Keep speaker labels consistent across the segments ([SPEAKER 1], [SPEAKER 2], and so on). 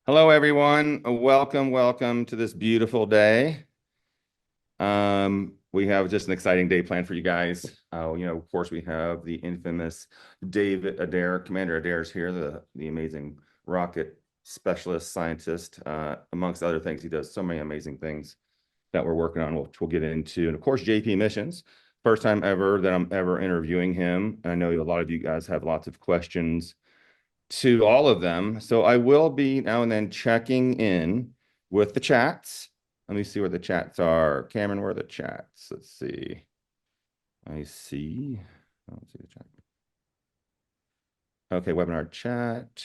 [SPEAKER 1] Hello, everyone. Welcome to this beautiful day. We have just an exciting day planned for you guys. Of course, we have the infamous David Adair. Commander Adair is here, the amazing rocket specialist scientist. Amongst other things, he does so many amazing things that we're working on, which we'll get into. And of course, JP Missions. First time ever that I'm ever interviewing him. And I know a lot of you guys have lots of questions to all of them. So I will be now and then checking in with the chats. Let me see where the chats are. Cameron, where are the chats? Let's see. I see. I don't see the chat. Okay, webinar chat.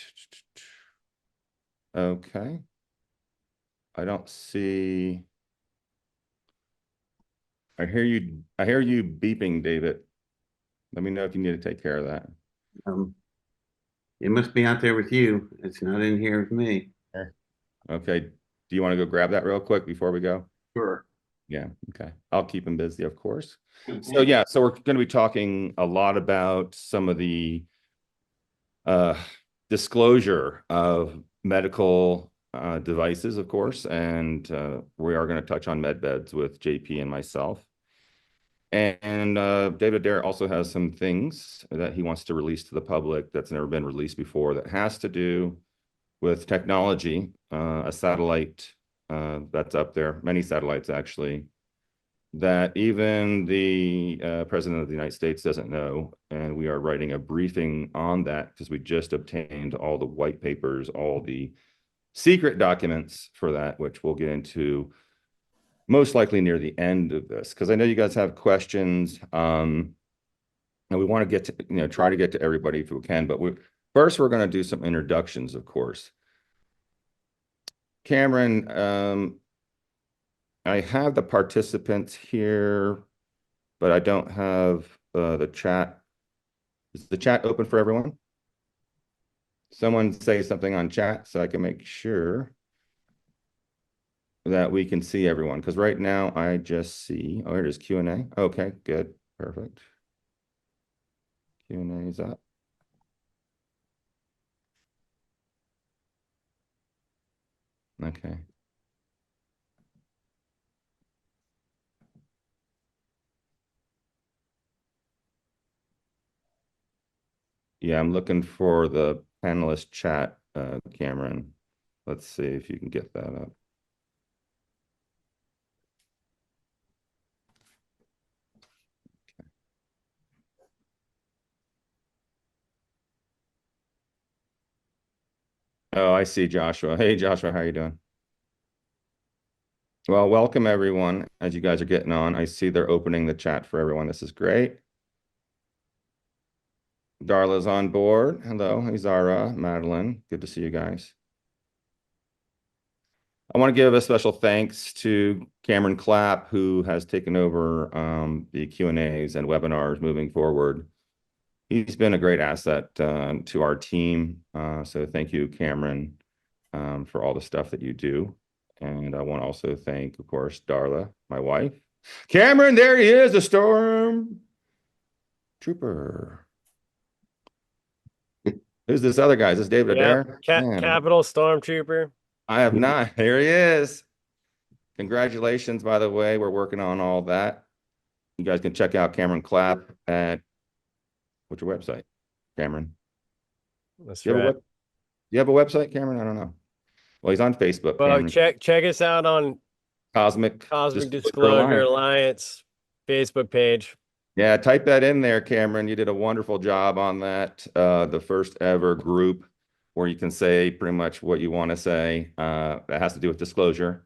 [SPEAKER 1] Okay. I don't see. I hear you beeping, David. Let me know if you need to take care of that.
[SPEAKER 2] Um, it must be out there with you. It's not in here with me.
[SPEAKER 1] Sure. Okay. Do you want to go grab that real quick before we go?
[SPEAKER 2] Sure.
[SPEAKER 1] Yeah. Okay. I'll keep him busy, of course. So
[SPEAKER 2] Mhm.
[SPEAKER 1] yeah, so we're going to be talking a lot about some of the uh, disclosure of medical devices, of course, and we are going to touch on med beds with JP and myself. And David Adair also has some things that he wants to release to the public that's never been released before that has to do with technology, a satellite that's up there, many satellites actually, that even the President of the United States doesn't know. And we are writing a briefing on that because we just obtained all the white papers, all the secret documents for that, which we'll get into most likely near the end of this. Because I know you guys have questions. And we want to get to, try to get to everybody if we can. But first, we're going to do some introductions, of course. Cameron, I have the participants here, but I don't have the chat. Is the chat open for everyone? Someone say something on chat so I can make sure that we can see everyone. Because right now I just see, oh, here it is, Q&A. Okay, good, perfect. Q&A is up. Okay. Yeah, I'm looking for the panelist chat, Cameron. Let's see if you can get that up. Oh, I see Joshua. Hey, Joshua, how you doing? Well, welcome everyone as you guys are getting on. I see they're opening the chat for everyone. This is great. Darla's on board. Hello, hey Zara, Madeline. Good to see you guys. I want to give a special thanks to Cameron Clapp, who has taken over the Q&As and webinars moving forward. He's been a great asset to our team. So thank you, Cameron, for all the stuff that you do. And I want to also thank, of course, Darla, my wife. Cameron, there he is, the storm trooper. Who's this other guy? Is this David
[SPEAKER 3] Yep.
[SPEAKER 1] Adair? Man,
[SPEAKER 3] Capital Stormtrooper.
[SPEAKER 1] I have not. Here he is. Congratulations, by the way. We're working on all that. You guys can check out Cameron Clapp at what's your website, Cameron?
[SPEAKER 3] That's
[SPEAKER 1] Do you have a
[SPEAKER 3] right.
[SPEAKER 1] web? You have a website, Cameron? I don't know. Well, he's on Facebook,
[SPEAKER 3] Well,
[SPEAKER 1] Cameron.
[SPEAKER 3] check us out on
[SPEAKER 1] Cosmic
[SPEAKER 3] Cosmic
[SPEAKER 1] Disclosure
[SPEAKER 3] Disclosure
[SPEAKER 1] Alliance.
[SPEAKER 3] Alliance Facebook page.
[SPEAKER 1] Yeah, type that in there, Cameron. You did a wonderful job on that. The first ever group where you can say pretty much what you want to say. That has to do with disclosure.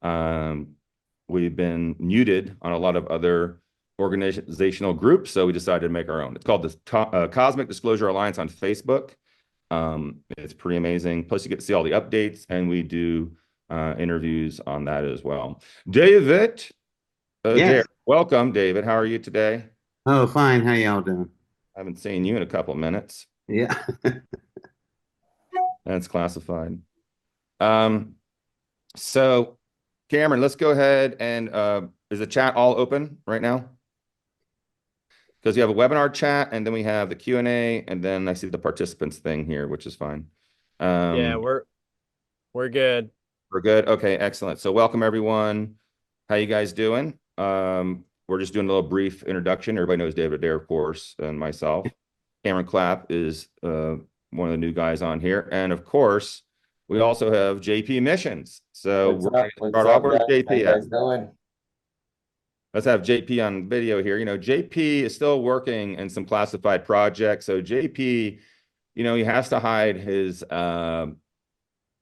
[SPEAKER 1] Um, we've been muted on a lot of other organizational groups, so we decided to make our own. It's called the Cosmic Disclosure Alliance on Facebook. It's pretty amazing. Plus, you get to see all the updates, and we do interviews on that as well. David,
[SPEAKER 2] Yes.
[SPEAKER 1] Dare, welcome, David. How are you today?
[SPEAKER 2] Oh, fine. How y'all doing?
[SPEAKER 1] I haven't seen you in a couple of minutes.
[SPEAKER 2] Yeah.
[SPEAKER 1] That's classified. Um, so Cameron, let's go ahead and is the chat all open right now? Because you have a webinar chat and then we have the Q&A and then I see the participants thing here, which is fine.
[SPEAKER 3] Yeah,
[SPEAKER 1] Um,
[SPEAKER 3] We're good.
[SPEAKER 1] We're good. Okay, excellent. So welcome everyone. How you guys doing? We're just doing a little brief introduction. Everybody knows David Adair, of course, and myself. Cameron Clapp is one of the new guys on here. And of course, we also have JP Missions. So
[SPEAKER 4] What's
[SPEAKER 1] we're
[SPEAKER 4] up?
[SPEAKER 1] going to
[SPEAKER 4] What's
[SPEAKER 1] start
[SPEAKER 4] up,
[SPEAKER 1] off with
[SPEAKER 4] guys? How
[SPEAKER 1] JP.
[SPEAKER 4] you guys doing?
[SPEAKER 1] Let's have JP on video here. You know, JP is still working in some classified projects. So JP, you know, he has to hide his,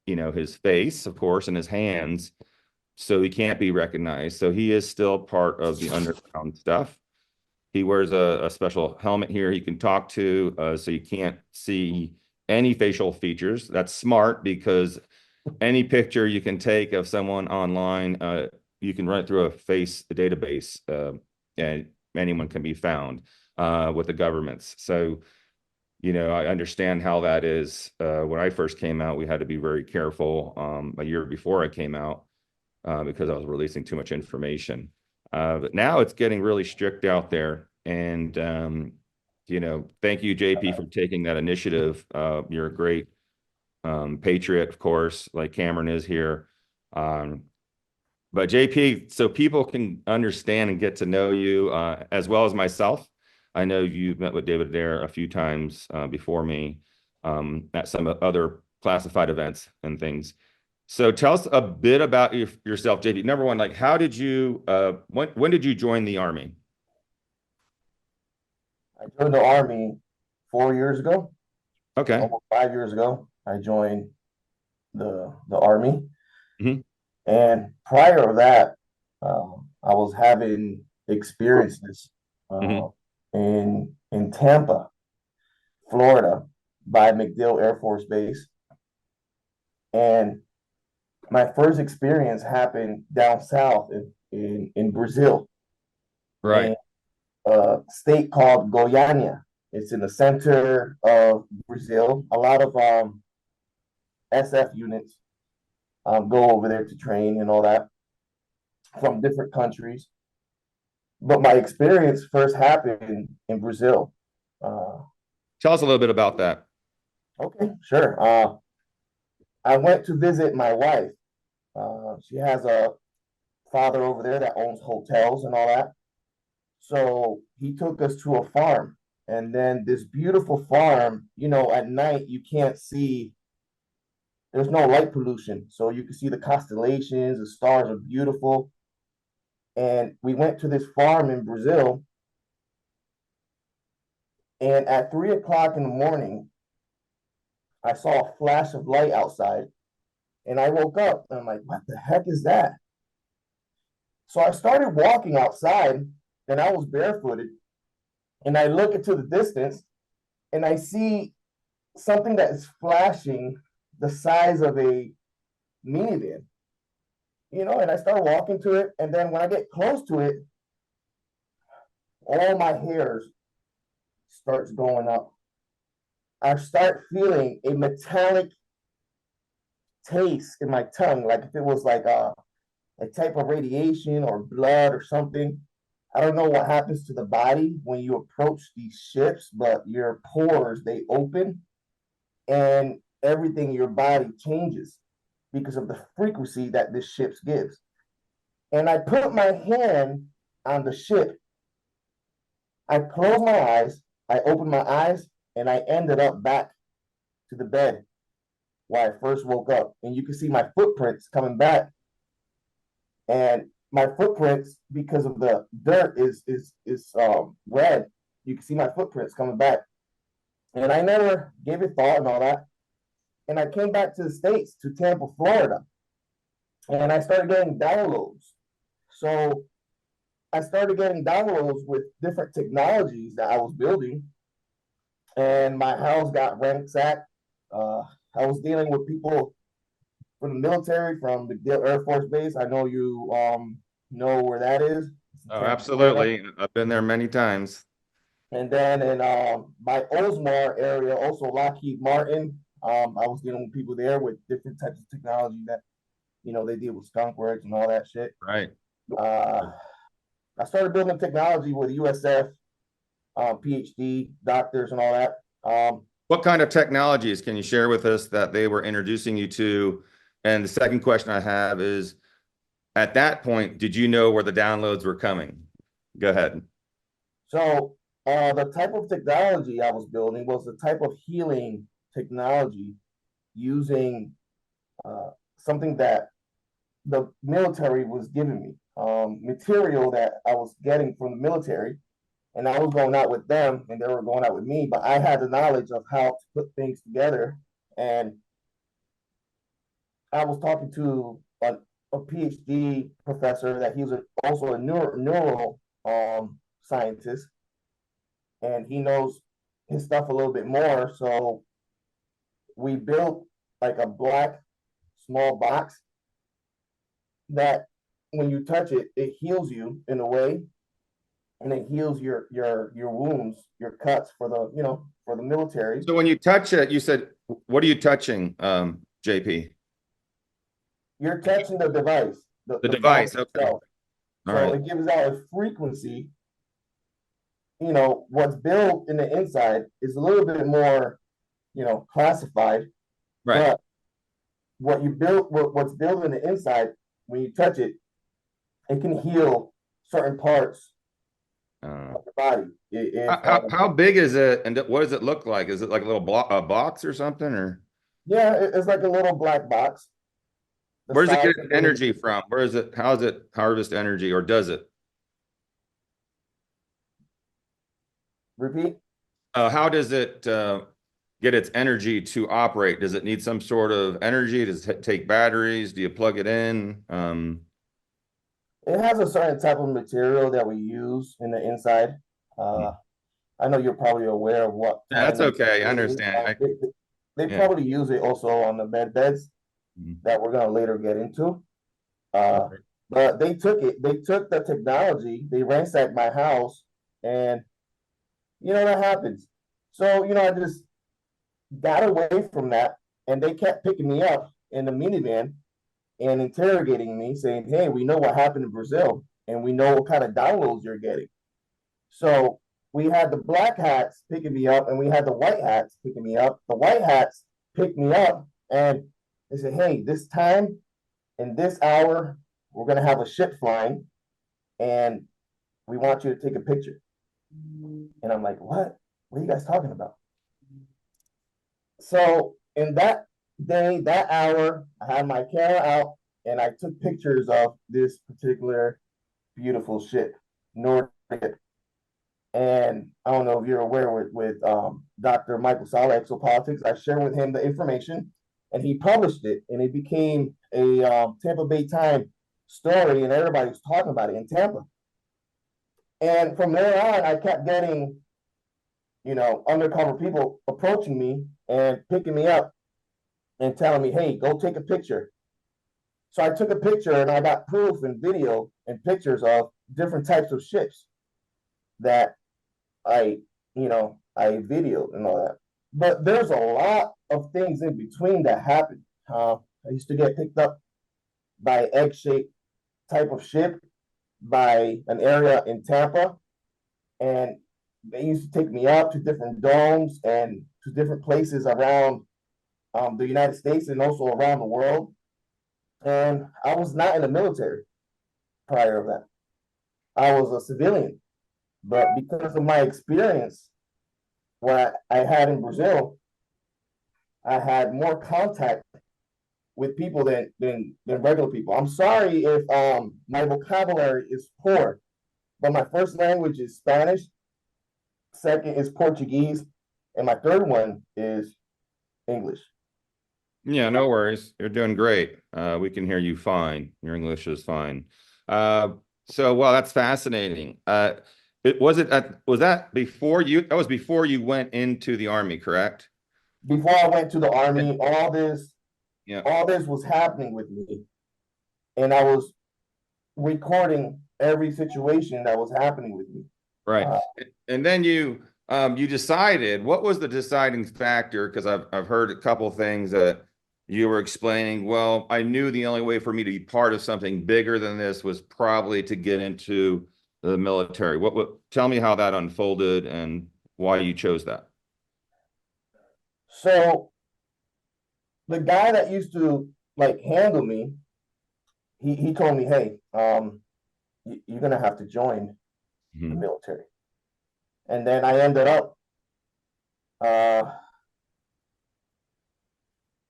[SPEAKER 1] you know, his face, of course, and his hands, so he can't be recognized. So he is still part of the underground stuff. He wears a special helmet here he can talk to, so you can't see any facial features. That's smart because any picture you can take of someone online, you can run it through a face database, and anyone can be found with the governments. So, you know, I understand how that is. When I first came out, we had to be very careful a year before I came out because I was releasing too much information. But now it's getting really strict out there. And, you know, thank you, JP, for taking that initiative. You're a great patriot, of course, like Cameron is here. But JP, so people can understand and get to know you as well as myself. I know you've met with David Adair a few times before me at some other classified events and things. So tell us a bit about yourself, JP. Number one, like how did you, when did you join the Army?
[SPEAKER 4] I joined the Army 4 years ago,
[SPEAKER 1] Okay.
[SPEAKER 4] almost 5 years ago. I joined the Army.
[SPEAKER 1] Mhm.
[SPEAKER 4] And prior to that, I was having experiences
[SPEAKER 1] Mhm.
[SPEAKER 4] in Tampa, Florida, by MacDill Air Force Base. And my first experience happened down south in Brazil,
[SPEAKER 1] Right.
[SPEAKER 4] in a state called Goiânia. It's in the center of Brazil. A lot of SF units go over there to train and all that from different countries. But my experience first happened in Brazil.
[SPEAKER 1] Tell us a little bit about that.
[SPEAKER 4] Okay, sure. I went to visit my wife. She has a father over there that owns hotels and all that. So he took us to a farm. And then this beautiful farm, you know, at night you can't see, there's no light pollution. So you can see the constellations, the stars are beautiful. And we went to this farm in Brazil. And at 3 o'clock in the morning, I saw a flash of light outside. And I woke up and I'm like, what the heck is that? So I started walking outside and I was barefooted. And I look into the distance and I see something that is flashing the size of a minivan, you know, and I start walking to it. And then when I get close to it, all my hairs starts going up. I start feeling a metallic taste in my tongue, like if it was like a type of radiation or blood or something. I don't know what happens to the body when you approach these ships, but your pores, they open and everything in your body changes because of the frequency that this ship gives. And I put my hand on the ship. I closed my eyes, I opened my eyes, and I ended up back to the bed where I first woke up. And you can see my footprints coming back. And my footprints, because of the dirt, is red. You can see my footprints coming back. And I never gave it thought and all that. And I came back to the States, to Tampa, Florida. And I started getting downloads. So I started getting downloads with different technologies that I was building. And my house got ransacked. I was dealing with people from the military, from MacDill Air Force Base. I know you know where that is.
[SPEAKER 1] Oh, absolutely. I've been there many times.
[SPEAKER 4] And then in by Oldsmar area, also Lockheed Martin, I was dealing with people there with different types of technology that, you know, they deal with skunk works and all that shit.
[SPEAKER 1] Right.
[SPEAKER 4] I started building technology with USF, PhD doctors and all that.
[SPEAKER 1] What kind of technologies can you share with us that they were introducing you to And the second question I have is, at that point, did you know where the downloads were coming? Go ahead.
[SPEAKER 4] So the type of technology I was building was the type of healing technology using something that the military was giving me, material that I was getting from the military, and I was going out with them, and they were going out with me. But I had the knowledge of how to put things together, and I was talking to a PhD professor that he was also a neural scientist, and he knows his stuff a little bit more. So we built like a black small box that when you touch it, it heals you in a way, and it heals your wounds, your cuts for the for the military.
[SPEAKER 1] So when you touch it, you said, what are you touching, JP?
[SPEAKER 4] You're touching the device,
[SPEAKER 1] The device. Okay.
[SPEAKER 4] itself.
[SPEAKER 1] All
[SPEAKER 4] So
[SPEAKER 1] right.
[SPEAKER 4] it gives out a frequency. What's built in the inside is a little bit more, classified.
[SPEAKER 1] Right.
[SPEAKER 4] But what you build, what's built in the inside, when you touch it, it can heal certain parts of the body.
[SPEAKER 1] How big is it, and what does it look like? Is it like a little box or something, or
[SPEAKER 4] Yeah, it's like a little black box.
[SPEAKER 1] where does it get its energy from? Where is it? How does it harvest energy, or does it?
[SPEAKER 4] Repeat.
[SPEAKER 1] How does it get its energy to operate? Does it need some sort of energy? Does it take batteries? Do you plug it in?
[SPEAKER 4] It has a certain type of material that we use in the inside. I know you're probably aware of what.
[SPEAKER 1] That's okay. I understand.
[SPEAKER 4] They probably use it also on the med beds that we're gonna later get into. But they took the technology, they ransacked my house, and that happens. So, I just got away from that, and they kept picking me up in the minivan and interrogating me, saying, "Hey, we know what happened in Brazil, and we know what kind of downloads you're getting." So we had the black hats picking me up, and we had the white hats picking me up. The white hats picked me up, and they said, "Hey, this time in this hour, we're gonna have a ship flying, and we want you to take a picture." And I'm like, "What? What are you guys talking about?" So in that day, that hour, I had my camera out, and I took pictures of this particular beautiful ship, Nordic. And I don't know if you're aware with Dr. Michael Sala, Exopolitics. I shared with him the information, and he published it, and it became a Tampa Bay Times story, and everybody was talking about it in Tampa. And from there on, I kept getting, undercover people approaching me and picking me up and telling me, "Hey, go take a picture." So I took a picture, and I got proof and video and pictures of different types of ships that I videoed and all that. But there's a lot of things in between that happened. I used to get picked up by egg-shaped type of ship by an area in Tampa, and they used to take me up to different domes and to different places around the United States and also around the world. And I was not in the military prior to that. I was a civilian. But because of my experience, what I had in Brazil, I had more contact with people than regular people. I'm sorry if my vocabulary is poor, but my first language is Spanish, second is Portuguese, and my third one is English.
[SPEAKER 1] Yeah, no worries. You're doing great. We can hear you fine. Your English is fine. Well, that's fascinating. Was that before you? That was before you went into the Army, correct?
[SPEAKER 4] Before I went to the Army, all this
[SPEAKER 1] Yeah.
[SPEAKER 4] was happening with me, and I was recording every situation that was happening with me.
[SPEAKER 1] Right. And then you decided, what was the deciding factor? Because I've heard a couple of things that you were explaining. Well, I knew the only way for me to be part of something bigger than this was probably to get into the military. Tell me how that unfolded and why you chose that.
[SPEAKER 4] So the guy that used to like handle me, he told me, hey, you're gonna have to join the
[SPEAKER 1] Mhm.
[SPEAKER 4] military. And then I ended up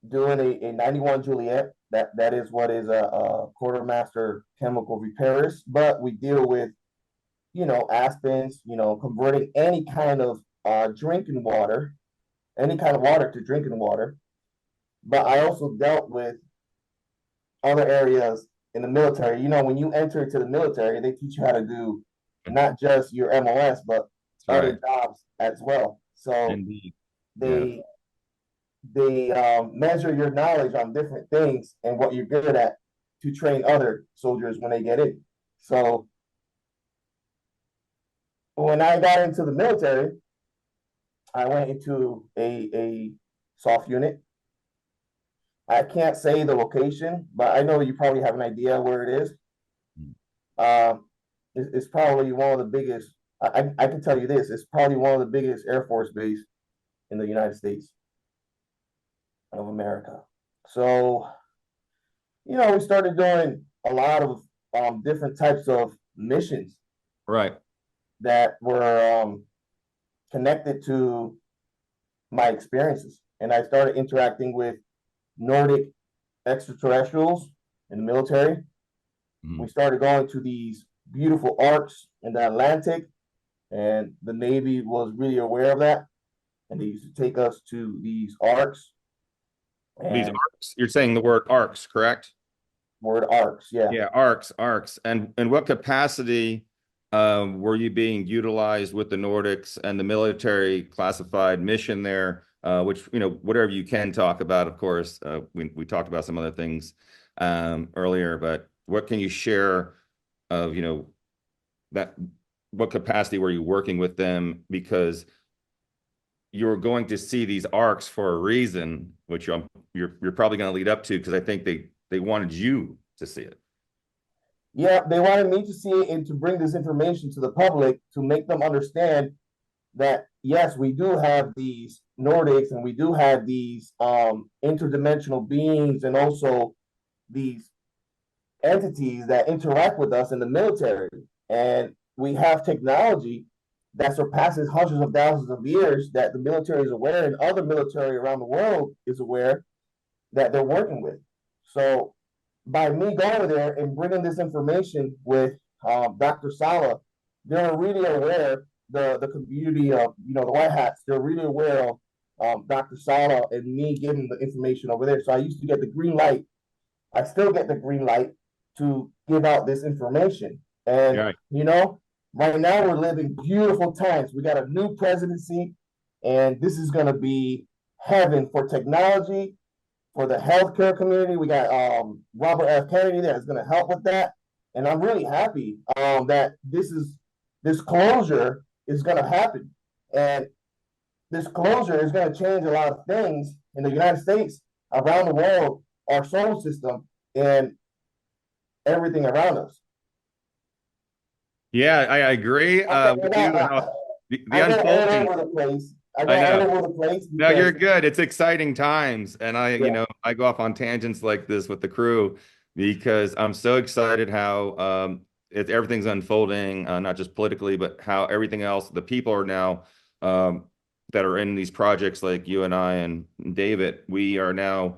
[SPEAKER 4] doing a 91 Juliet. That is what is a quartermaster chemical repairist, but we deal with, aspens, converting any kind of drinking water, any kind of water to drinking water. But I also dealt with other areas in the military. When you enter into the military, they teach you how to do not just your MOS, but
[SPEAKER 1] That's
[SPEAKER 4] other
[SPEAKER 1] right.
[SPEAKER 4] jobs as well. So
[SPEAKER 1] Indeed. Yeah.
[SPEAKER 4] they measure your knowledge on different things and what you're good at to train other soldiers when they get in. So when I got into the military, I went into a soft unit. I can't say the location, but I know you probably have an idea where it is. It's probably one of the biggest. I can tell you this: it's probably one of the biggest Air Force base in the United States of America. So we started doing a lot of different types of missions
[SPEAKER 1] Right.
[SPEAKER 4] that were connected to my experiences. And I started interacting with Nordic extraterrestrials in the military.
[SPEAKER 1] Mhm.
[SPEAKER 4] We started going to these beautiful arcs in the Atlantic, and the Navy was really aware of that. And they used to take us to these arcs
[SPEAKER 1] These
[SPEAKER 4] and
[SPEAKER 1] arcs, you're saying the word arcs, correct?
[SPEAKER 4] word arcs, yeah.
[SPEAKER 1] Yeah, arcs. And in what capacity were you being utilized with the Nordics and the military classified mission there? Which, whatever you can talk about, of course. We talked about some other things earlier, but what can you share of, that what capacity were you working with them? Because you're going to see these arcs for a reason, which you're probably going to lead up to, because I think they wanted you to see it.
[SPEAKER 4] Yeah, they wanted me to see it and to bring this information to the public to make them understand that yes, we do have these Nordics and we do have these interdimensional beings and also these entities that interact with us in the military. And we have technology that surpasses hundreds of thousands of years that the military is aware and other military around the world is aware that they're working with. So by me going there and bringing this information with Dr. Sala, they're really aware, the community of the White Hats, they're really aware of Dr. Sala and me giving the information over there. So I used to get the green light. I still get the green light to give out this information. And
[SPEAKER 1] Yeah.
[SPEAKER 4] right now we're living beautiful times. We got a new presidency, and this is going to be heaven for technology, for the healthcare community. We got Robert F. Kennedy that is going to help with that, and I'm really happy that this closure is going to happen, and this closure is going to change a lot of things in the United States, around the world, our solar system, and everything around us.
[SPEAKER 1] Yeah, I agree with you. How the
[SPEAKER 4] I got all
[SPEAKER 1] unfolding.
[SPEAKER 4] over the place. I
[SPEAKER 1] I
[SPEAKER 4] got
[SPEAKER 1] know.
[SPEAKER 4] all over the place
[SPEAKER 1] No, you're
[SPEAKER 4] because
[SPEAKER 1] good. It's exciting times. And
[SPEAKER 4] yeah,
[SPEAKER 1] I go off on tangents like this with the crew because I'm so excited how everything's unfolding, not just politically, but how everything else, the people are now that are in these projects like you and I and David, we are now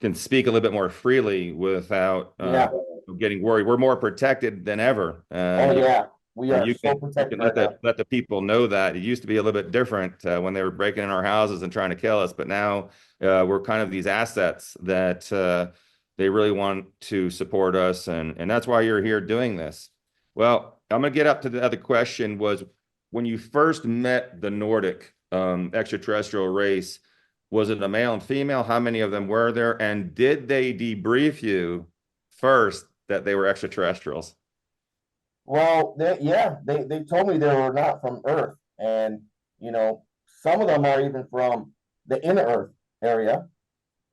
[SPEAKER 1] can speak a little bit more freely without
[SPEAKER 4] yeah,
[SPEAKER 1] getting worried. We're more protected than ever.
[SPEAKER 4] oh yeah, we are
[SPEAKER 1] You
[SPEAKER 4] so
[SPEAKER 1] can
[SPEAKER 4] protected right now.
[SPEAKER 1] let the people know that it used to be a little bit different when they were breaking in our houses and trying to kill us, but now we're kind of these assets that they really want to support us, and that's why you're here doing this. Well, I'm gonna get up to the other question was when you first met the Nordic extraterrestrial race, was it a male and female? How many of them were there? And did they debrief you first that they were extraterrestrials?
[SPEAKER 4] Well, they told me they were not from Earth, and some of them are even from the inner Earth area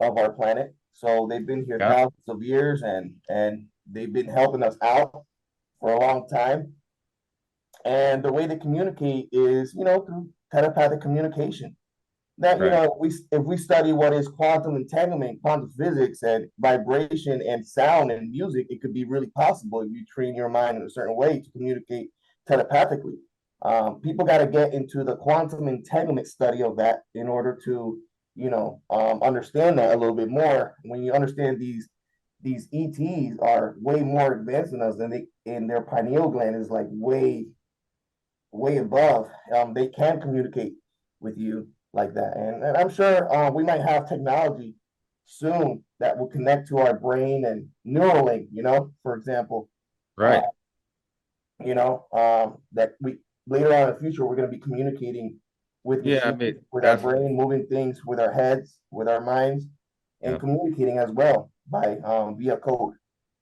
[SPEAKER 4] of our planet. So they've been here
[SPEAKER 1] Yeah.
[SPEAKER 4] thousands of years, and they've been helping us out for a long time. And the way they communicate is, through telepathic communication. that, you
[SPEAKER 1] Right.
[SPEAKER 4] know, if we study what is quantum entanglement, quantum physics, and vibration and sound and music, it could be really possible if you train your mind in a certain way to communicate telepathically. People got to get into the quantum entanglement study of that in order to, you know, understand that a little bit more. When you understand these ETs are way more advanced than us, and their pineal gland is like way above. They can communicate with you like that, and I'm sure we might have technology soon that will connect to our brain and Neuralink. You know, for example,
[SPEAKER 1] Right.
[SPEAKER 4] you know, that we later on in the future we're going to be communicating with
[SPEAKER 1] Yeah, I
[SPEAKER 4] machines,
[SPEAKER 1] mean,
[SPEAKER 4] with our
[SPEAKER 1] definitely.
[SPEAKER 4] brain, moving things with our heads, with our minds, and
[SPEAKER 1] Yeah.
[SPEAKER 4] communicating as well by via code.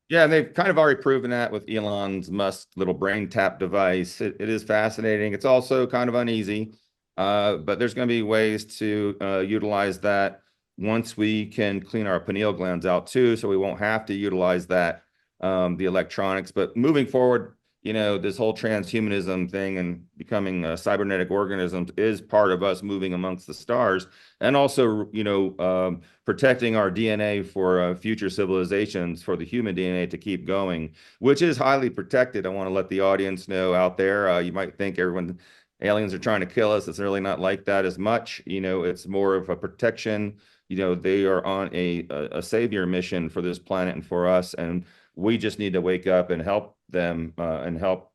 [SPEAKER 1] Yeah, and they've kind of already proven that with Elon's Musk little brain tap device. It is fascinating. It's also kind of uneasy, but there's going to be ways to utilize that once we can clean our pineal glands out too, so we won't have to utilize that the electronics. But moving forward, you know, this whole transhumanism thing and becoming cybernetic organisms is part of us moving amongst the stars, and also, you know, protecting our DNA for future civilizations, for the human DNA to keep going, which is highly protected. I want to let the audience know out there. You might think aliens are trying to kill us. It's really not like that as much. You know, it's more of a protection. You know, they are on a savior mission for this planet and for us, and we just need to wake up and help them and help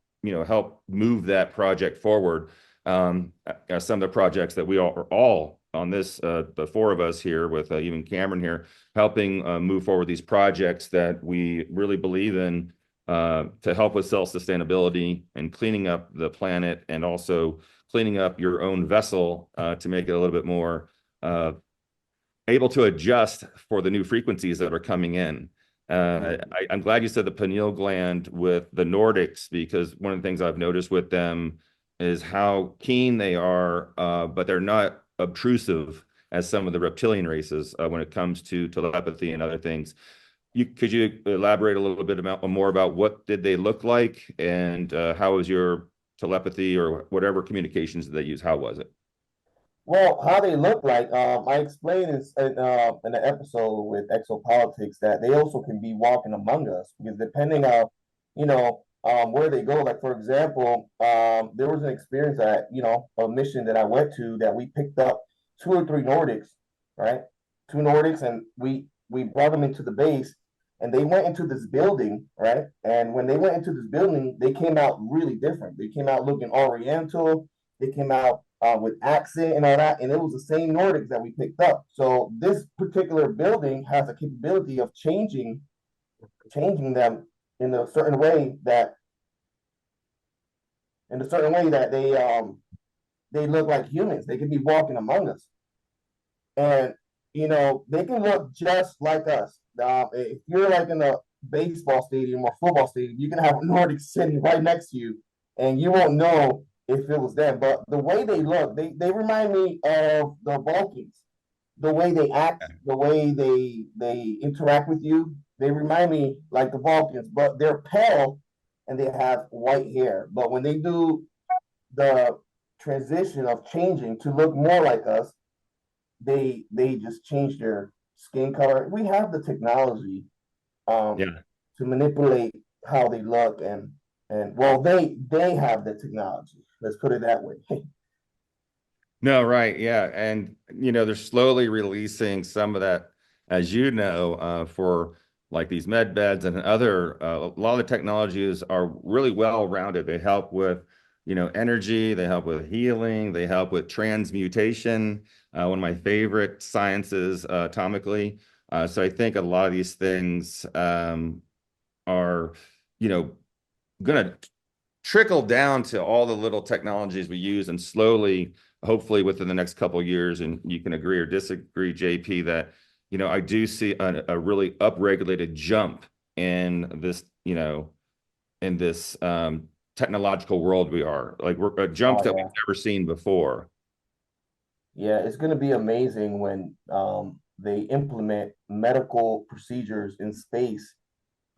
[SPEAKER 1] move that project forward. Some of the projects that we are all on this, the four of us here with even Cameron here, helping move forward these projects that we really believe in to help with self-sustainability and cleaning up the planet, and also cleaning up your own vessel to make it a little bit more able to adjust for the new frequencies that are coming in. I'm glad you said the pineal gland with the Nordics, because one of the things I've noticed with them is how keen they are, but they're not obtrusive as some of the reptilian races when it comes to telepathy and other things. Could you elaborate a little bit more about what did they look like, and how was your telepathy or whatever communications that they use? How was it?
[SPEAKER 4] Well, how they look like, I explained in an episode with Exopolitics that they also can be walking among us, because depending on, you know, where they go. Like, for example, there was an experience that, you know, a mission that I went to, that we picked up two or three Nordics, right? Two Nordics, and we brought them into the base, and they went into this building, right? And when they went into this building, they came out really different. They came out looking Oriental. They came out with accent and all that, and it was the same Nordics that we picked up. So this particular building has a capability of changing them in a certain way that they look like humans. They can be walking among us, and you know, they can look just like us. If you're like in a baseball stadium or football stadium, you can have a Nordic sitting right next to you, and you won't know if it was them. But the way they look, they remind me of the Balkans. The way they act, the way they interact with you, they remind me like the Balkans, but they're pale and they have white hair. But when they do the transition of changing to look more like us, they just change their skin color. We have the technology
[SPEAKER 1] Yeah.
[SPEAKER 4] to manipulate how they look, and well, they have the technology. Let's put it that way.
[SPEAKER 1] No, right. Yeah. And, you know, they're slowly releasing some of that, as you know, for like these med beds and other, a lot of the technologies are really well rounded. They help with, you know, energy, they help with healing, they help with transmutation, one of my favorite sciences, atomically. So I think a lot of these things are, you know, going to trickle down to all the little technologies we use, and slowly, hopefully within the next couple of years, and you can agree or disagree, JP, that, you know, I do see a really upregulated jump in this, you know, in this technological world we are. Like, we're a jump
[SPEAKER 4] Oh
[SPEAKER 1] that we've
[SPEAKER 4] yeah,
[SPEAKER 1] never seen before.
[SPEAKER 4] yeah. It's going to be amazing when they implement medical procedures in space,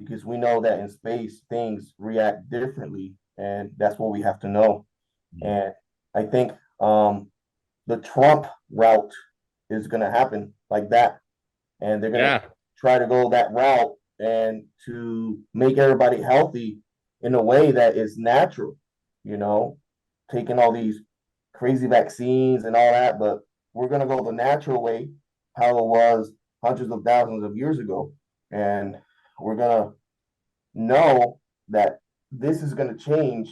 [SPEAKER 4] because we know that in space things react differently, and that's what we have to know. And I think the Trump route is going to happen like that. And they're going to try to go that route and to make everybody healthy in a way that is natural, you know, taking all these crazy vaccines and all that, but we're going to go the natural way, how it was hundreds of thousands of years ago. And we're going to know that this is going to change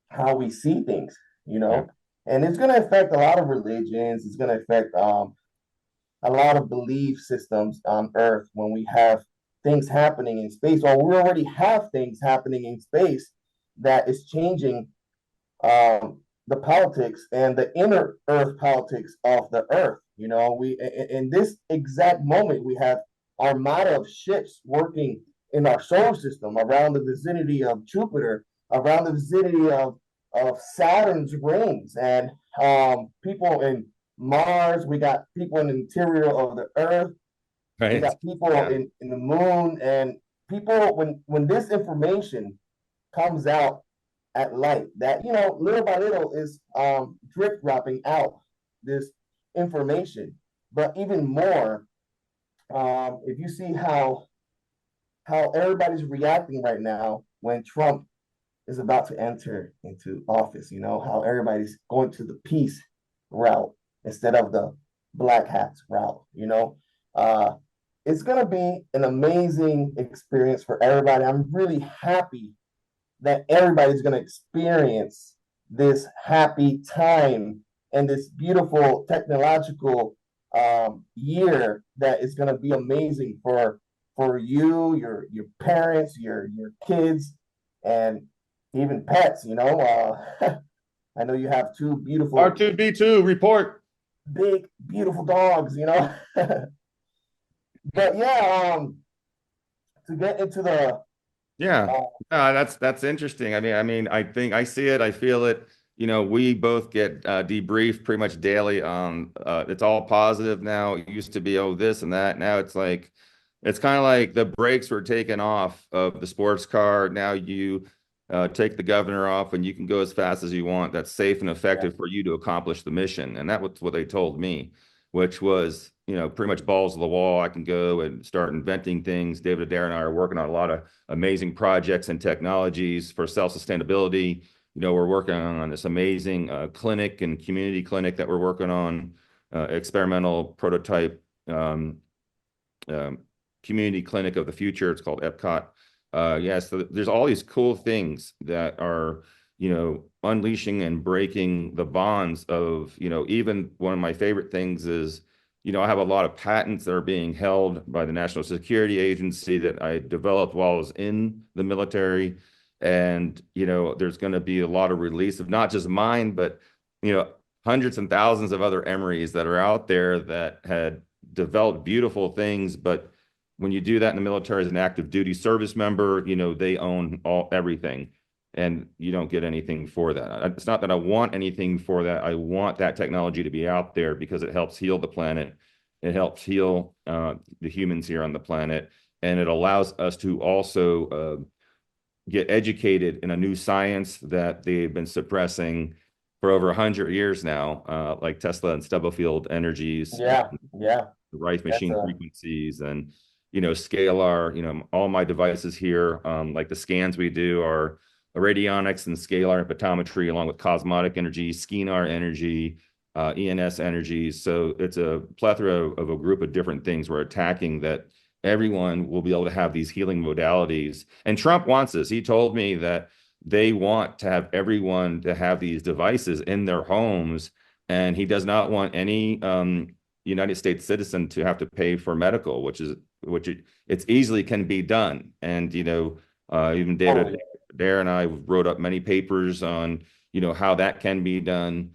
[SPEAKER 4] how we see things, you know, and it's going to affect a lot of religions. It's going to affect a lot of belief systems on Earth when we have things happening in space, or we already have things happening in space that is changing the politics and the inner Earth politics of the Earth. You know, we in this exact moment we have armada of ships working in our solar system around the vicinity of Jupiter, around the vicinity of Saturn's rings, and people in Mars. We got people in the interior of the Earth. We got people in the moon, and people when this information comes out at light, that, you know, little by little is drip dropping out this information. But even more, if you see how everybody's reacting right now when Trump is about to enter into office, you know, how everybody's going to the peace route instead of the black hats route, you know. It's going to be an amazing experience for everybody. I'm really happy that everybody's going to experience this happy time and this beautiful technological year that is going to be amazing for you, your parents, your kids, and even pets, you know. I know you have two beautiful
[SPEAKER 1] R2B2 report.
[SPEAKER 4] Big beautiful dogs, you know. But yeah, to get into the
[SPEAKER 1] that's interesting. I mean, I think I see it, I feel it. You know, we both get debriefed pretty much daily on it's all positive now. It used to be, oh, this and that. Now it's like, it's kind of like the brakes were taken off of the sports car. Now you take the governor off and you can go as fast as you want. That's safe and effective for you to accomplish the mission. And that was what they told me, which was, you know, pretty much balls to the wall. I can go and start inventing things. David Adair and I are working on a lot of amazing projects and technologies for self-sustainability. You know, we're working on this amazing clinic and community clinic that we're working on, experimental prototype community clinic of the future. It's called Epcot. So there's all these cool things that are, you know, unleashing and breaking the bonds of, you know, even one of my favorite things is, you know, I have a lot of patents that are being held by the National Security Agency that I developed while I was in the military. And, you know, there's going to be a lot of release of not just mine, but, you know, hundreds and thousands of other Emerys that are out there that had developed beautiful things. But when you do that in the military as an active duty service member, you know, they own everything. And you don't get anything for that. It's not that I want anything for that. I want that technology to be out there because it helps heal the planet. It helps heal the humans here on the planet. And it allows us to also get educated in a new science that they've been suppressing for over 100 years now, like Tesla and Stubblefield energies. The Rife machine frequencies and, you know, scalar, you know, all my devices here, like the scans we do are radionics and scalar photometry, along with cosmotic energy, skenar energy, ENS energies. So it's a plethora of a group of different things we're attacking that everyone will be able to have these healing modalities. And Trump wants this. He told me that they want to have everyone to have these devices in their homes, and he does not want any United States citizen to have to pay for medical, which it's easily can be done. And, you know, even David Adair and I wrote up many papers on, you know, how that can be done,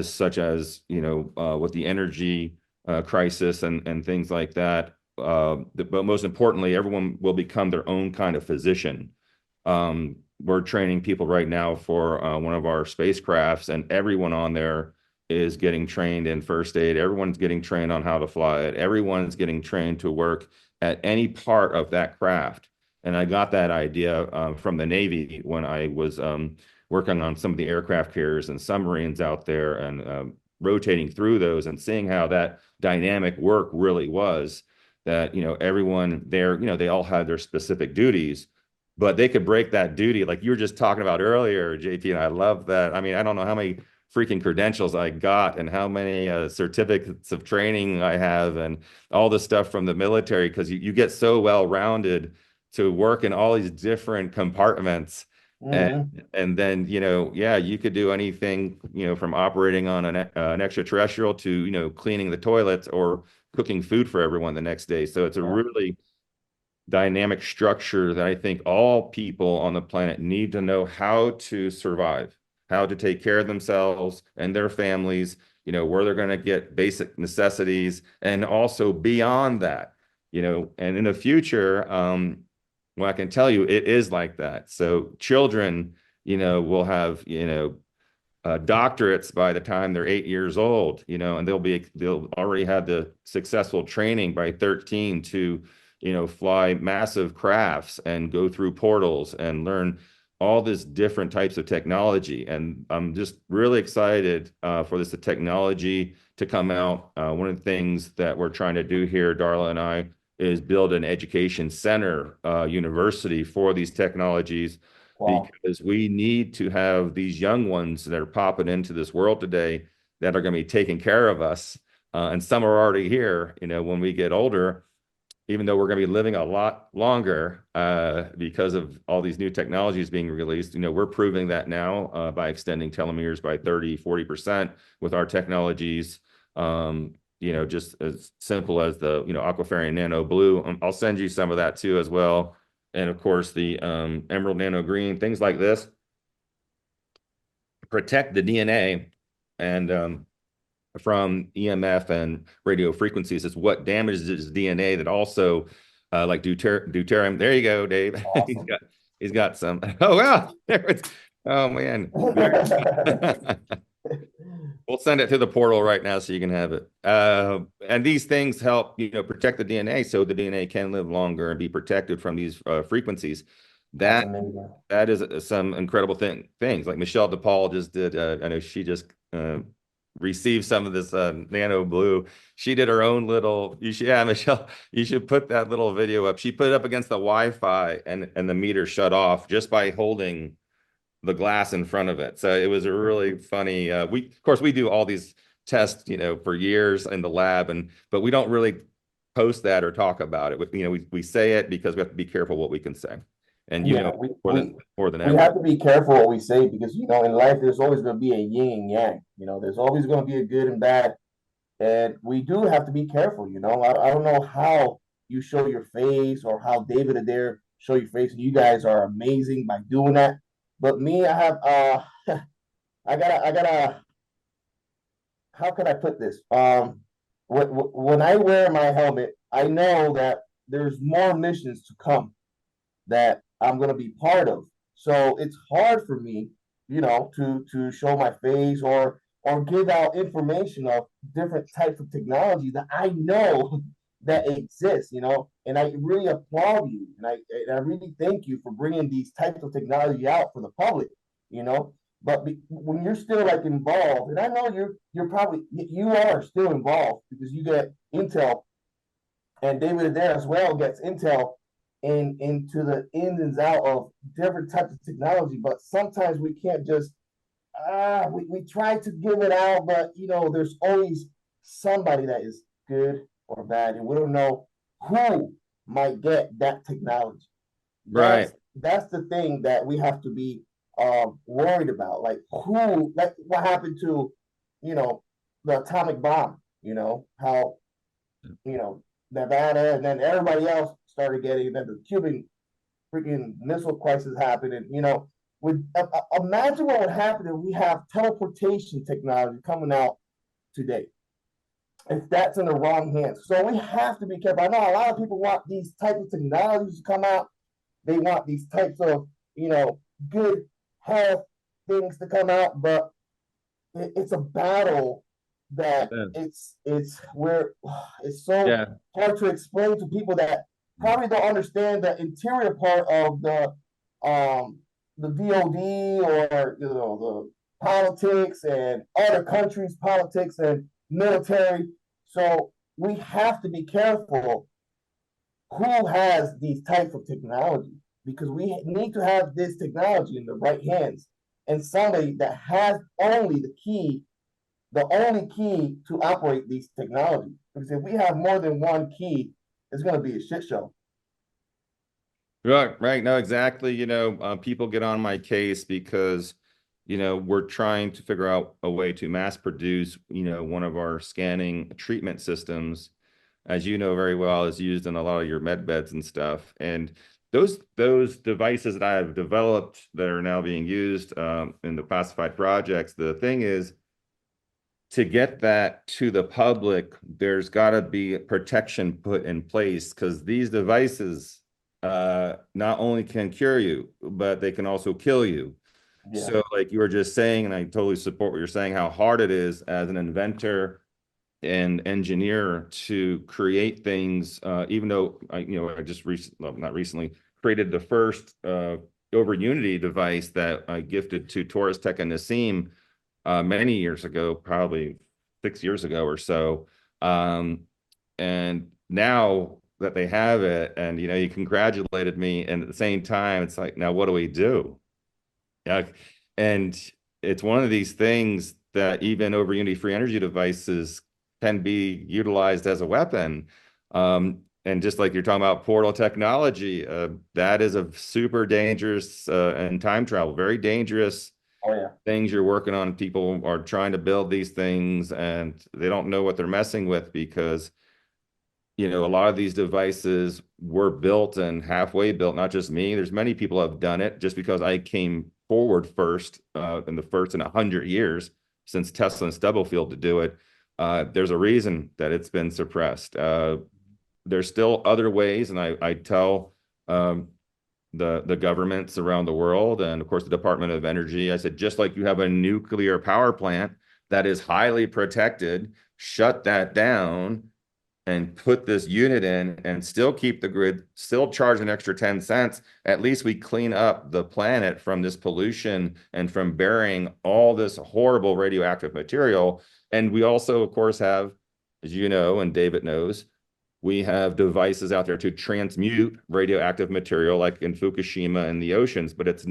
[SPEAKER 1] such as, you know, with the energy crisis and things like that. But most importantly, everyone will become their own kind of physician. We're training people right now for one of our spacecrafts, and everyone on there is getting trained in first aid. Everyone's getting trained on how to fly it. Everyone's getting trained to work at any part of that craft. And I got that idea from the Navy when I was working on some of the aircraft carriers and submarines out there, and rotating through those and seeing how that dynamic work really was, that, everyone there, they all had their specific duties, but they could break that duty. Like you were just talking about earlier, JP, and I love that. I mean, I don't know how many freaking credentials I got and how many certificates of training I have and all the stuff from the military, because you get so well-rounded to work in all these different compartments. And then, yeah, you could do anything, from operating on an extraterrestrial to, cleaning the toilets or cooking food for everyone the next day. So it's a really dynamic structure that I think all people on the planet need to know how to survive, how to take care of themselves and their families, where they're going to get basic necessities, and also beyond that, and in the future, well, I can tell you it is like that. So children, will have, doctorates by the time they're 8 years old, and they'll already have the successful training by 13 to, fly massive crafts and go through portals and learn all this different types of technology. And I'm just really excited for this technology to come out. One of the things that we're trying to do here, Darla and I, is build an education center, university for these technologies. Wow. Because we need to have these young ones that are popping into this world today that are going to be taking care of us. And some are already here, when we get older, even though we're going to be living a lot longer because of all these new technologies being released. We're proving that now by extending telomeres by 30-40% with our technologies. Just as simple as the, Aquafarian Nano Blue. I'll send you some of that too as well. And of course the Emerald Nano Green, things like this protect the DNA and from EMF and radio frequencies. Is what damages DNA that also like deuterium. There you go, Dave. Awesome. he's got some. Oh wow. Oh man. We'll send it to the portal right now so you can have it. And these things help, protect the DNA so the DNA can live longer and be protected from these frequencies. That is some incredible things. Like Michelle DePaul just did. I know she just received some of this nano blue. She did her own little. Michelle, you should put that little video up. She put it up against the Wi-Fi, and the meter shut off just by holding the glass in front of it. So it was a really funny. Of course we do all these tests, for years in the lab, but we don't really post that or talk about it. We say it because we have to be careful what we can say. And more than ever,
[SPEAKER 4] we have to be careful what we say, because in life there's always going to be a yin and yang. There's always going to be a good and bad, and we do have to be careful. I don't know how you show your face or how David Adair show your face, and you guys are amazing by doing that. But me, I have I gotta how can I put this? When I wear my helmet, I know that there's more missions to come that I'm gonna be part of. So it's hard for me, to show my face or give out information of different types of technology that I know that exists, and I really applaud you, and I really thank you for bringing these types of technology out for the public, But when you're still involved, and I know you are still involved, because you get intel, and David Adair as well gets intel into the ins and outs of different types of technology. But sometimes we can't just we try to give it out, but there's always somebody that is good or bad, and we don't know who might get that technology. That's the thing that we have to be worried about. What happened to the atomic bomb, how Nevada, and then everybody else started getting, and then the Cuban freaking missile crisis happened, and imagine what would happen if we have teleportation technology coming out today, if that's in the wrong hands. So we have to be careful. I know a lot of people want these types of technologies to come out. They want these types of, good health things to come out, but it's a battle that it's so hard to explain to people that probably don't understand the interior part of the DoD or the politics and other countries' politics and military. So we have to be careful who has these types of technology, because we need to have this technology in the right hands and somebody that has only the only key to operate these technologies. Because if we have more than one key, it's going to be a shit show.
[SPEAKER 1] Right, right. No, exactly. People get on my case because, we're trying to figure out a way to mass produce, one of our scanning treatment systems, as you know very well, is used in a lot of your med beds and stuff. And those devices that I have developed that are now being used in the classified projects, the thing is, to get that to the public, there's got to be protection put in place, because these devices not only can cure you, but they can also kill you.
[SPEAKER 4] Yeah.
[SPEAKER 1] So like you were just saying, and I totally support what you're saying, how hard it is as an inventor and engineer to create things, even though I just not recently created the first over Unity device that I gifted to Taurus Tech and Nassim many years ago, probably 6 years ago or so. And now that they have it, and you congratulated me, and at the same time, it's like, now what do we do? Yeah, and it's one of these things that even over Unity free energy devices can be utilized as a weapon. And just like you're talking about portal technology, that is a super dangerous and time travel, very dangerous
[SPEAKER 4] Oh yeah.
[SPEAKER 1] things you're working on. People are trying to build these things and they don't know what they're messing with, because a lot of these devices were built and halfway built, not just me. There's many people have done it. Just because I came forward first in the first in 100 years since Tesla and Stubblefield to do it, there's a reason that it's been suppressed. There's still other ways, and I tell the governments around the world, and of course the Department of Energy, I said, just like you have a nuclear power plant that is highly protected, shut that down and put this unit in and still keep the grid, still charge an extra 10 cents. At least we clean up the planet from this pollution and from burying all this horrible radioactive material. And we also, of course, have, as you know, and David knows, we have devices out there to transmute radioactive material, like in Fukushima in the oceans, but it's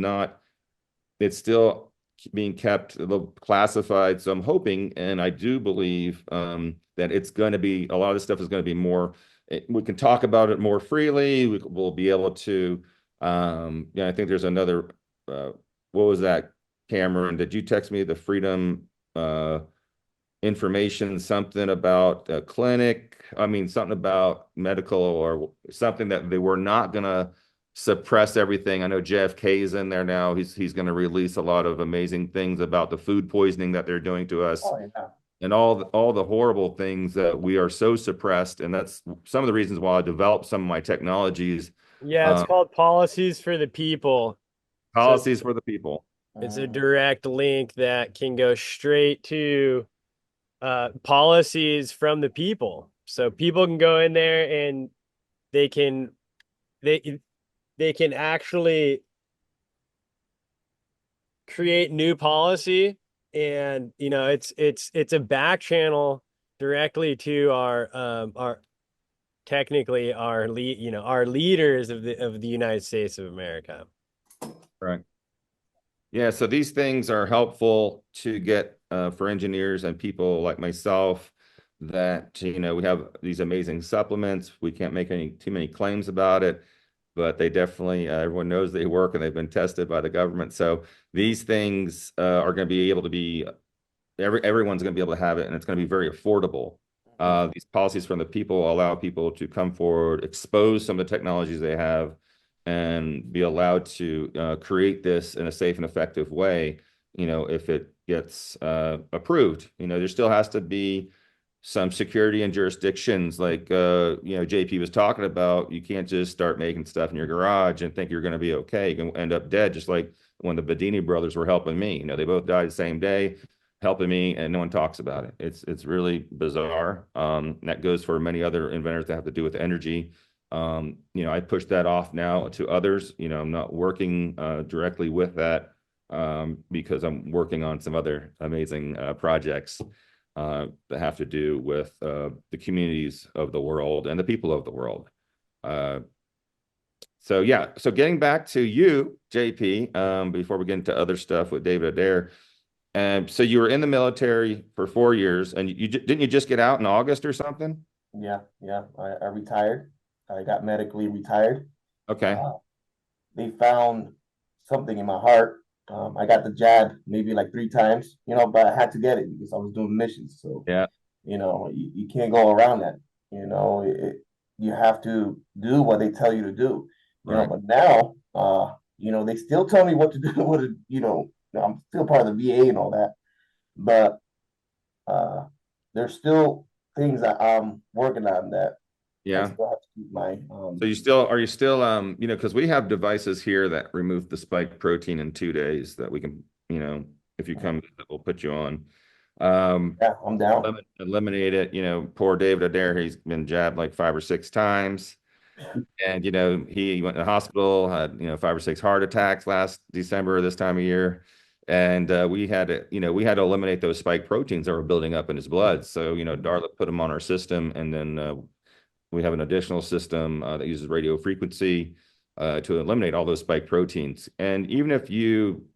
[SPEAKER 1] still being kept classified. So I'm hoping, and I do believe that it's going to be, a lot of this stuff is going to be more, we can talk about it more freely. We'll be able to, I think there's another, what was that, Cameron? Did you text me the Freedom information, something about a clinic? Something about medical or something that they were not going to suppress everything. I know JFK is in there now. He's going to release a lot of amazing things about the food poisoning that they're doing to us.
[SPEAKER 4] Oh yeah.
[SPEAKER 1] And all the horrible things that we are so suppressed. And that's some of the reasons why I developed some of my technologies.
[SPEAKER 3] Yeah, it's called Policies for the People.
[SPEAKER 1] Policies for the People.
[SPEAKER 3] It's a direct link that can go straight to policies from the people. So people can go in there and they can actually create new policy, and it's a back channel directly to our technically our leaders of the United States of America.
[SPEAKER 1] Right. Yeah, so these things are helpful to get for engineers and people like myself, that we have these amazing supplements. We can't make too many claims about it, but they definitely, everyone knows they work and they've been tested by the government. So these things are going to be able to be, everyone's going to be able to have it, and it's going to be very affordable. These policies from the people allow people to come forward, expose some of the technologies they have, and be allowed to create this in a safe and effective way. If it gets approved, there still has to be some security in jurisdictions, like JP was talking about. You can't just start making stuff in your garage and think you're going to be okay. You can end up dead, just like when the Bedini brothers were helping me. They both died the same day, helping me, and no one talks about it. It's really bizarre. That goes for many other inventors that have to do with energy. I push that off now to others. I'm not working directly with that because I'm working on some other amazing projects that have to do with the communities of the world and the people of the world. So yeah, so getting back to you, JP, before we get into other stuff with David Adair. So you were in the military for 4 years, and didn't you just get out in August or something?
[SPEAKER 4] Yeah, yeah. I retired. I got medically retired.
[SPEAKER 1] Okay.
[SPEAKER 4] They found something in my heart. I got the jab maybe like 3 times, but I had to get it because I was doing missions. So,
[SPEAKER 1] Yeah.
[SPEAKER 4] you can't go around that. You have to do what they tell you to do.
[SPEAKER 1] Right.
[SPEAKER 4] But now, they still tell me what to do. I'm still part of the VA and all that, but there's still things that I'm working on that I
[SPEAKER 1] Yeah.
[SPEAKER 4] still have to keep my.
[SPEAKER 1] So are you still because we have devices here that remove the spike protein in 2 days that we can, if you come, we'll put you on.
[SPEAKER 4] Yeah, I'm down.
[SPEAKER 1] Eliminate it. Poor David Adair, he's been jabbed like 5 or 6 times. And, he went to the hospital, had, 5 or 6 heart attacks last December, this time of year. And we had to eliminate those spike proteins that were building up in his blood. So, Darla put him on our system, and then we have an additional system that uses radio frequency to eliminate all those spike proteins. And even if you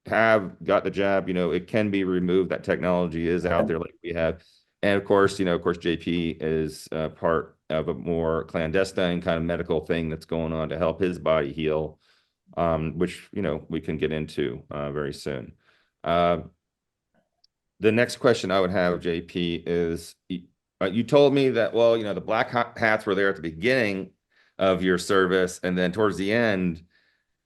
[SPEAKER 1] have got the jab, it can be removed. That technology is out there like we have. And of course, JP is part of a more clandestine kind of medical thing that's going on to help his body heal, which, we can get into very soon. The next question I would have, JP, is you told me that, well, the black hats were there at the beginning of your service. And then towards the end,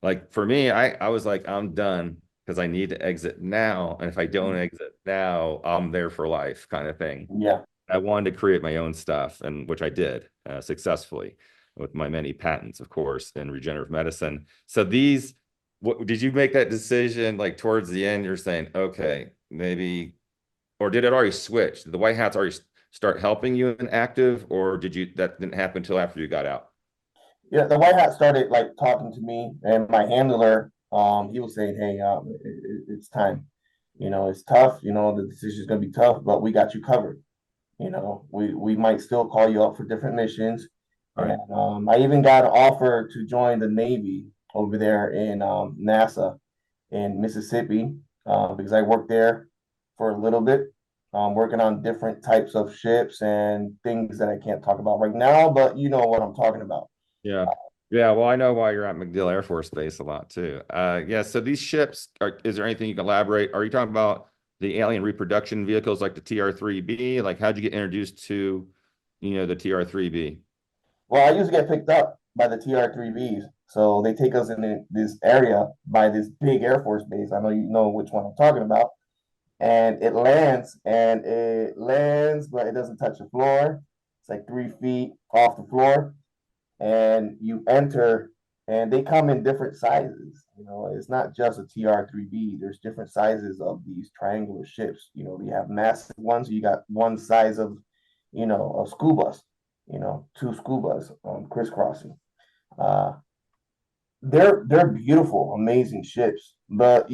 [SPEAKER 1] like for me, I was like, I'm done because I need to exit now. And if I don't exit now, I'm there for life kind of thing.
[SPEAKER 4] Yeah.
[SPEAKER 1] I wanted to create my own stuff, and which I did successfully with my many patents, of course, in regenerative medicine. So did you make that decision like towards the end? You're saying, okay, maybe, or did it already switch? Did the white hats already start helping you in active, or that didn't happen until after you got out?
[SPEAKER 4] Yeah, the white hat started like talking to me, and my handler, he was saying, "Hey, it's time. It's tough. The decision's gonna be tough, but we got you covered. We might still call you up for different missions."
[SPEAKER 1] Right.
[SPEAKER 4] And I even got an offer to join the Navy over there in NASA in Mississippi because I worked there for a little bit, working on different types of ships and things that I can't talk about right now, but you know what I'm talking about.
[SPEAKER 1] Yeah. Yeah. Well, I know why you're at MacDill Air Force Base a lot too. Yeah. So these ships is there anything you can elaborate? Are you talking about the alien reproduction vehicles like the TR-3B? Like, how'd you get introduced to, the TR-3B?
[SPEAKER 4] Well, I usually get picked up by the TR-3Bs. So they take us in this area by this big Air Force base. I know you know which one I'm talking about. And it lands, but it doesn't touch the floor. It's like 3 feet off the floor. And you enter, and they come in different sizes. It's not just a TR-3B. There's different sizes of these triangular ships. You have massive ones. You got one size of, a school bus. 2 school bus crisscrossing. They're beautiful, amazing ships. But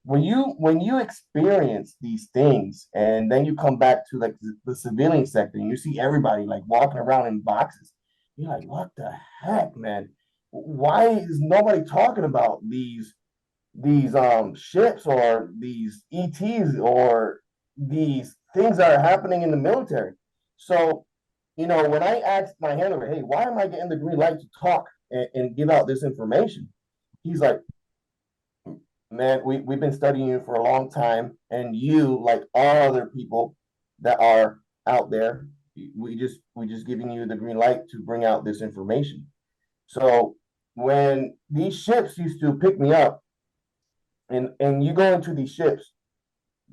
[SPEAKER 4] when you experience these things, and then you come back to like the civilian sector, and you see everybody like walking around in boxes. You're like, what the heck, man? Why is nobody talking about these ships or these ETs or these things that are happening in the military? So, when I asked my handler, hey, why am I getting the green light to talk and give out this information? He's like, man, we've been studying you for a long time, and you, like all other people that are out there, we just giving you the green light to bring out this information. So when these ships used to pick me up, and you go into these ships,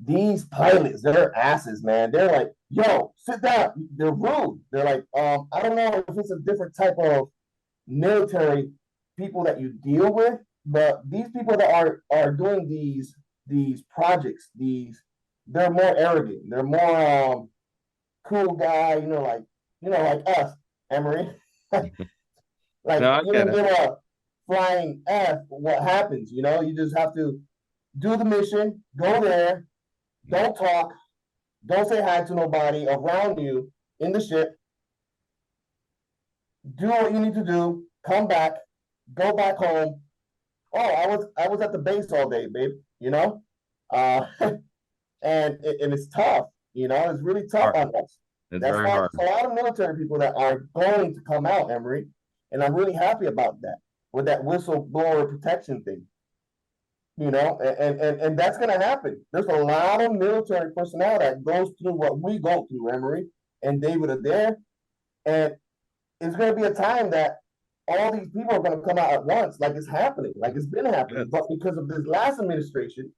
[SPEAKER 4] these pilots, they're asses, man. They're like, yo, sit down. They're rude. They're like, I don't know if it's a different type of military people that you deal with, but these people that are doing these projects, they're more arrogant. They're more cool guy, like us, Emery. Like
[SPEAKER 1] No, I
[SPEAKER 4] you
[SPEAKER 1] get
[SPEAKER 4] don't
[SPEAKER 1] it.
[SPEAKER 4] flying F what happens. You know, you just have to do the mission, go there, don't talk, don't say hi to nobody around you in the ship, do what you need to do, come back, go back home. Oh, I was at the base all day, babe. You know, uh, and it's tough. You know, it's really tough
[SPEAKER 1] Hard.
[SPEAKER 4] on us.
[SPEAKER 1] It's
[SPEAKER 4] That's
[SPEAKER 1] very
[SPEAKER 4] why
[SPEAKER 1] hard.
[SPEAKER 4] there's a lot of military people that are going to come out, Emery, and I'm really happy about that with that whistleblower protection thing. You know, and that's going to happen. There's a lot of military personnel that goes through what we go through, Emery and David Adair, and it's going to be a time that all these people are going to come out at once, like it's happening, like it's been happening.
[SPEAKER 1] Yes.
[SPEAKER 4] But because of this last administration,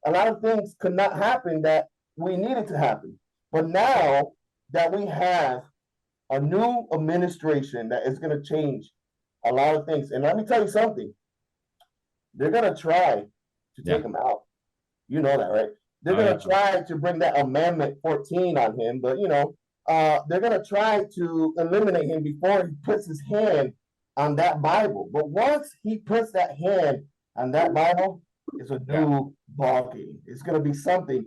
[SPEAKER 4] a lot of things could not happen that we needed to happen. But now that we have a new administration that is going to change a lot of things, and let me tell you something, they're going to try to take him out. You know that, right? They're going to try to bring that Amendment 14 on him, but you know, they're going to try to eliminate him before he puts his hand on that Bible. But once he puts that hand on that Bible, it's a new ball game. It's going to be something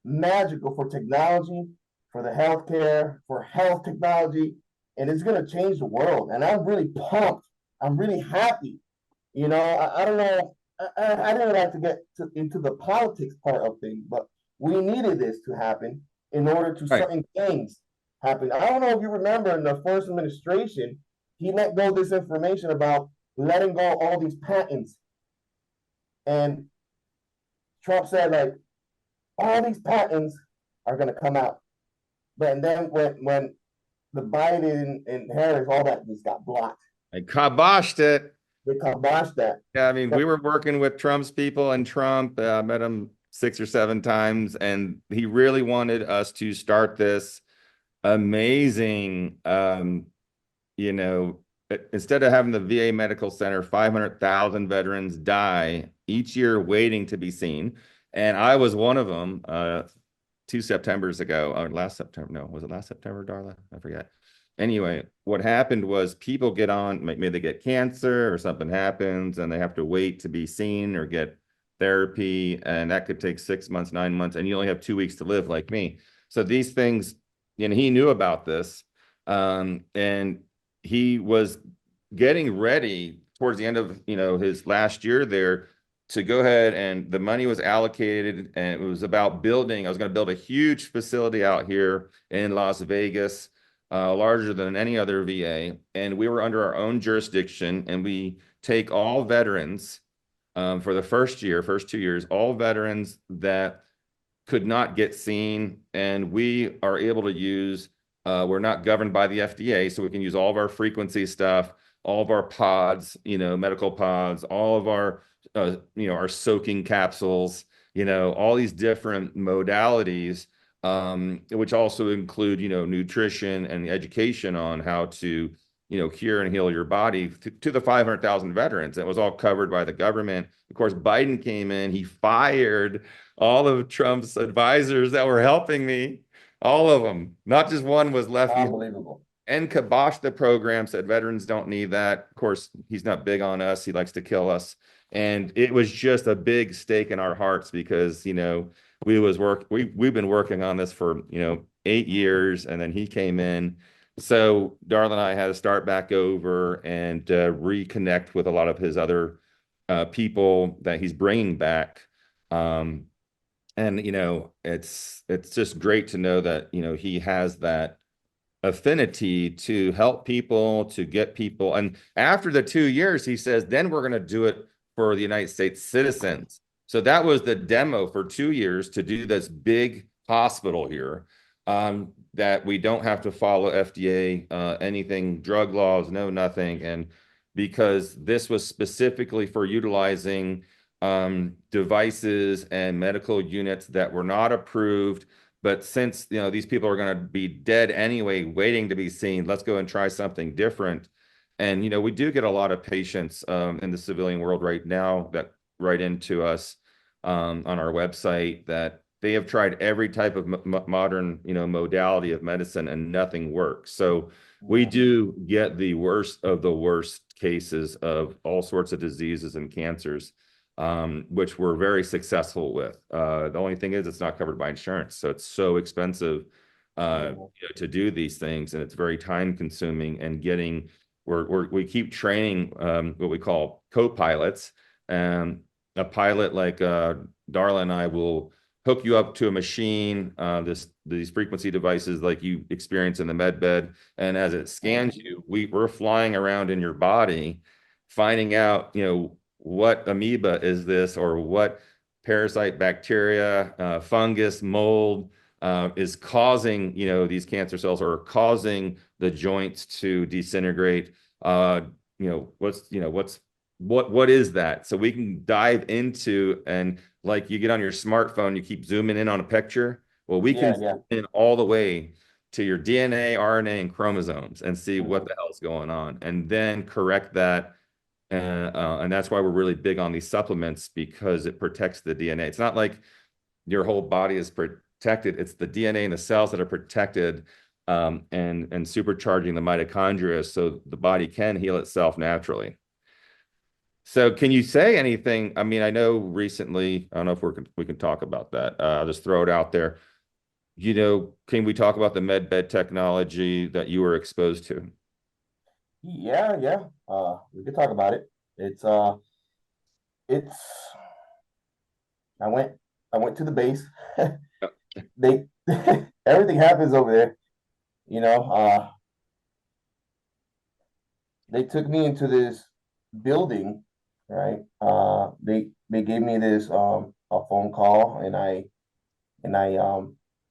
[SPEAKER 4] magical for technology, for the healthcare, for health technology, and it's going to change the world. And I'm really pumped. I'm really happy. You know, I don't know. I didn't like to get into the politics part of things, but we needed this to happen in order to certain things happen. I don't know if you remember in the first administration, he let go this information about letting go all these patents. And Trump said, like, all these patents are going to come out. But then when the Biden and Harris, all that just got blocked.
[SPEAKER 1] I kiboshed it.
[SPEAKER 4] They kiboshed that.
[SPEAKER 1] Yeah, I mean, we were working with Trump's people, and Trump met him 6 or 7 times, and he really wanted us to start this amazing, you know, instead of having the VA Medical Center, 500,000 veterans die each year waiting to be seen. And I was one of them 2 Septembers ago, or last September. No, was it last September, Darla? I forget. Anyway, what happened was people get on, maybe they get cancer or something happens and they have to wait to be seen or get therapy. And that could take 6 months, 9 months, and you only have 2 weeks to live like me. So these things, and he knew about this. And he was getting ready towards the end of, you know, his last year there to go ahead, and the money was allocated, and it was about building. I was going to build a huge facility out here in Las Vegas, larger than any other VA. And we were under our own jurisdiction, and we take all veterans for the first 2 years, all veterans that could not get seen, and we are able to use, we're not governed by the FDA, so we can use all of our frequency stuff, all of our pods, you know, medical pods, all of our, you know, our soaking capsules, you know, all these different modalities, which also include, you know, nutrition and education on how to, you know, cure and heal your body to the 500,000 veterans. It was all covered by the government. Of course, Biden came in, he fired all of Trump's advisors that were helping me, all of them, not just one was left.
[SPEAKER 4] Unbelievable.
[SPEAKER 1] And kiboshed the program, said veterans don't need that. Of course, he's not big on us. He likes to kill us. And it was just a big stake in our hearts because, you know, we've been working on this for, you know, 8 years, and then he came in. So Darla and I had to start back over and reconnect with a lot of his other people that he's bringing back. And, you know, it's just great to know that, you know, he has that affinity to help people, to get people. And after the 2 years, he says, then we're going to do it for the United States citizens. So that was the demo for 2 years to do this big hospital here, that we don't have to follow FDA, anything, drug laws, no, nothing. And because this was specifically for utilizing devices and medical units that were not approved. But since, you know, these people are going to be dead anyway, waiting to be seen, let's go and try something different. And, you know, we do get a lot of patients in the civilian world right now that write into us on our website that they have tried every type of modern, you know, modality of medicine and nothing works. So we do get the worst of the worst cases of all sorts of diseases and cancers, which we're very successful with. The only thing is it's not covered by insurance. So it's so expensive to do these things, and it's very time consuming, and we keep training what we call co-pilots, and a pilot like Darla and I will hook you up to a machine, these frequency devices like you experience in the med bed, and as it scans you, we're flying around in your body, finding out what amoeba is this, or what parasite, bacteria, fungus, mold is causing these cancer cells, or causing the joints to disintegrate. What is that? So we can dive into, and like you get on your smartphone, you keep zooming in on a picture. Well, we can zoom in all the way to your DNA, RNA, and chromosomes and see what the hell's going on, and then correct that. And that's why we're really big on these supplements, because it protects the DNA. It's not like your whole body is protected. It's the DNA and the cells that are protected, and supercharging the mitochondria so the body can heal itself naturally. So can you say anything? I mean, I know recently, I don't know if we can talk about that. I'll just throw it out there. Can we talk about the med bed technology that you were exposed to?
[SPEAKER 4] Yeah, we could talk about it. I went to the base. They everything happens over there. They took me into this building, right? They gave me this a phone call, and I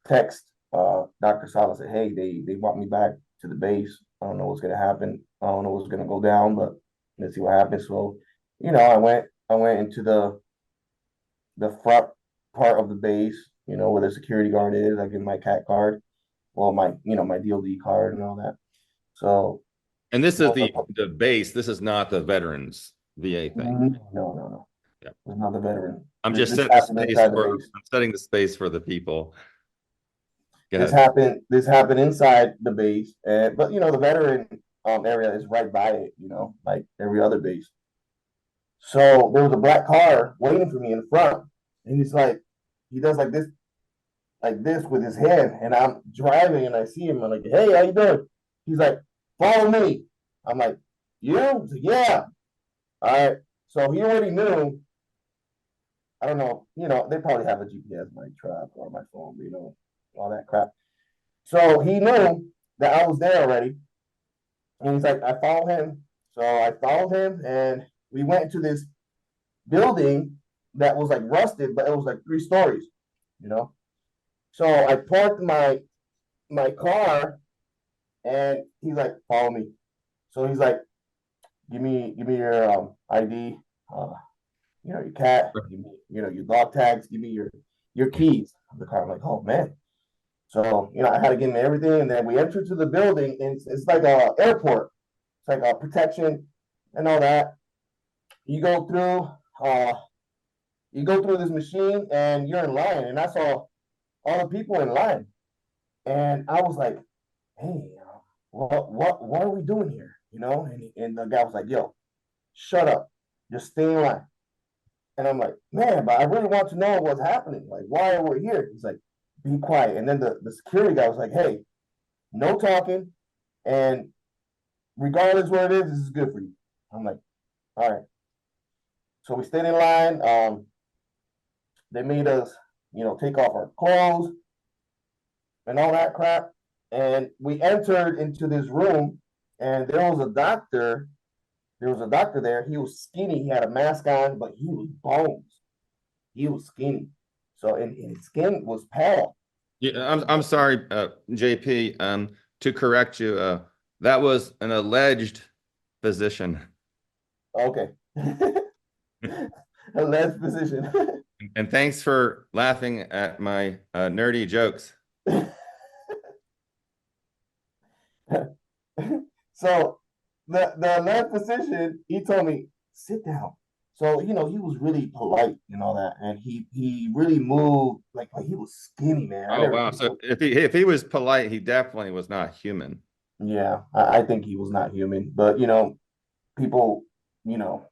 [SPEAKER 4] text Dr. Sala, said, hey, they want me back to the base. I don't know what's gonna happen. I don't know what's gonna go down, but let's see what happens. So, I went into the front part of the base, where the security guard is. I give my CAT card, well, my DOD card and all that. So,
[SPEAKER 1] and this is the base. This is not the veterans VA thing.
[SPEAKER 4] No.
[SPEAKER 1] Yeah.
[SPEAKER 4] It's not the veteran.
[SPEAKER 1] I'm just setting the space for the people.
[SPEAKER 4] This happened inside the base, but the veteran area is right by it, like every other base. So there was a black car waiting for me in front, and he does like this with his hand, and I'm driving and I see him. I'm like, hey, how you doing? He's like, follow me. I'm like, you? He's like, yeah. All right. So he already knew. I don't know, they probably have a GPS in my truck or my phone, all that crap. So he knew that I was there already. And he's like, I follow him. So I followed him, and we went to this building that was like rusted, but it was like 3 stories, So I parked my car, and he's like, follow me. So he's like, give me your ID, your cat, give me, your dog tags, give me your keys of the car. I'm like, oh man. So, I had to give him everything, and then we entered to the building, and it's like a airport. It's like a protection and all that. You go through this machine, and you're in line, and I saw all the people in line, and I was like, hey, what are we doing here? And the guy was like, yo, shut up, just stay in line. And I'm like, man, but I really want to know what's happening. Like, why are we here? He's like, be quiet. And then the security guy was like, hey, no talking. And regardless where it is, this is good for you. I'm like, all right. So we stayed in line. They made us, take off our clothes and all that crap. And we entered into this room, and there was a doctor. There was a doctor there. He was skinny. He had a mask on, but he was bones. He was skinny. So, and his skin was pale.
[SPEAKER 1] Yeah, I'm sorry, JP. To correct you, that was an alleged physician.
[SPEAKER 4] Okay. Alleged physician.
[SPEAKER 1] And thanks for laughing at my nerdy jokes.
[SPEAKER 4] So the alleged physician, he told me, sit down. So, he was really polite and all that. And he really moved like he was skinny, man.
[SPEAKER 1] Oh, wow. So if he was polite, he definitely was not human.
[SPEAKER 4] Yeah, I think he was not human. But, people, you know.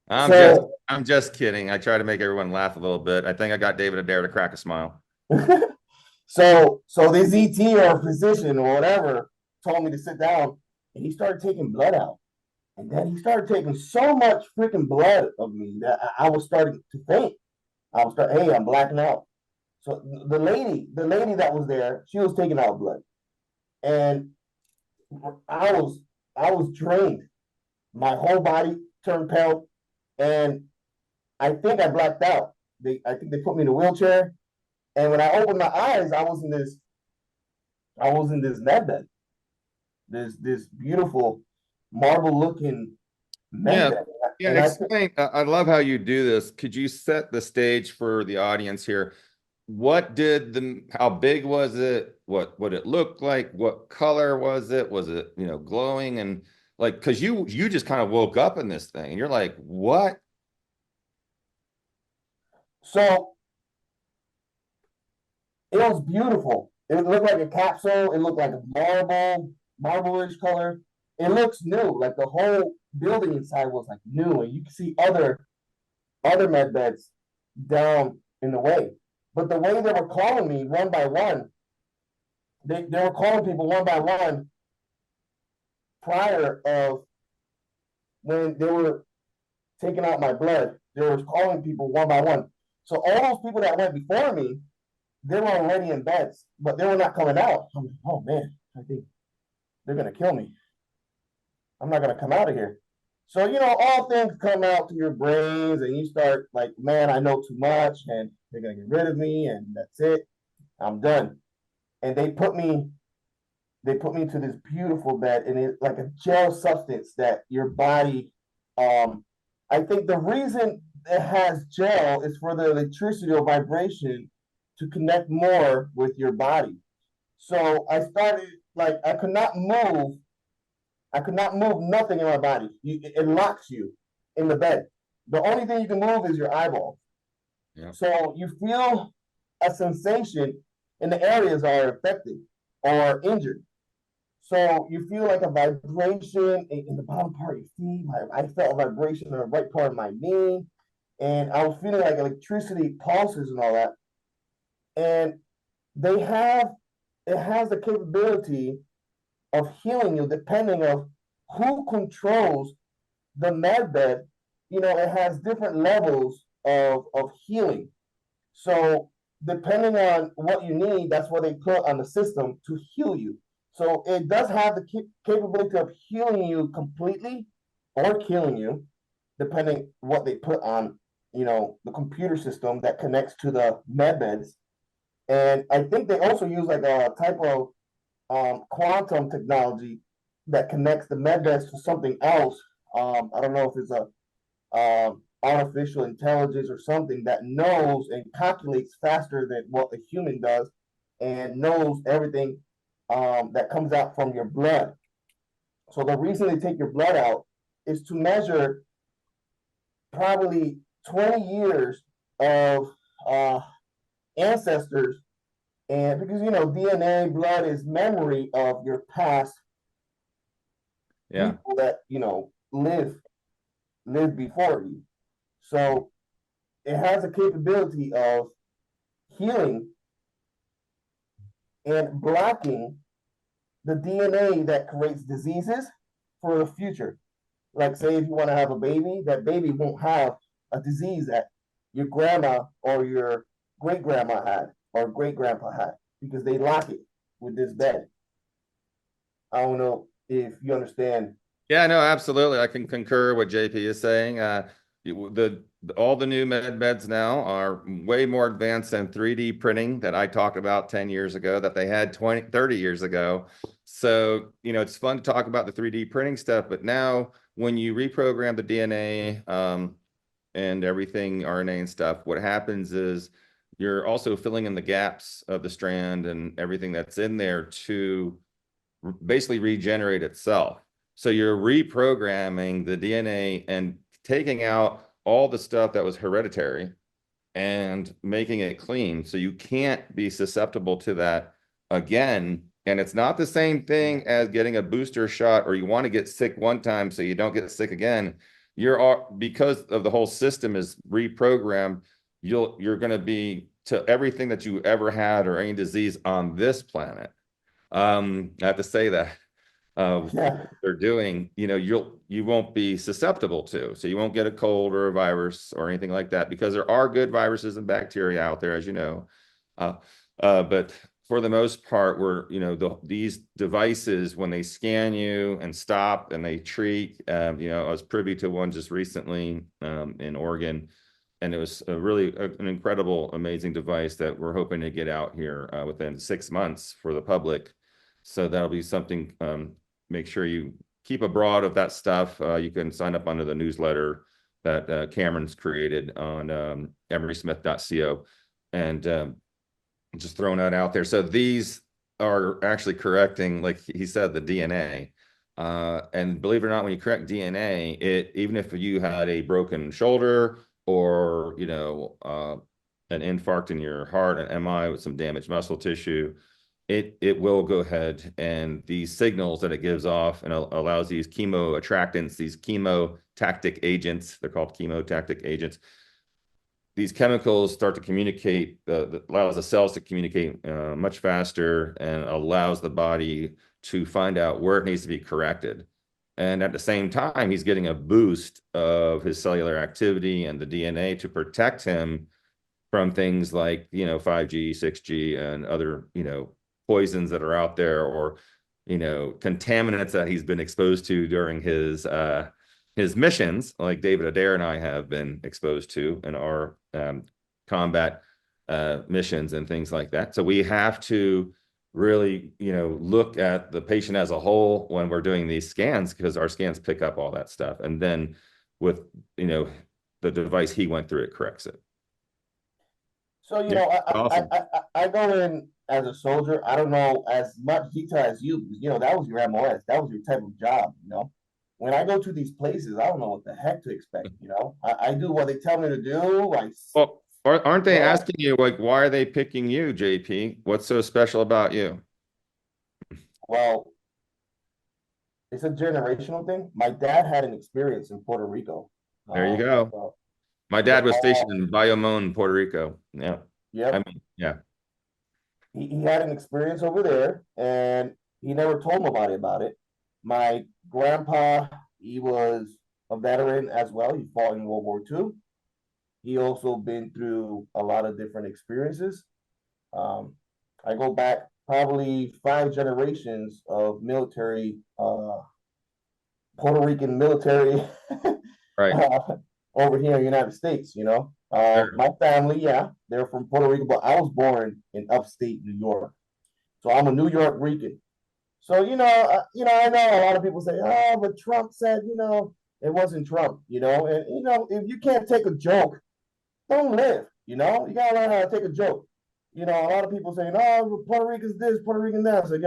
[SPEAKER 1] I'm just
[SPEAKER 4] So
[SPEAKER 1] I'm just kidding. I try to make everyone laugh a little bit. I think I got David Adair to crack a smile.
[SPEAKER 4] so this ET or physician or whatever told me to sit down, and he started taking blood out. And then he started taking so much freaking blood of me that I was starting to faint. Hey, I'm blacking out. So the lady that was there, she was taking out blood, and I was, I was drained. My whole body turned pale, and I think I blacked out. I think they put me in a wheelchair, and when I opened my eyes, I was in this med bed, this beautiful marble looking med
[SPEAKER 1] Yeah.
[SPEAKER 4] bed,
[SPEAKER 1] Yeah,
[SPEAKER 4] and
[SPEAKER 1] explain. I love how you do this. Could you set the stage for the audience here? How big was it? What it looked like? What color was it? Was it, glowing? And like, because you just kind of woke up in this thing and you're like, what?
[SPEAKER 4] so it was beautiful. It looked like a capsule. It looked like a marble-ish color. It looks new. Like the whole building inside was like new, and you can see other med beds down in the way. But the way they were calling me one by one, they were calling people one by one prior of when they were taking out my blood. They were calling people one by one. So all those people that went before me, they were already in beds, but they were not coming out. I'm like, oh man, I think they're gonna kill me. I'm not gonna come out of here. So all things come out to your brains, and you start like, man, I know too much, and they're gonna get rid of me, and that's it. I'm done. And they put me to this beautiful bed, and it's like a gel substance that your body. I think the reason it has gel is for the electricity or vibration to connect more with your body. So I started like I could not move. I could not move nothing in my body. It locks you in the bed. The only thing you can move is your eyeball.
[SPEAKER 1] Yeah.
[SPEAKER 4] So you feel a sensation in the areas that are affected or injured. So you feel like a vibration in the bottom part of your feet. I felt a vibration in the right part of my knee, and I was feeling like electricity pulses and all that. And they have it has the capability of healing you depending of who controls the med bed. It has different levels of healing. So depending on what you need, that's what they put on the system to heal you. So it does have the capability of healing you completely or killing you, depending what they put on, the computer system that connects to the med beds. And I think they also use like a type of quantum technology that connects the med beds to something else. I don't know if it's a artificial intelligence or something that knows and calculates faster than what a human does, and knows everything that comes out from your blood. So the reason they take your blood out is to measure probably 20 years of ancestors, and because DNA, blood is memory of your past people that live before you. So it has a capability of healing and blocking the DNA that creates diseases for the future. Like, say, if you want to have a baby, that baby won't have a disease that your grandma or your great grandma had or great grandpa had, because they lock it with this bed. I don't know if you understand.
[SPEAKER 1] Yeah, no, absolutely. I can concur what JP is saying. All the new med beds now are way more advanced than 3D printing that I talked about 10 years ago, that they had 30 years ago. So, it's fun to talk about the 3D printing stuff, but now when you reprogram the DNA and everything, RNA and stuff, what happens is you're also filling in the gaps of the strand and everything that's in there to basically regenerate itself. So you're reprogramming the DNA and taking out all the stuff that was hereditary and making it clean. So you can't be susceptible to that again And it's not the same thing as getting a booster shot, or you want to get sick one time so you don't get sick again. Because of the whole system is reprogrammed, you're going to be to everything that you ever had or any disease on this planet. I have to say that what they're doing, you won't be susceptible to. So you won't get a cold or a virus or anything like that, because there are good viruses and bacteria out there, as you know. But for the most part, these devices, when they scan you and stop and they treat, I was privy to one just recently in Oregon, and it was an incredible, amazing device that we're hoping to get out here within 6 months for the public. So that'll be something. Make sure you keep abroad of that stuff. You can sign up under the newsletter that Cameron's created on emerysmith.co, and just throwing that out there. So these are actually correcting, like he said, the DNA. And believe it or not, when you correct DNA, even if you had a broken shoulder or an infarct in your heart, an MI with some damaged muscle tissue, it will go ahead, and these signals that it gives off and allows these chemoattractants, these chemotactic agents, they're called chemotactic agents. These chemicals start to communicate, allows the cells to communicate much faster, and allows the body to find out where it needs to be corrected. And at the same time, he's getting a boost of his cellular activity and the DNA to protect him from things like, 5G, 6G, and other, poisons that are out there, or, contaminants that he's been exposed to during his missions, like David Adair and I have been exposed to in our combat missions and things like that. So we have to really, look at the patient as a whole when we're doing these scans, because our scans pick up all that stuff. And then with, the device he went through, it corrects it.
[SPEAKER 4] So,
[SPEAKER 1] Awesome.
[SPEAKER 4] I go in as a soldier. I don't know as much detail as you, because, that was your MOS. That was your type of job, When I go to these places, I don't know what the heck to expect, I do what they tell me to do.
[SPEAKER 1] Well, aren't they asking you, like, why are they picking you, JP? What's so special about you?
[SPEAKER 4] Well, it's a generational thing. My dad had an experience in Puerto Rico.
[SPEAKER 1] There you go. My dad was stationed in Bayamón, Puerto Rico. Yeah.
[SPEAKER 4] Yep.
[SPEAKER 1] Yeah.
[SPEAKER 4] He had an experience over there, and he never told nobody about it. My grandpa, he was a veteran as well. He fought in World War II. He also been through a lot of different experiences. I go back probably 5 generations of military, Puerto Rican military,
[SPEAKER 1] right.
[SPEAKER 4] Over here in the United States.
[SPEAKER 1] Sure.
[SPEAKER 4] My family, they're from Puerto Rico, but I was born in upstate New York, so I'm a New York Rican. So I know a lot of people say, "Oh, but Trump said, it wasn't Trump," and if you can't take a joke, don't live. You gotta learn how to take a joke. A lot of people saying, "Oh, Puerto Rican's this, Puerto Rican that." I say,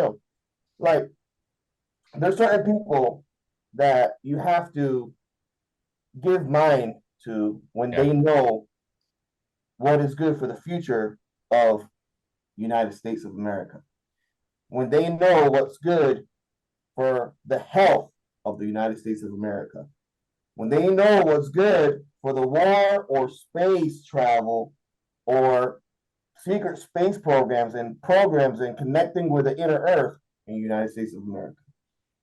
[SPEAKER 4] like, there's certain people that you have to give mind to when they know what is good for the future of United States of America. When they know what's good for the health of the United States of America. When they know what's good for the war or space travel or secret space programs and connecting with the inner earth in the United States of America.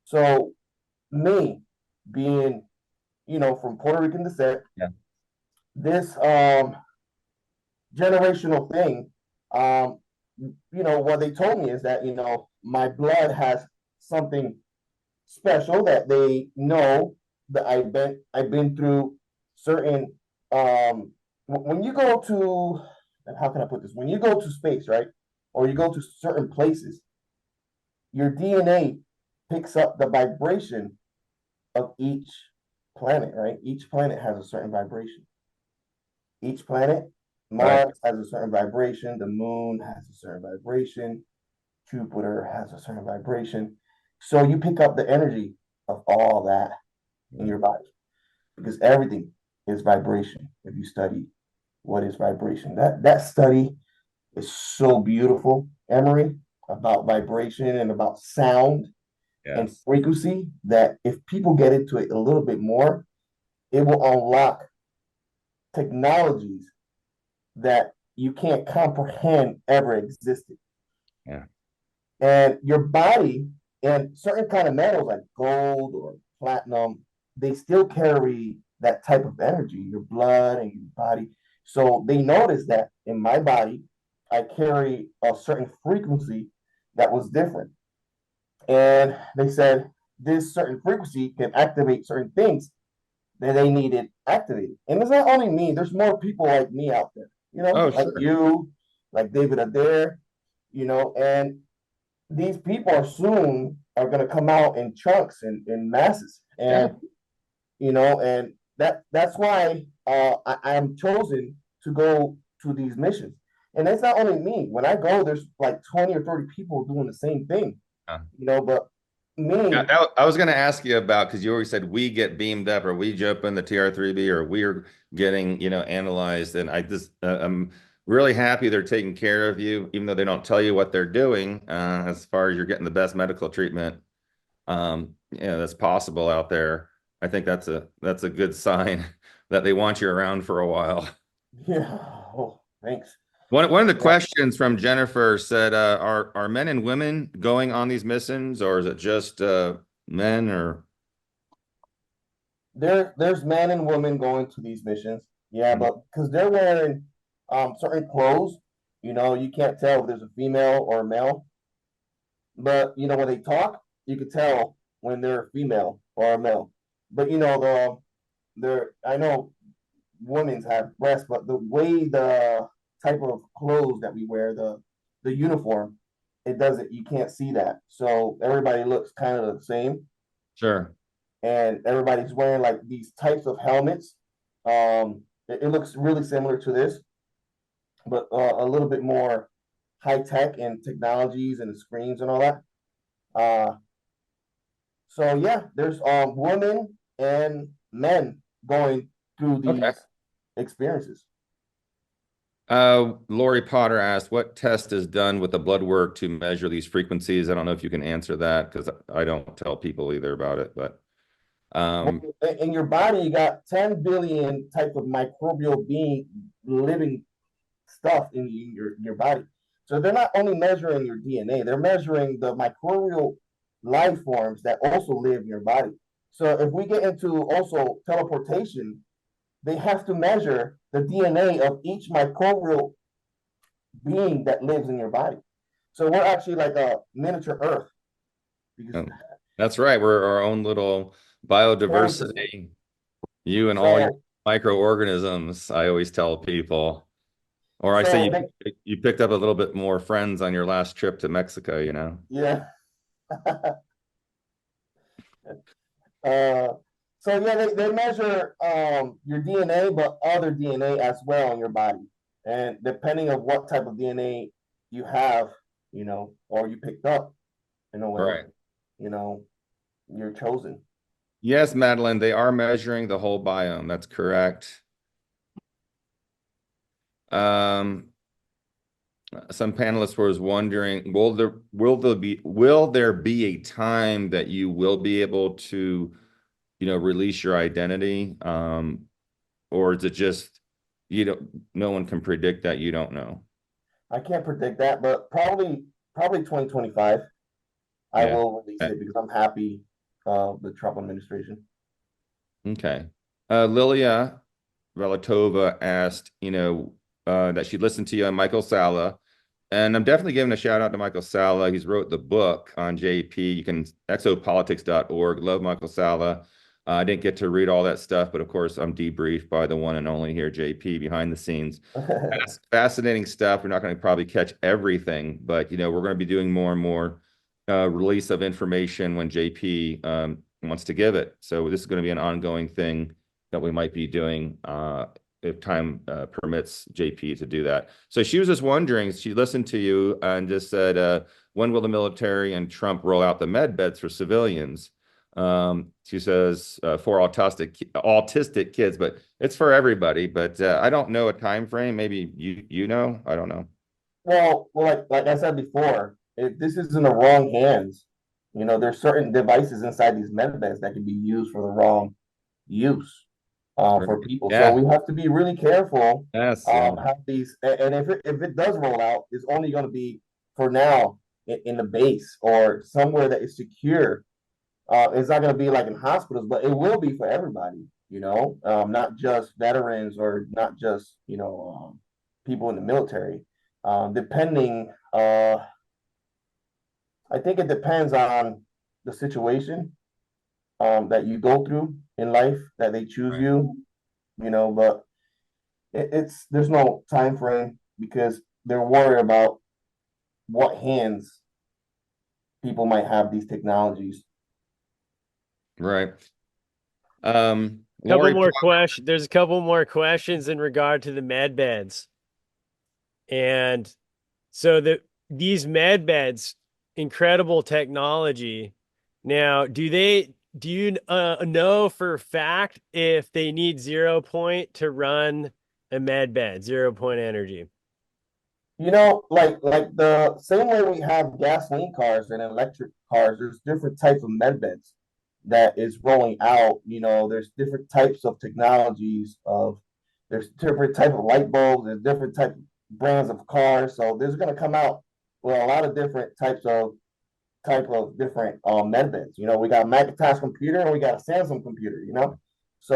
[SPEAKER 4] So me being, from Puerto Rican descent, this generational thing, what they told me is that, my blood has something special, that they know that I've been through certain, when you go to, and how can I put this? When you go to space, right? Or you go to certain places, your DNA picks up the vibration of each planet, right? Each planet has a certain vibration. Each planet, Mars has a certain vibration, the moon has a certain vibration, Jupiter has a certain vibration. So you pick up the energy of all that in your body, because everything is vibration. If you study what is vibration, that study is so beautiful, Emery. about vibration and about sound and
[SPEAKER 1] Yes.
[SPEAKER 4] frequency that if people get into it a little bit more, it will unlock technologies that you can't comprehend ever existed.
[SPEAKER 1] Yeah.
[SPEAKER 4] And your body and certain kind of metals like gold or platinum, they still carry that type of energy, your blood and your body. So they noticed that in my body, I carry a certain frequency that was different. And they said this certain frequency can activate certain things that they needed activated. And it's not only me, there's more people like me out there,
[SPEAKER 1] Oh,
[SPEAKER 4] like
[SPEAKER 1] sure.
[SPEAKER 4] you, like David Adair, and these people are going to come out in chunks and in masses.
[SPEAKER 1] Yeah.
[SPEAKER 4] And that's why I am chosen to go to these missions. And it's not only me. When I go, there's like 20 or 30 people doing the same thing,
[SPEAKER 1] Yeah.
[SPEAKER 4] but
[SPEAKER 1] Yeah,
[SPEAKER 4] me,
[SPEAKER 1] I was going to ask you about, because you always said we get beamed up, or we jump in the TR3B, or we're getting, analyzed. And I'm really happy they're taking care of you, even though they don't tell you what they're doing, as far as you're getting the best medical treatment, that's possible out there. I think that's a good sign that they want you around for a while.
[SPEAKER 4] yeah, oh, thanks.
[SPEAKER 1] One of the
[SPEAKER 4] Yeah.
[SPEAKER 1] questions from Jennifer said, are men and women going on these missions, or is it just men? Or
[SPEAKER 4] There's men and women going to these missions. Yeah, but because they're wearing certain clothes, you can't tell if there's a female or a male. But when they talk, you could tell when they're a female or a male. But I know women's have breasts, but the way the type of clothes that we wear, the uniform, it doesn't. You can't see that. So everybody looks kind of the same,
[SPEAKER 1] Sure.
[SPEAKER 4] and everybody's wearing like these types of helmets. It looks really similar to this, but a little bit more high tech and technologies and the screens and all that. Uh, so yeah, there's women and men going through
[SPEAKER 1] Okay.
[SPEAKER 4] these experiences.
[SPEAKER 1] Lori Potter asked, what test is done with the blood work to measure these frequencies? I don't know if you can answer that, because I don't tell people either about it, but
[SPEAKER 4] Well, in your body, you got 10 billion type of microbial being living stuff in your body. So they're not only measuring your DNA, they're measuring the microbial life forms that also live in your body. So if we get into also teleportation, they have to measure the DNA of each microbial being that lives in your body. So we're actually like a miniature Earth because
[SPEAKER 1] that's right. We're our own little biodiversity. You and all your
[SPEAKER 4] so
[SPEAKER 1] microorganisms, I always tell people. Or I say
[SPEAKER 4] so they,
[SPEAKER 1] you picked up a little bit more friends on your last trip to Mexico,
[SPEAKER 4] yeah. Uh, so yeah, they measure your DNA, but other DNA as well in your body. And depending on what type of DNA you have, or you picked up, well,
[SPEAKER 1] Right.
[SPEAKER 4] you're chosen.
[SPEAKER 1] Yes, Madeline, they are measuring the whole biome. That's correct. Some panelists was wondering, will there be a time that you will be able to, release your identity? Or is it just no one can predict that, you don't know?
[SPEAKER 4] I can't predict that, but probably 2025, I
[SPEAKER 1] Yeah.
[SPEAKER 4] will release it because I'm happy the Trump administration.
[SPEAKER 1] Okay. Lilia Relatova asked, that she listened to you on Michael Salla. And I'm definitely giving a shout out to Michael Salla. He's wrote the book on JP. You can exopolitics.org. Love Michael Salla. I didn't get to read all that stuff, but of course I'm debriefed by the one and only here, JP, behind the scenes. That's fascinating stuff. We're not going to probably catch everything, but we're going to be doing more and more release of information when JP wants to give it. So this is going to be an ongoing thing that we might be doing if time permits JP to do that. So she was just wondering, she listened to you and just said, when will the military and Trump roll out the med beds for civilians? She says for autistic kids, but it's for everybody. But I don't know a time frame. Maybe I don't know.
[SPEAKER 4] Well, like I said before, if this is in the wrong hands, there's certain devices inside these med beds that can be used for the wrong use for people. So
[SPEAKER 1] Yeah.
[SPEAKER 4] we have to be really careful.
[SPEAKER 1] Yes. Yeah.
[SPEAKER 4] Have these, and if it does roll out, it's only going to be for now in the base or somewhere that is secure. It's not going to be like in hospitals, but it will be for everybody. Not just veterans or not just people in the military. Depending, I think it depends on the situation that you go through in life that they choose
[SPEAKER 1] Right.
[SPEAKER 4] but there's no time frame because they're worried about what hands people might have these technologies.
[SPEAKER 1] Right.
[SPEAKER 3] Couple
[SPEAKER 1] Lori,
[SPEAKER 3] more questions. There's a couple more questions in regard to the med beds. And so these med beds, incredible technology. Now, do you know for a fact if they need 0 point to run a med bed, 0 point energy?
[SPEAKER 4] Like the same way we have gasoline cars and electric cars, there's different types of med beds that is rolling out. There's different types of technologies there's different type of light bulbs, there's different type of brands of cars. So there's gonna come out with a lot of different type of different med beds. We got a Macintosh computer and we got a Samsung computer. So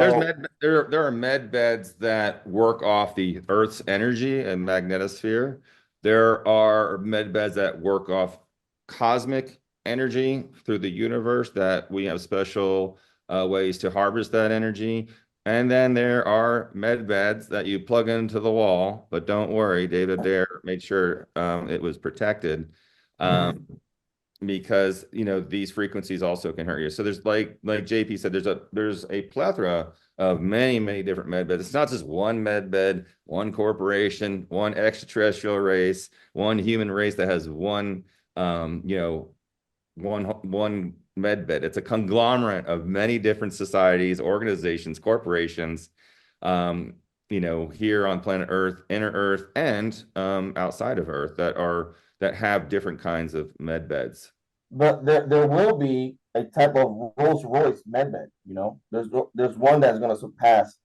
[SPEAKER 1] there are med beds that work off the Earth's energy and magnetosphere. There are med beds that work off cosmic energy through the universe that we have special ways to harvest that energy. And then there are med beds that you plug into the wall, but don't worry, David Adair made sure it was protected. Because these frequencies also can hurt you. So there's like JP said, there's a plethora of many different med beds. It's not just one med bed, one corporation, one extraterrestrial race, one human race that has one one med bed. It's a conglomerate of many different societies, organizations, corporations, here on planet Earth, inner Earth, and outside of Earth that have different kinds of med beds.
[SPEAKER 4] But there will be a type of Rolls Royce med bed. There's one that's going to surpass,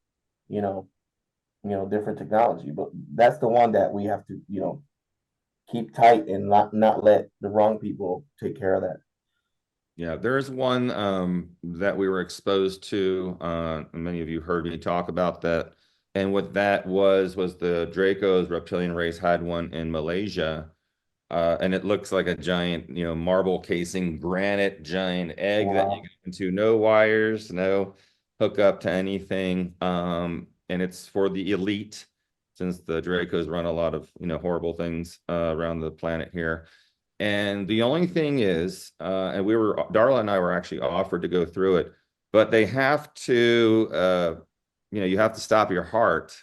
[SPEAKER 4] different technology. But that's the one that we have to, keep tight and not let the wrong people take care of that.
[SPEAKER 1] Yeah, there's one that we were exposed to. Many of you heard me talk about that. And what that was the Draco's reptilian race had one in Malaysia. And it looks like a giant, marble casing, granite giant egg that you go into, no wires, no hookup to anything. And it's for the elite, since the Dracos run a lot of, horrible things around the planet here. And the only thing is, and Darla and I were actually offered to go through it, but they have to, you have to stop your heart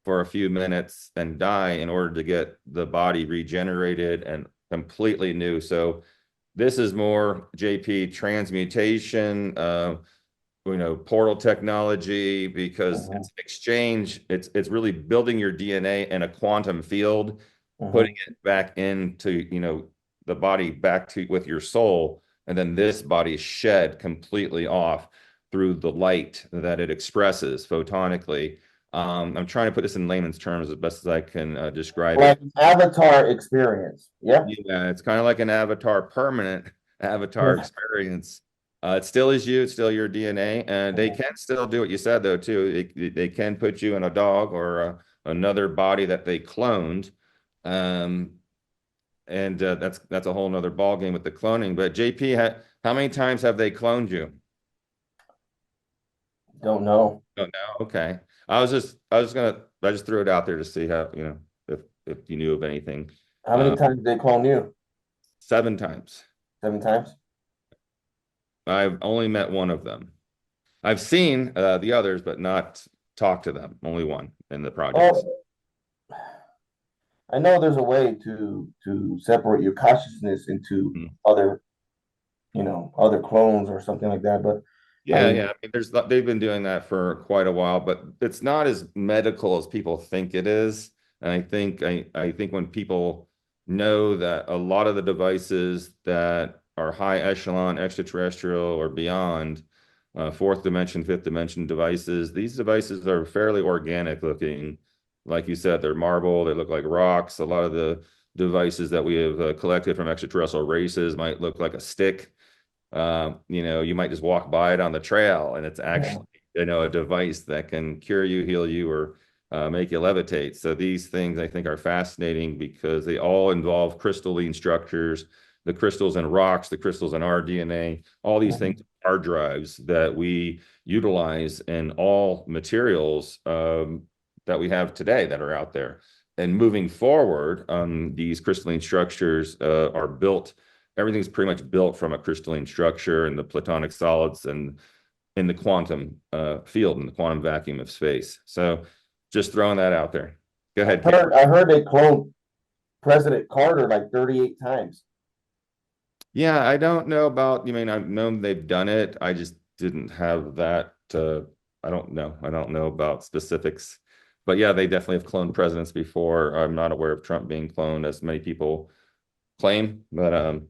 [SPEAKER 1] for a few minutes and die in order to get the body regenerated and completely new. So this is more JP transmutation, portal technology, because it's exchange. It's really building your DNA in a quantum field, putting it back into, the body back to with your soul. And then this body shed completely off through the light that it expresses photonically. I'm trying to put this in layman's terms as best as I can describe
[SPEAKER 4] like
[SPEAKER 1] it.
[SPEAKER 4] An avatar experience. Yeah.
[SPEAKER 1] Yeah, it's kind of like an avatar, permanent avatar experience. It still is you, it's still your DNA, and they can still do what you said though too. They can put you in a dog or another body that they cloned, and that's a whole nother ball game with the cloning. But JP, how many times have they cloned you?
[SPEAKER 4] Don't know.
[SPEAKER 1] Don't know. Okay. I just threw it out there to see how, if you knew of anything.
[SPEAKER 4] How many times did they clone you?
[SPEAKER 1] 7 times.
[SPEAKER 4] 7 times?
[SPEAKER 1] I've only met one of them. I've seen the others, but not talked to them. Only one in the project.
[SPEAKER 4] I know there's a way to separate your consciousness into other clones or something like that, but
[SPEAKER 1] yeah. I mean, they've been doing that for quite a while, but it's not as medical as people think it is. And I think when people know that a lot of the devices that are high echelon extraterrestrial or beyond, fourth dimension, fifth dimension devices, these devices are fairly organic looking. Like you said, they're marble, they look like rocks. A lot of the devices that we have collected from extraterrestrial races might look like a stick. You might just walk by it on the trail and it's actually, a device that can cure you, heal you, or make you levitate. So these things I think are fascinating because they all involve crystalline structures, the crystals in rocks, the crystals in our DNA, all these things are drives that we utilize in all materials that we have today that are out there. And moving forward, these crystalline structures are built. Everything's pretty much built from a crystalline structure and the platonic solids and in the quantum field, in the quantum vacuum of space. So just throwing that out there. Go ahead.
[SPEAKER 4] I heard they cloned President Carter like 38 times.
[SPEAKER 1] Yeah, I don't know about, I've known they've done it. I just didn't have that. I don't know. I don't know about specifics. But yeah, they definitely have cloned presidents before. I'm not aware of Trump being cloned, as many people claim. But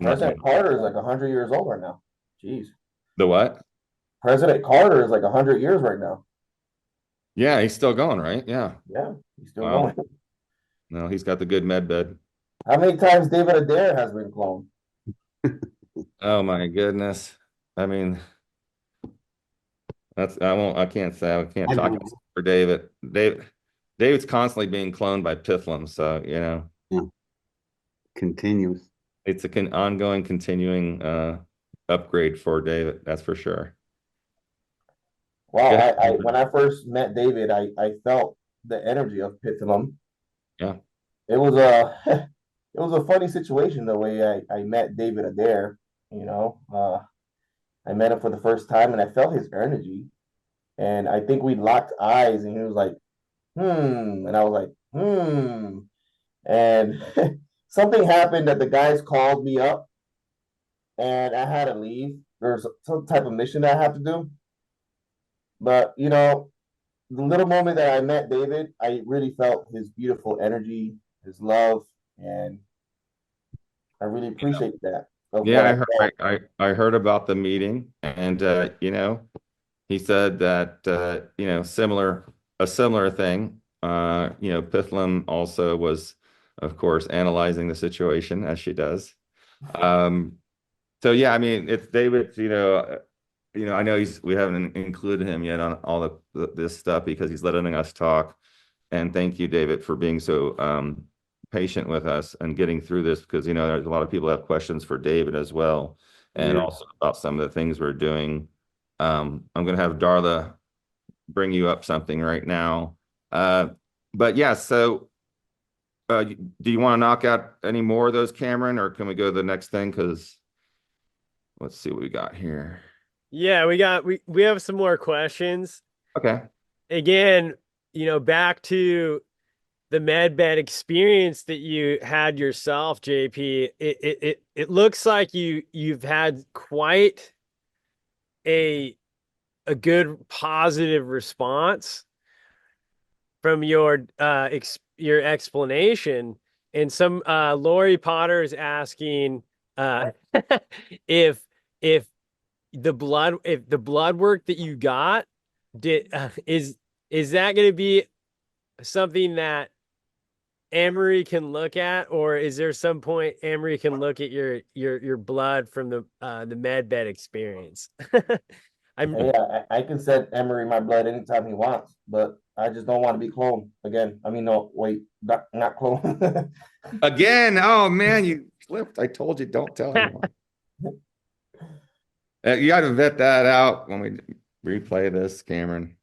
[SPEAKER 4] President Carter is like 100 years old right now. Jeez.
[SPEAKER 1] The what?
[SPEAKER 4] President Carter is like 100 years right now.
[SPEAKER 1] Yeah, he's still going, right? Yeah.
[SPEAKER 4] Yeah, he's still
[SPEAKER 1] Wow.
[SPEAKER 4] going.
[SPEAKER 1] No, he's got the good med bed.
[SPEAKER 4] How many times David Adair has been cloned?
[SPEAKER 1] Oh my goodness. I mean, I can't talk for David. David's constantly being cloned by Pithlum, so
[SPEAKER 2] Yeah. Continuous.
[SPEAKER 1] it's an ongoing, continuing upgrade for David, that's for sure.
[SPEAKER 4] Wow, when I first met David, I felt the energy of Pithlum.
[SPEAKER 1] Yeah.
[SPEAKER 4] It was a it was a funny situation the way I met David Adair. I met him for the first time and I felt his energy. And I think we locked eyes and he was like, and I was like, and something happened that the guys called me up and I had to leave. There's some type of mission that I have to do. But the little moment that I met David, I really felt his beautiful energy, his love, and I really appreciate that.
[SPEAKER 1] Yeah, I heard about the meeting, and he said that a similar thing. Pithlum also was, of course, analyzing the situation as she does. So yeah, I mean, it's David. I know we haven't included him yet on all this stuff because he's letting us talk. And thank you, David, for being so patient with us and getting through this because there's a lot of people that have questions for David as well, and also about some of the things we're doing. I'm going to have Darla bring you up something right now. But yeah, so do you want to knock out any more of those, Cameron, or can we go to the next thing? Because let's see what we got here.
[SPEAKER 3] Yeah, we have some more questions.
[SPEAKER 1] Okay.
[SPEAKER 3] Again, back to the medbed experience that you had yourself, JP. It looks like you've had quite a good positive response from your explanation. And some Lori Potter is asking if the blood work that you got is that going to be something that Emery can look at, or is there some point Emery can look at your blood from the medbed experience?
[SPEAKER 4] I can send Emery my blood anytime he wants, but I just don't want to be cloned again. I mean, no, wait, not cloned.
[SPEAKER 1] Again, oh man, you slipped. I told you, don't tell anyone. You got to vet that out when we replay this, Cameron.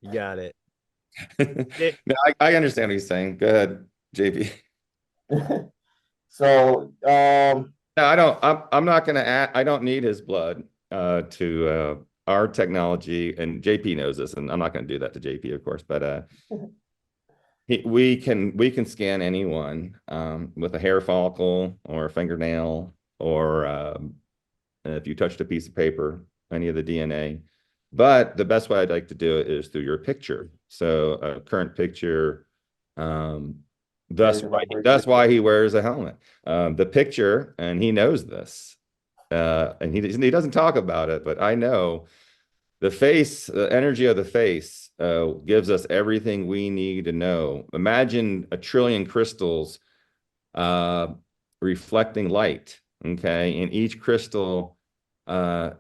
[SPEAKER 3] You got it.
[SPEAKER 1] No, I understand what he's saying. Go ahead, JP.
[SPEAKER 4] So,
[SPEAKER 1] no, I'm not going to add. I don't need his blood to our technology, and JP knows this, and I'm not going to do that to JP, of course. But we can scan anyone with a hair follicle or a fingernail, or if you touched a piece of paper, any of the DNA. But the best way I'd like to do it is through your picture. So a current picture That's
[SPEAKER 4] Carries a
[SPEAKER 1] why
[SPEAKER 4] vibration.
[SPEAKER 1] he wears a helmet. The picture, and he knows this, and he doesn't talk about it, but I know the face, the energy of the face, gives us everything we need to know. Imagine a trillion crystals uh, reflecting light. Okay, and each crystal, uh,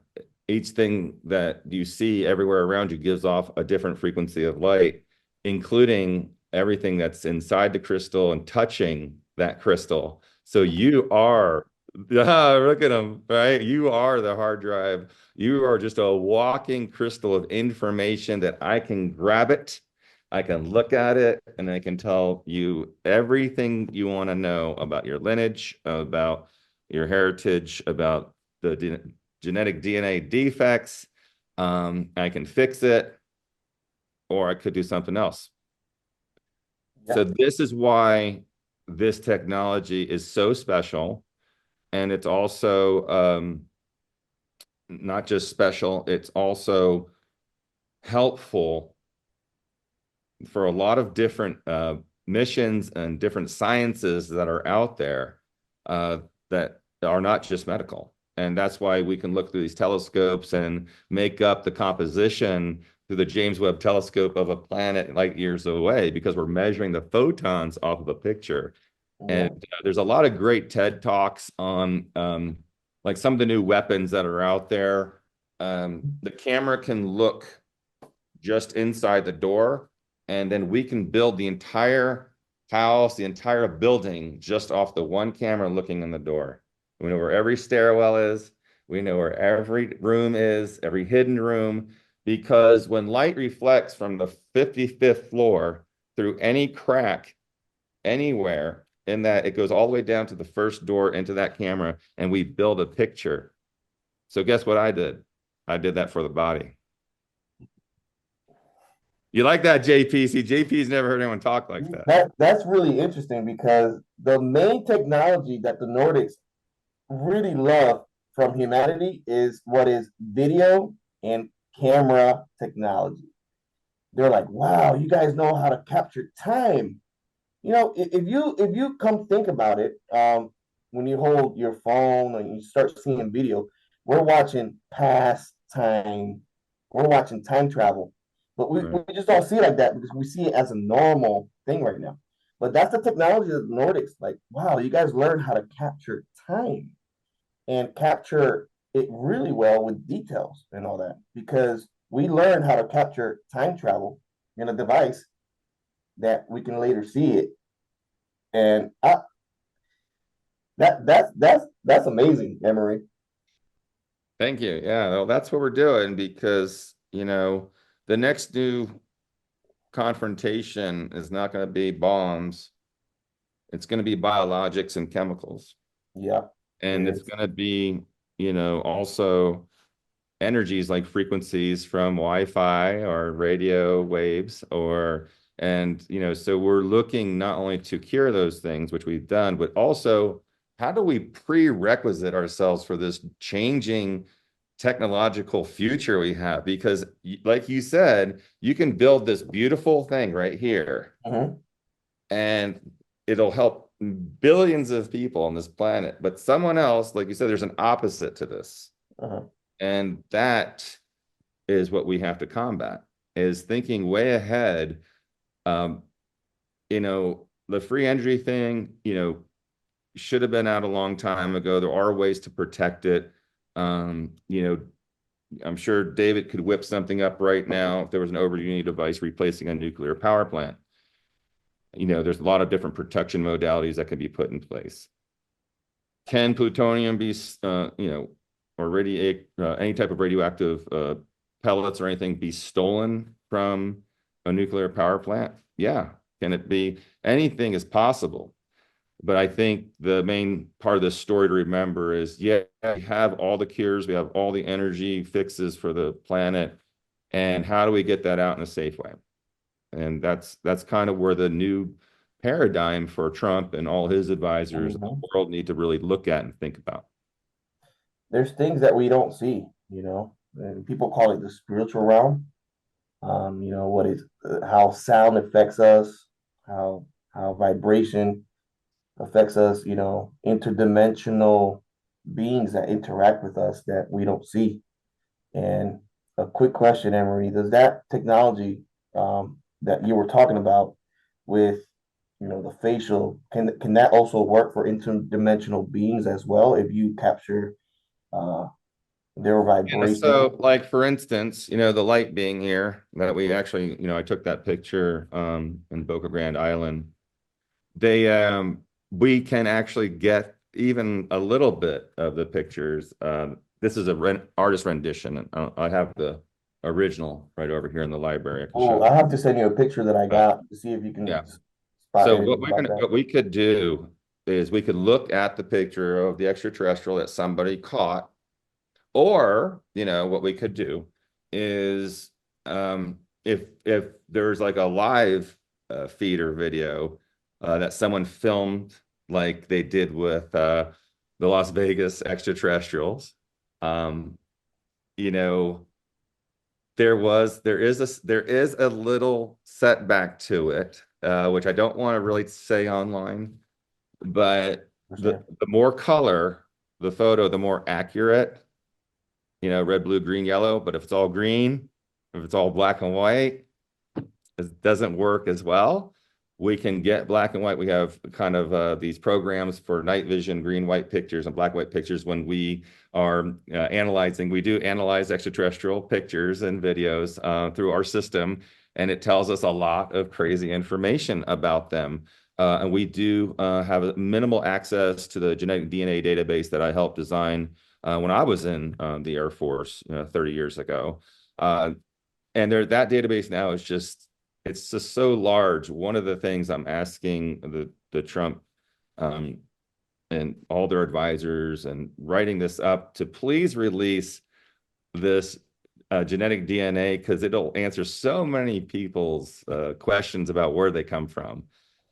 [SPEAKER 1] each thing that you see everywhere around you gives off a different frequency of light, including everything that's inside the crystal and touching that crystal. So you are, look at them, right? You are the hard drive. You are just a walking crystal of information that I can grab it, I can look at it, and I can tell you everything you want to know about your lineage, about your heritage, about the genetic DNA defects. I can fix it, or I could do something else.
[SPEAKER 4] Yeah.
[SPEAKER 1] So this is why this technology is so special. And it's also not just special, it's also helpful for a lot of different missions and different sciences that are out there that are not just medical. And that's why we can look through these telescopes and make up the composition through the James Webb Telescope of a planet light years away, because we're measuring the photons off of a picture.
[SPEAKER 4] Yeah.
[SPEAKER 1] And there's a lot of great TED Talks on like some of the new weapons that are out there. The camera can look just inside the door, and then we can build the entire house, the entire building, just off the one camera looking in the door. We know where every stairwell is. We know where every room is, every hidden room, because when light reflects from the 55th floor through any crack anywhere in that, it goes all the way down to the first door into that camera, and we build a picture. So guess what I did? I did that for the body. You like that, JP? See, JP's never heard anyone talk like that.
[SPEAKER 4] That's really interesting, because the main technology that the Nordics really love from humanity is what is video and camera technology. They're like, wow, you guys know how to capture time. You know, if you come think about it, when you hold your phone and you start seeing video, we're watching past time, we're watching time travel, but
[SPEAKER 1] Right.
[SPEAKER 4] we just don't see it like that, because we see it as a normal thing right now. But that's the technology of the Nordics. Like, wow, you guys learn how to capture time and capture it really well with details and all that, because we learn how to capture time travel in a device that we can later see it. And that's amazing, Emery.
[SPEAKER 1] Thank you. Yeah, well, that's what we're doing, because, the next new confrontation is not going to be bombs. It's going to be biologics and chemicals.
[SPEAKER 4] Yeah.
[SPEAKER 1] And it's going to be, also energies like frequencies from Wi-Fi or radio waves, so we're looking not only to cure those things, which we've done, but also how do we prerequisite ourselves for this changing technological future we have? Because like you said, you can build this beautiful thing right here, and it'll help billions of people on this planet. But someone else, like you said, there's an opposite to this. And that is what we have to combat, is thinking way ahead. The free energy thing, should have been out a long time ago. There are ways to protect it. I'm sure David could whip something up right now if there was an over-unity device replacing a nuclear power plant. There's a lot of different protection modalities that can be put in place. Can plutonium be, or any type of radioactive pellets or anything be stolen from a nuclear power plant? Yeah. Can it be? Anything is possible. But I think the main part of this story to remember is, we have all the cures, we have all the energy fixes for the planet, and how do we get that out in a safe way? And that's kind of where the new paradigm for Trump and all his advisors in the world need to really look at and think about.
[SPEAKER 4] There's things that we don't see, and people call it the spiritual realm. What is how sound affects us, how how vibration affects us, you know, interdimensional beings that interact with us that we don't see. And a quick question, Emery, does that technology that you were talking about with, you know, the facial, can that also work for interdimensional beings as well if you capture uh, their
[SPEAKER 1] Yeah,
[SPEAKER 4] vibration?
[SPEAKER 1] so like for instance, the light being here that we actually, I took that picture in Boca Grande Island. They we can actually get even a little bit of the pictures. This is a artist rendition, and I have the original right over here in the library. I can show
[SPEAKER 4] Oh, I
[SPEAKER 1] you.
[SPEAKER 4] have to send you a picture that I
[SPEAKER 1] Uh,
[SPEAKER 4] got to see if you can
[SPEAKER 1] yeah.
[SPEAKER 4] spot
[SPEAKER 1] So
[SPEAKER 4] anything about that.
[SPEAKER 1] what we could do is we could look at the picture of the extraterrestrial that somebody caught, or what we could do is if there's like a live feed or video that someone filmed like they did with the Las Vegas extraterrestrials, um, you know, there is a little setback to it, which I don't want to really say online, but
[SPEAKER 4] For
[SPEAKER 1] the
[SPEAKER 4] sure.
[SPEAKER 1] the more color the photo, the more accurate, red, blue, green, yellow. But if it's all green, if it's all black and white, it doesn't work as well. We can get black and white. We have kind of these programs for night vision, green, white pictures and black, white pictures when we are analyzing. We do analyze extraterrestrial pictures and videos through our system, and it tells us a lot of crazy information about them. And we do have minimal access to the genetic DNA database that I helped design when I was in the Air Force 30 years ago. And that database now is it's just so large. One of the things I'm asking the Trump and all their advisors and writing this up to please release this genetic DNA, because it'll answer so many people's questions about where they come from.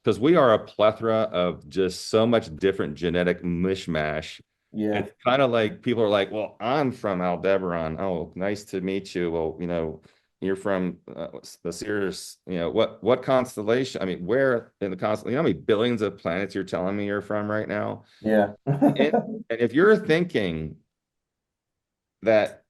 [SPEAKER 1] Because we are a plethora of just so much different genetic mishmash.
[SPEAKER 4] Yeah.
[SPEAKER 1] It's kind of like people are like, well, I'm from Aldebaran. Oh, nice to meet you. Well, you're from the Sirius, what constellation? I mean, where in the constellation, how many billions of planets you're telling me you're from right now?
[SPEAKER 4] Yeah.
[SPEAKER 1] And if you're thinking that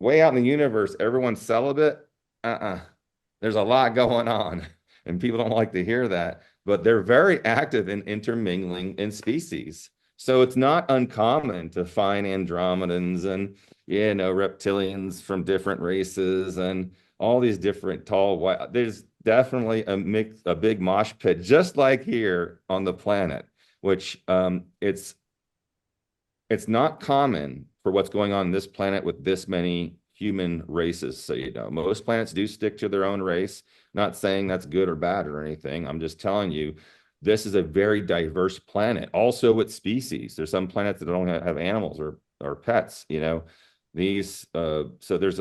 [SPEAKER 1] way out in the universe, everyone's celibate, there's a lot going on, and people don't like to hear that, but they're very active in intermingling in species. So it's not uncommon to find Andromedans and, reptilians from different races and all these different tall white. There's definitely a big mosh pit, just like here on the planet, which it's not common for what's going on this planet with this many human races. So, most planets do stick to their own race. Not saying that's good or bad or anything. I'm just telling you, this is a very diverse planet. Also with species, there's some planets that don't have animals or pets. So there's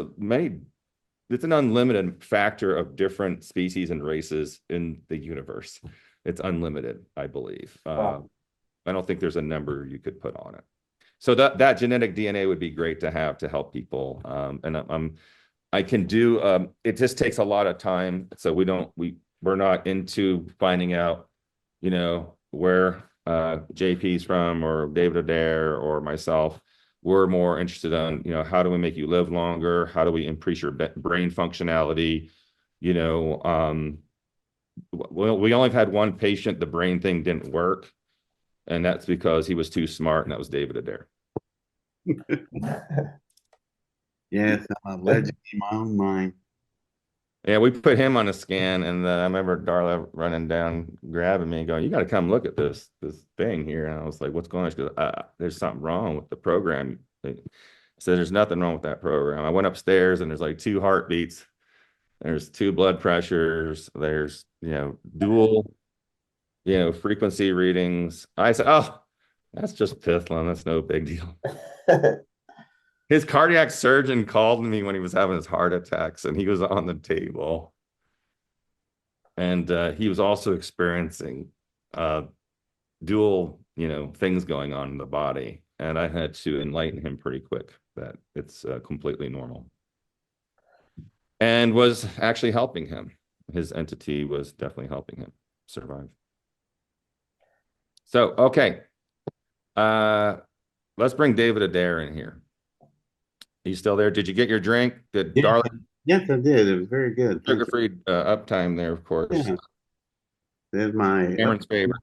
[SPEAKER 1] it's an unlimited factor of different species and races in the universe. It's unlimited, I believe.
[SPEAKER 4] Wow.
[SPEAKER 1] I don't think there's a number you could put on it. So that genetic DNA would be great to have to help people. And I can do it just takes a lot of time. So we're not into finding out, where JP's from or David Adair or myself. We're more interested in, how do we make you live longer? How do we increase your brain functionality? We only had one patient, the brain thing didn't work. And that's because he was too smart, and that was David Adair.
[SPEAKER 2] Yes, I'm a legend in my own mind.
[SPEAKER 1] Yeah, we put him on a scan, and I remember Darla running down, grabbing me, and going, "You got to come look at this thing here." And I was like, "What's going on?" She goes, "There's something wrong with the program." I said, "There's nothing wrong with that program." I went upstairs, and there's like 2 heartbeats. There's 2 blood pressures. There's dual frequency readings. I said, "Oh, that's just Pithlin. That's no big deal." His cardiac surgeon called me when he was having his heart attacks, and he was on the table. And he was also experiencing dual, things going on in the body. And I had to enlighten him pretty quick that it's completely normal. And was actually helping him. His entity was definitely helping him survive. So, okay. Let's bring David Adair in here. He's still there. Did you get your drink? Did
[SPEAKER 2] Yes,
[SPEAKER 1] Darling
[SPEAKER 2] yes, I did. It was very good. Thank you.
[SPEAKER 1] sugar-free uptime there, of course.
[SPEAKER 2] Yeah, there's my
[SPEAKER 1] Cameron's favorite.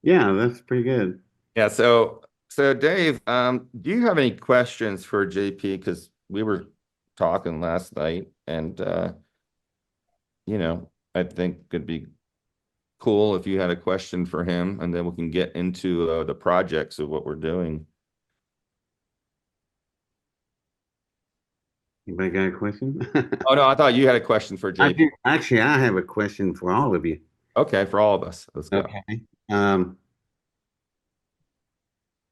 [SPEAKER 2] Yeah, that's pretty good.
[SPEAKER 1] Yeah, so Dave, do you have any questions for JP? Because we were talking last night, and I think it'd be cool if you had a question for him, and then we can get into the projects of what we're doing.
[SPEAKER 2] Anybody got a question?
[SPEAKER 1] Oh no, I thought you had a question for
[SPEAKER 2] I
[SPEAKER 1] JP.
[SPEAKER 2] do. Actually, I have a question for all of you.
[SPEAKER 1] Okay, for all of us. Let's go.
[SPEAKER 2] Okay.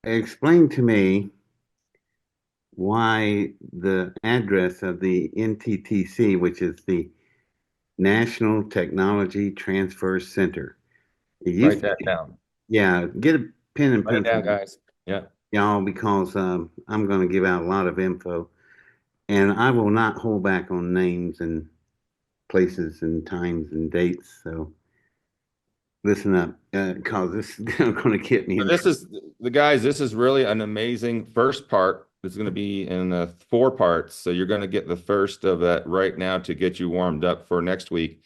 [SPEAKER 2] Explain to me why the address of the NTTC, which is the National Technology Transfer Center. It used
[SPEAKER 1] Write
[SPEAKER 2] to
[SPEAKER 1] that
[SPEAKER 2] be,
[SPEAKER 1] down.
[SPEAKER 2] yeah, get a pen and
[SPEAKER 1] Write it down,
[SPEAKER 2] pencil,
[SPEAKER 1] guys. Yeah.
[SPEAKER 2] y'all, because I'm going to give out a lot of info, and I will not hold back on names and places and times and dates. So listen up, because this is going to get me
[SPEAKER 1] So
[SPEAKER 2] in
[SPEAKER 1] this
[SPEAKER 2] trouble.
[SPEAKER 1] is the guys. This is really an amazing first part. It's going to be in 4 parts. So you're going to get the first of that right now to get you warmed up for next week.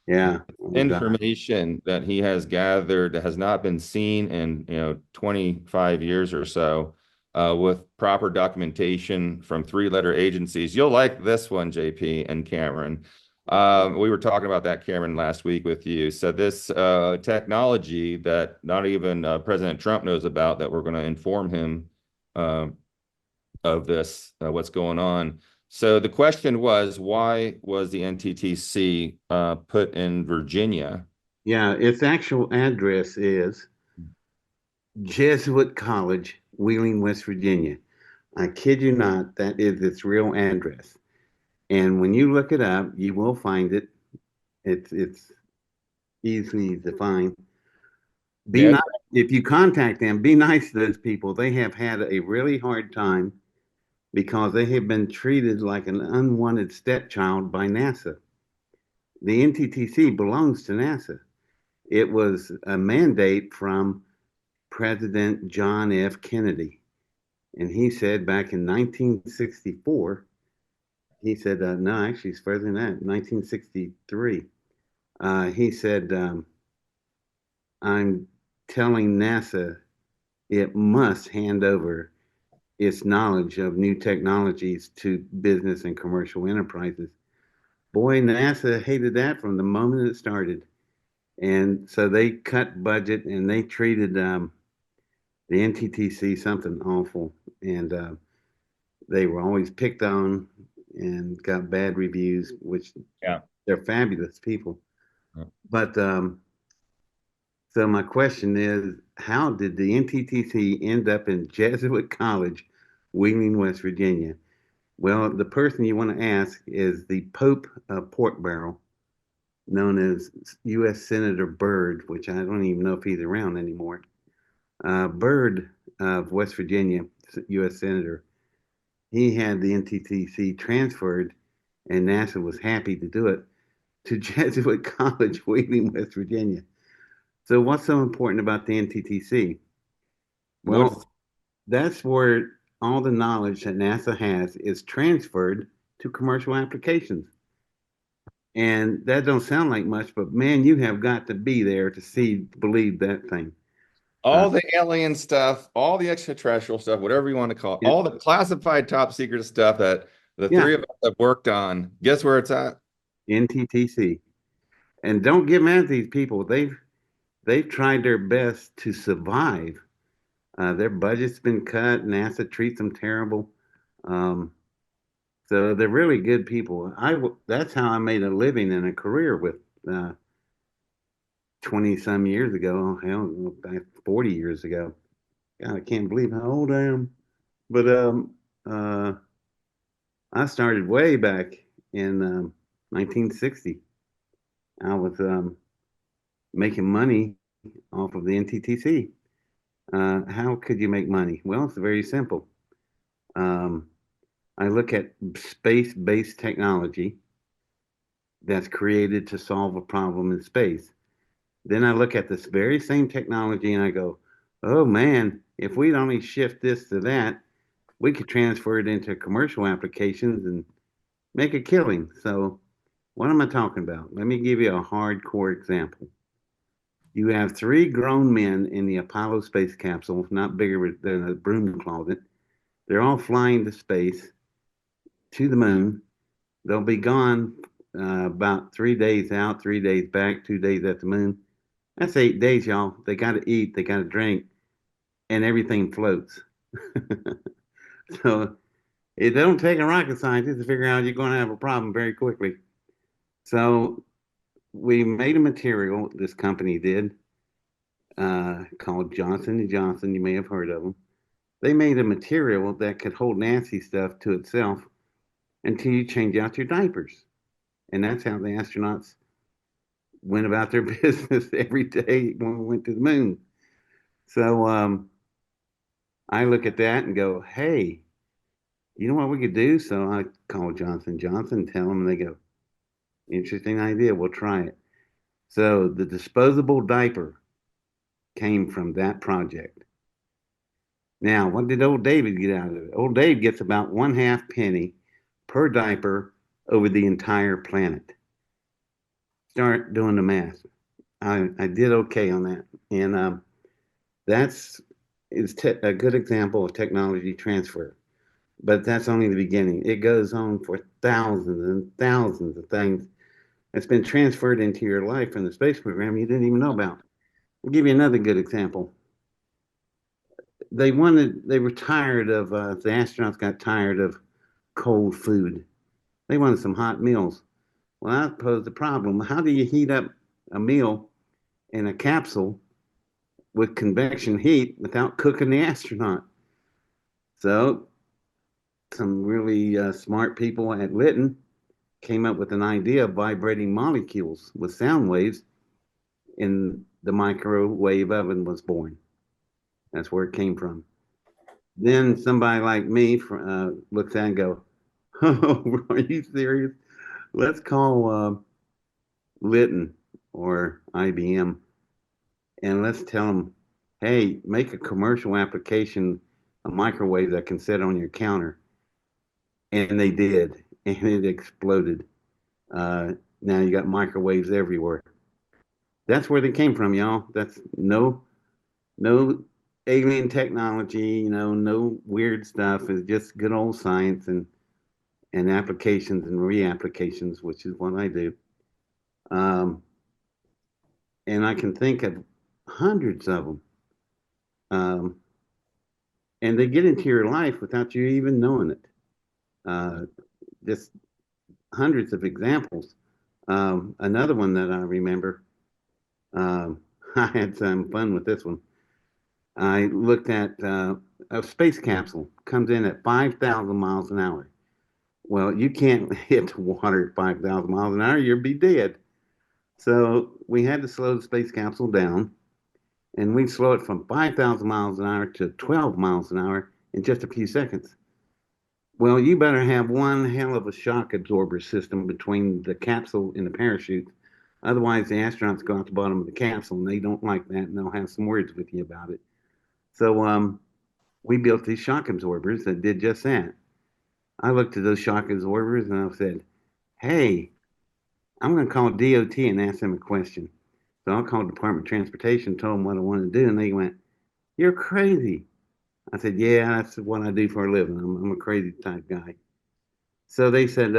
[SPEAKER 2] Yeah. Oh, God.
[SPEAKER 1] Information that he has gathered that has not been seen in 25 years or so, with proper documentation from 3-letter agencies. You'll like this one, JP and Cameron. We were talking about that, Cameron, last week with you. So this technology that not even President Trump knows about, that we're going to inform him uh, of this, what's going on. So the question was, why was the NTTC put in Virginia?
[SPEAKER 2] Yeah, its actual address is Jesuit College, Wheeling, West Virginia. I kid you not, that is its real address. And when you look it up, you will find it. It's easily to find. Be
[SPEAKER 1] Yeah.
[SPEAKER 2] nice if you contact them. Be nice to those people. They have had a really hard time because they have been treated like an unwanted stepchild by NASA. The NTTC belongs to NASA. It was a mandate from President John F. Kennedy. And he said back in 1964, he said, no, actually, it's further than that, 1963. He said, I'm telling NASA it must hand over its knowledge of new technologies to business and commercial enterprises. Boy, NASA hated that from the moment it started. And so they cut budget and they treated the NTTC something awful. And they were always picked on and got bad reviews, which
[SPEAKER 1] Yeah.
[SPEAKER 2] they're fabulous people.
[SPEAKER 1] Yeah.
[SPEAKER 2] But so my question is, how did the NTTC end up in Jesuit College, Wheeling, West Virginia? Well, the person you want to ask is the Pope of Pork Barrel, known as U.S. Senator Byrd, which I don't even know if he's around anymore. Byrd of West Virginia, U.S. Senator, he had the NTTC transferred, and NASA was happy to do it, to Jesuit College, Wheeling, West Virginia. So what's so important about the NTTC? Well, that's where all the knowledge that NASA has is transferred to commercial applications. And that don't sound like much, but man, you have got to be there to believe that thing.
[SPEAKER 1] All the alien stuff, all the extraterrestrial stuff, whatever you want to call it,
[SPEAKER 2] It,
[SPEAKER 1] all the classified top secret stuff that the
[SPEAKER 2] yeah,
[SPEAKER 1] three of us have worked on. Guess where it's at?
[SPEAKER 2] NTTC. And don't get mad at these people. They've tried their best to survive. Their budget's been cut. NASA treats them terrible. Um, so they're really good people. That's how I made a living and a career with 20 some years ago. Hell, back 40 years ago. God, I can't believe how old I am. But uh, I started way back in 1960. I was making money off of the NTTC. How could you make money? Well, it's very simple. Um, I look at space based technology that's created to solve a problem in space. Then I look at this very same technology and I go, oh man, if we'd only shift this to that, we could transfer it into commercial applications and make a killing. So, what am I talking about? Let me give you a hardcore example. You have three grown men in the Apollo space capsule, not bigger than a broom closet. They're all flying to space, to the moon. They'll be gone about 3 days out, 3 days back, 2 days at the moon. That's 8 days, y'all. They got to eat, they got to drink, and everything floats. So it don't take a rocket scientist to figure out you're going to have a problem very quickly. So we made a material, this company did, called Johnson and Johnson. You may have heard of them. They made a material that could hold nasty stuff to itself until you change out your diapers. And that's how the astronauts went about their business every day when we went to the moon. So I look at that and go, hey, you know what we could do? So I call Johnson Johnson, tell them, and they go, interesting idea. We'll try it. So the disposable diaper came from that project. Now, what did old David get out of it? Old Dave gets about 1/2 penny per diaper over the entire planet. Start doing the math. I did okay on that. And that's a good example of technology transfer. But that's only the beginning. It goes on for thousands and thousands of things that's been transferred into your life from the space program you didn't even know about. I'll give you another good example. They were tired of, the astronauts got tired of cold food. They wanted some hot meals. Well, that posed a problem. How do you heat up a meal in a capsule with convection heat without cooking the astronaut? So, some really smart people at Lytton came up with an idea of vibrating molecules with sound waves, and the microwave oven was born. That's where it came from. Then somebody like me looks at it and go, "Oh, are you serious? Let's call Lytton or IBM and let's tell them, hey, make a commercial application, a microwave that can sit on your counter." And they did, and it exploded. Now you got microwaves everywhere. That's where they came from, y'all. That's no alien technology, no weird stuff. It's just good old science and applications and reapplications, which is what I do. Um, and I can think of hundreds of them. Um, and they get into your life without you even knowing it. Just hundreds of examples. Another one that I remember, I had some fun with this one. I looked at a space capsule, comes in at 5,000 miles an hour. Well, you can't hit the water at 5,000 miles an hour, you'll be dead. So we had to slow the space capsule down, and we slow it from 5,000 miles an hour to 12 miles an hour in just a few seconds. Well, you better have one hell of a shock absorber system between the capsule and the parachute. Otherwise, the astronauts go out the bottom of the capsule, and they don't like that, and they'll have some words with you about it. So we built these shock absorbers that did just that. I looked at those shock absorbers and I said, hey, I'm going to call DOT and ask them a question. So I called Department of Transportation, told them what I wanted to do, and they went, you're crazy. I said, yeah, that's what I do for a living. I'm a crazy type guy. So they said,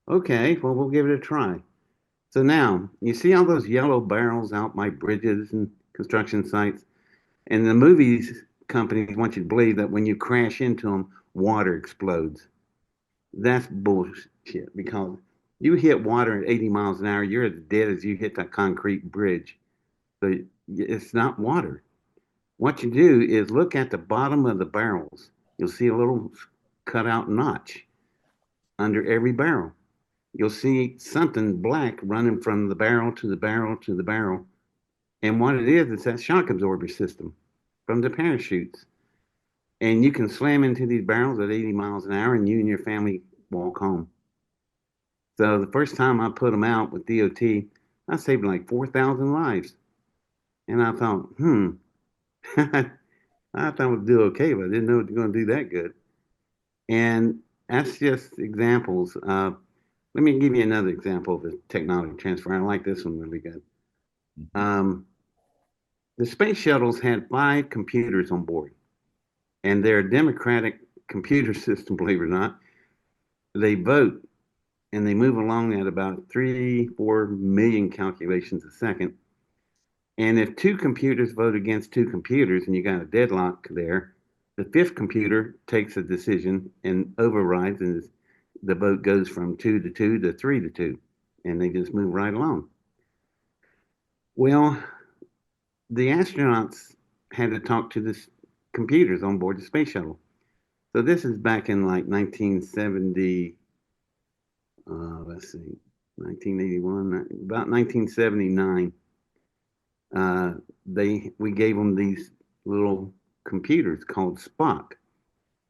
[SPEAKER 2] okay, well, we'll give it a try. So now, you see all those yellow barrels out by bridges and construction sites? And the movies companies want you to believe that when you crash into them, water explodes. That's bullshit, because you hit water at 80 miles an hour, you're as dead as you hit that concrete bridge. So it's not water. What you do is look at the bottom of the barrels. You'll see a little cutout notch under every barrel. You'll see something black running from the barrel to the barrel to the barrel. And what it is that shock absorber system from the parachutes. And you can slam into these barrels at 80 miles an hour and you and your family walk home. So the first time I put them out with DOT, I saved like 4,000 lives. And I thought, I thought I would do okay, but I didn't know it was going to do that good. And that's just examples. Let me give you another example of the technology transfer. I like this one really good. Um, the space shuttles had 5 computers on board, and they're a democratic computer system, believe it or not. They vote and they move along at about 3-4 million calculations a second. And if 2 computers vote against 2 computers and you got a deadlock there, the 5th computer takes a decision and overrides, and the vote goes from 2 to 2 to 3 to 2, and they just move right along. Well, the astronauts had to talk to the computers on board the space shuttle. So this is back in like 1970, let's see, 1981, about 1979. We gave them these little computers called Spock,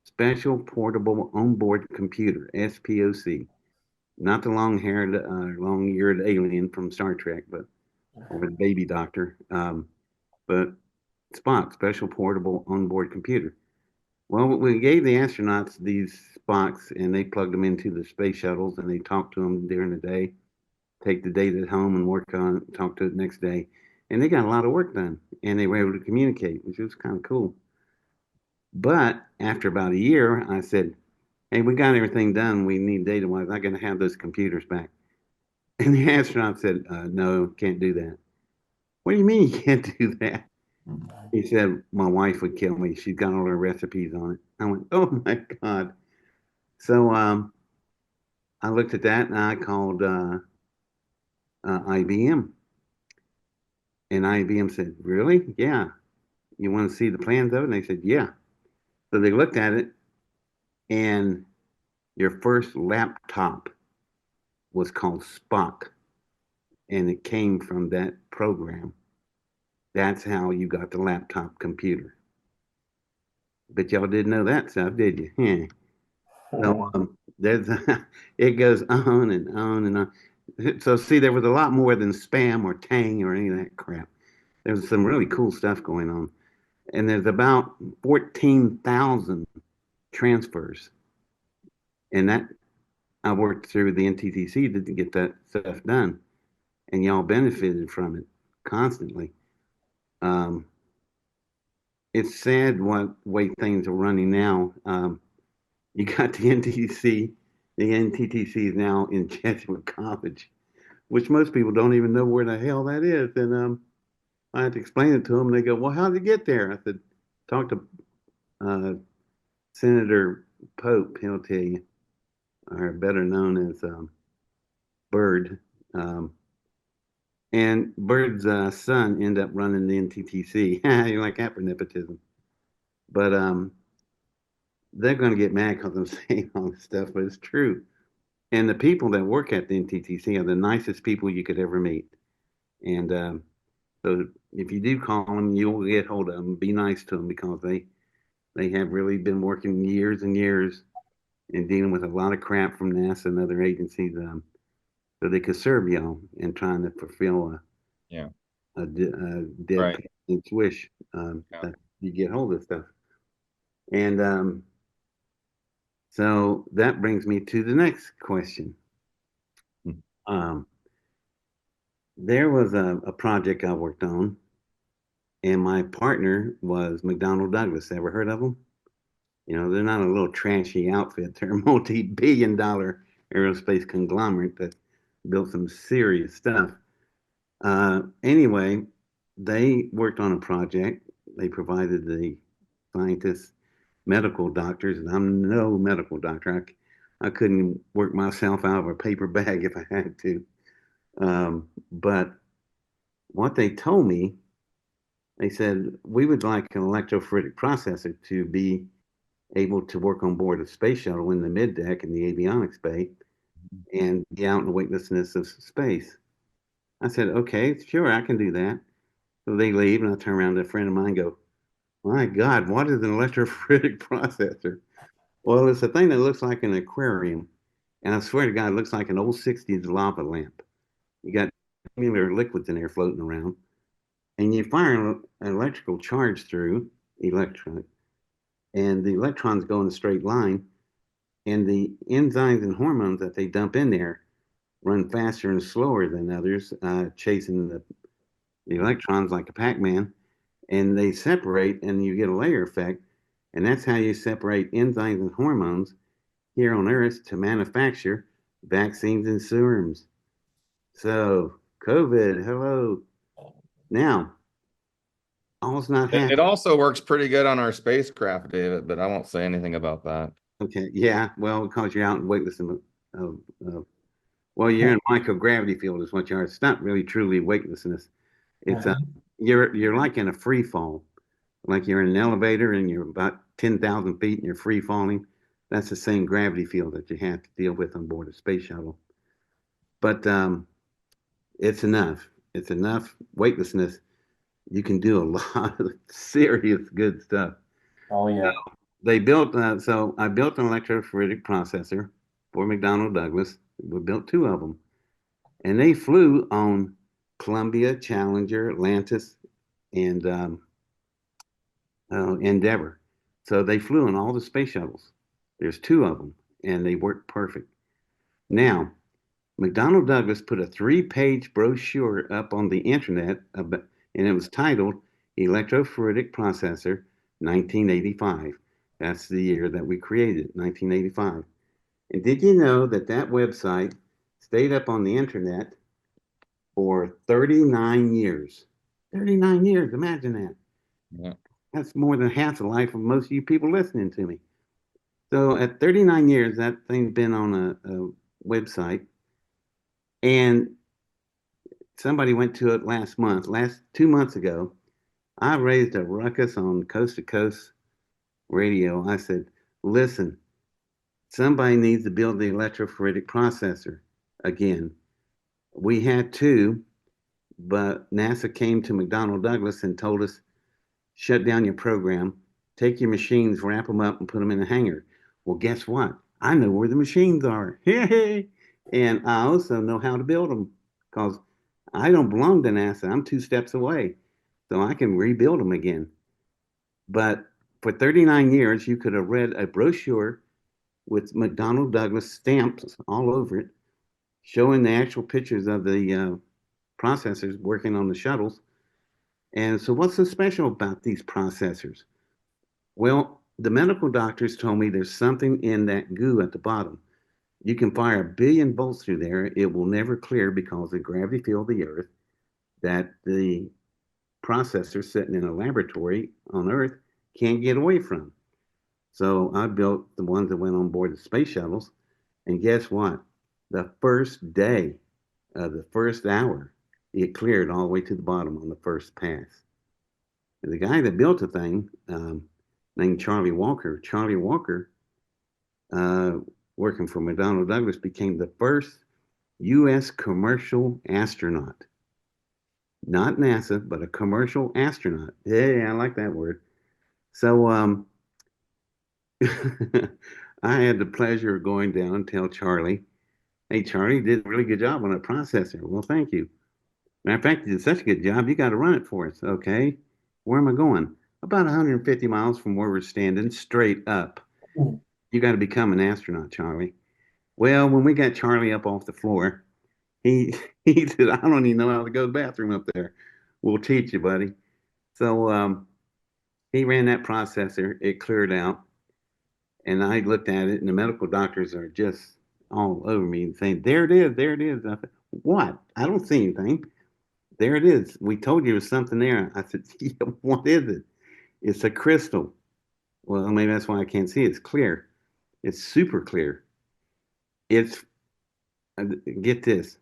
[SPEAKER 2] Special Portable Onboard Computer, SPOC. Not the long-haired, long-eared alien from Star Trek, but or the baby doctor, but Spock, Special Portable Onboard Computer. Well, we gave the astronauts these Spocks, and they plugged them into the space shuttles, and they talked to them during the day, take the data home and work on it, talk to it the next day. And they got a lot of work done, and they were able to communicate, which was kind of cool. But after about a year, I said, hey, we got everything done. We need data-wise. I'm going to have those computers back. And the astronaut said, no, can't do that. What do you mean you can't do that? He said, my wife would kill me. She's got all her recipes on it. I went, oh my God. So I looked at that and I called IBM. And IBM said, really? Yeah. You want to see the plans of it? And they said, yeah. So they looked at it, and your first laptop was called Spock, and it came from that program. That's how you got the laptop computer. But y'all didn't know that stuff, did you? Yeah. So there's it goes on and on and on. So see, there was a lot more than spam or tang or any of that crap. There was some really cool stuff going on, and there's about 14,000 transfers, and that I worked through the NTTC to get that stuff done, and y'all benefited from it constantly. Um, it's sad what way things are running now. You got the NTTC. The NTTC is now in Jesuit College, which most people don't even know where the hell that is. And I had to explain it to them. And they go, "Well, how did it get there?" I said, "Talk to Senator Pope. He'll tell you, or better known as Byrd." And Byrd's son ended up running the NTTC. You like that for nepotism. But they're going to get mad because I'm saying all this stuff, but it's true. And the people that work at the NTTC are the nicest people you could ever meet. And so if you do call them, you'll get hold of them. Be nice to them because they have really been working years and years and dealing with a lot of crap from NASA and other agencies. So they could serve y'all in trying to fulfill a dead
[SPEAKER 1] Right.
[SPEAKER 2] president's wish that you get hold of stuff. And so that brings me to the next question. There was a project I worked on, and my partner was McDonnell Douglas. Ever heard of them? You know, they're not a little trashy outfit. They're a multi-billion-dollar aerospace conglomerate that built some serious stuff. Anyway, they worked on a project. They provided the scientists, medical doctors, and I'm no medical doctor. I couldn't work myself out of a paper bag if I had to. But what they told me, they said, we would like an electrophoretic processor to be able to work on board a space shuttle in the middeck in the avionics bay and be out in the weightlessness of space. I said, okay, sure, I can do that. So they leave, and I turn around to a friend of mine and go, my God, what is an electrophoretic processor? Well, it's a thing that looks like an aquarium. And I swear to God, it looks like an old 60s lava lamp. You got liquids in there floating around, and you fire an electrical charge through electron, and the electrons go in a straight line, and the enzymes and hormones that they dump in there run faster and slower than others, chasing the electrons like a Pac-Man, and they separate, and you get a layer effect, and that's how you separate enzymes and hormones here on Earth to manufacture vaccines and serums. So, COVID, hello. Now, all's not
[SPEAKER 1] It
[SPEAKER 2] happening.
[SPEAKER 1] also works pretty good on our spacecraft, David, but I won't say anything about that.
[SPEAKER 2] Okay, yeah, well, because you're out in weightlessness. Well, you're in microgravity field is what you are. It's not really truly weightlessness. It's you're like in a free fall, like you're in an elevator and you're about 10,000 feet and you're free falling. That's the same gravity field that you have to deal with on board a space shuttle. But it's enough. It's enough weightlessness. You can do a lot of serious good stuff.
[SPEAKER 4] Oh yeah.
[SPEAKER 2] They built, so I built an electrophoretic processor for McDonnell Douglas. We built two of them. And they flew on Columbia, Challenger, Atlantis, and Endeavour. So they flew on all the space shuttles. There's two of them, and they work perfect. Now, McDonnell Douglas put a 3-page brochure up on the internet, and it was titled Electrophoretic Processor 1985. That's the year that we created, 1985. And did you know that that website stayed up on the internet for 39 years? 39 years, imagine that.
[SPEAKER 1] Yeah.
[SPEAKER 2] That's more than half the life of most of you people listening to me. So at 39 years, that thing's been on a website. And somebody went to it last 2 months ago. I raised a ruckus on Coast to Coast radio. I said, listen, somebody needs to build the electrophoretic processor again. We had two, but NASA came to McDonnell Douglas and told us, shut down your program, take your machines, wrap them up, and put them in a hangar. Well, guess what? I know where the machines are. And I also know how to build them because I don't belong to NASA. I'm 2 steps away. So I can rebuild them again. But for 39 years, you could have read a brochure with McDonnell Douglas stamps all over it, showing the actual pictures of the processors working on the shuttles. And so, what's so special about these processors? Well, the medical doctors told me there's something in that goo at the bottom. You can fire 1 billion volts through there. It will never clear because the gravity field of the Earth that the processor sitting in a laboratory on Earth can't get away from. So I built the ones that went on board the space shuttles. And guess what? The first day of the first hour, it cleared all the way to the bottom on the first pass. And the guy that built the thing, named Charlie Walker, working for McDonnell Douglas, became the first U.S. commercial astronaut. Not NASA, but a commercial astronaut. Hey, I like that word. So I had the pleasure of going down and tell Charlie, hey, Charlie, you did a really good job on that processor. Well, thank you. Matter of fact, you did such a good job, you got to run it for us. Okay. Where am I going? About 150 miles from where we're standing, straight up. You got to become an astronaut, Charlie. Well, when we got Charlie up off the floor, he said, I don't even know how to go to the bathroom up there. We'll teach you, buddy. So he ran that processor. It cleared out. And I looked at it, and the medical doctors are just all over me saying, there it is, there it is. I said, what? I don't see anything. There it is. We told you there was something there. I said, yeah, what is it? It's a crystal. Well, maybe that's why I can't see it. It's clear. It's super clear. It's, get this,